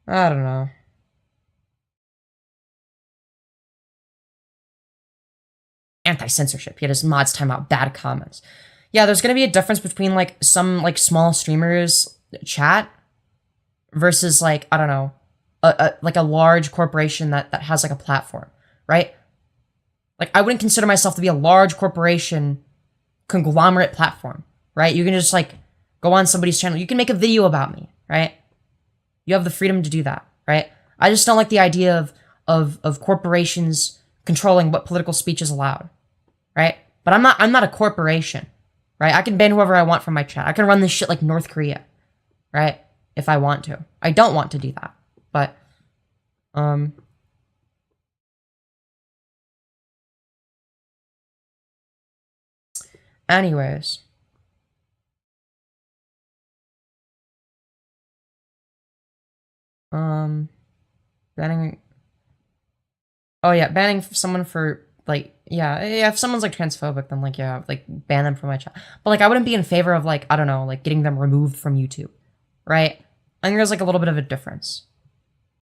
don't know. Anti-censorship. Yet his mods time out bad comments. Yeah, there's gonna be a difference between, like, some, like, small streamers chat versus, like, I don't know, like a large corporation that has, like, a platform, right? Like, I wouldn't consider myself to be a large corporation conglomerate platform, right? You can just, like, go on somebody's channel. You can make a video about me, right? You have the freedom to do that, right? I just don't like the idea of corporations controlling what political speech is allowed, right? But I'm not a corporation, right? I can ban whoever I want from my chat. I can run this shit like North Korea, right? If I want to. I don't want to do that, but, anyways. Banning... Oh yeah, banning someone for, like, yeah, if someone's, like, transphobic, then, like, yeah, like, ban them from my chat. But, like, I wouldn't be in favor of, like, I don't know, like, getting them removed from YouTube, right? I think there's, like, a little bit of a difference.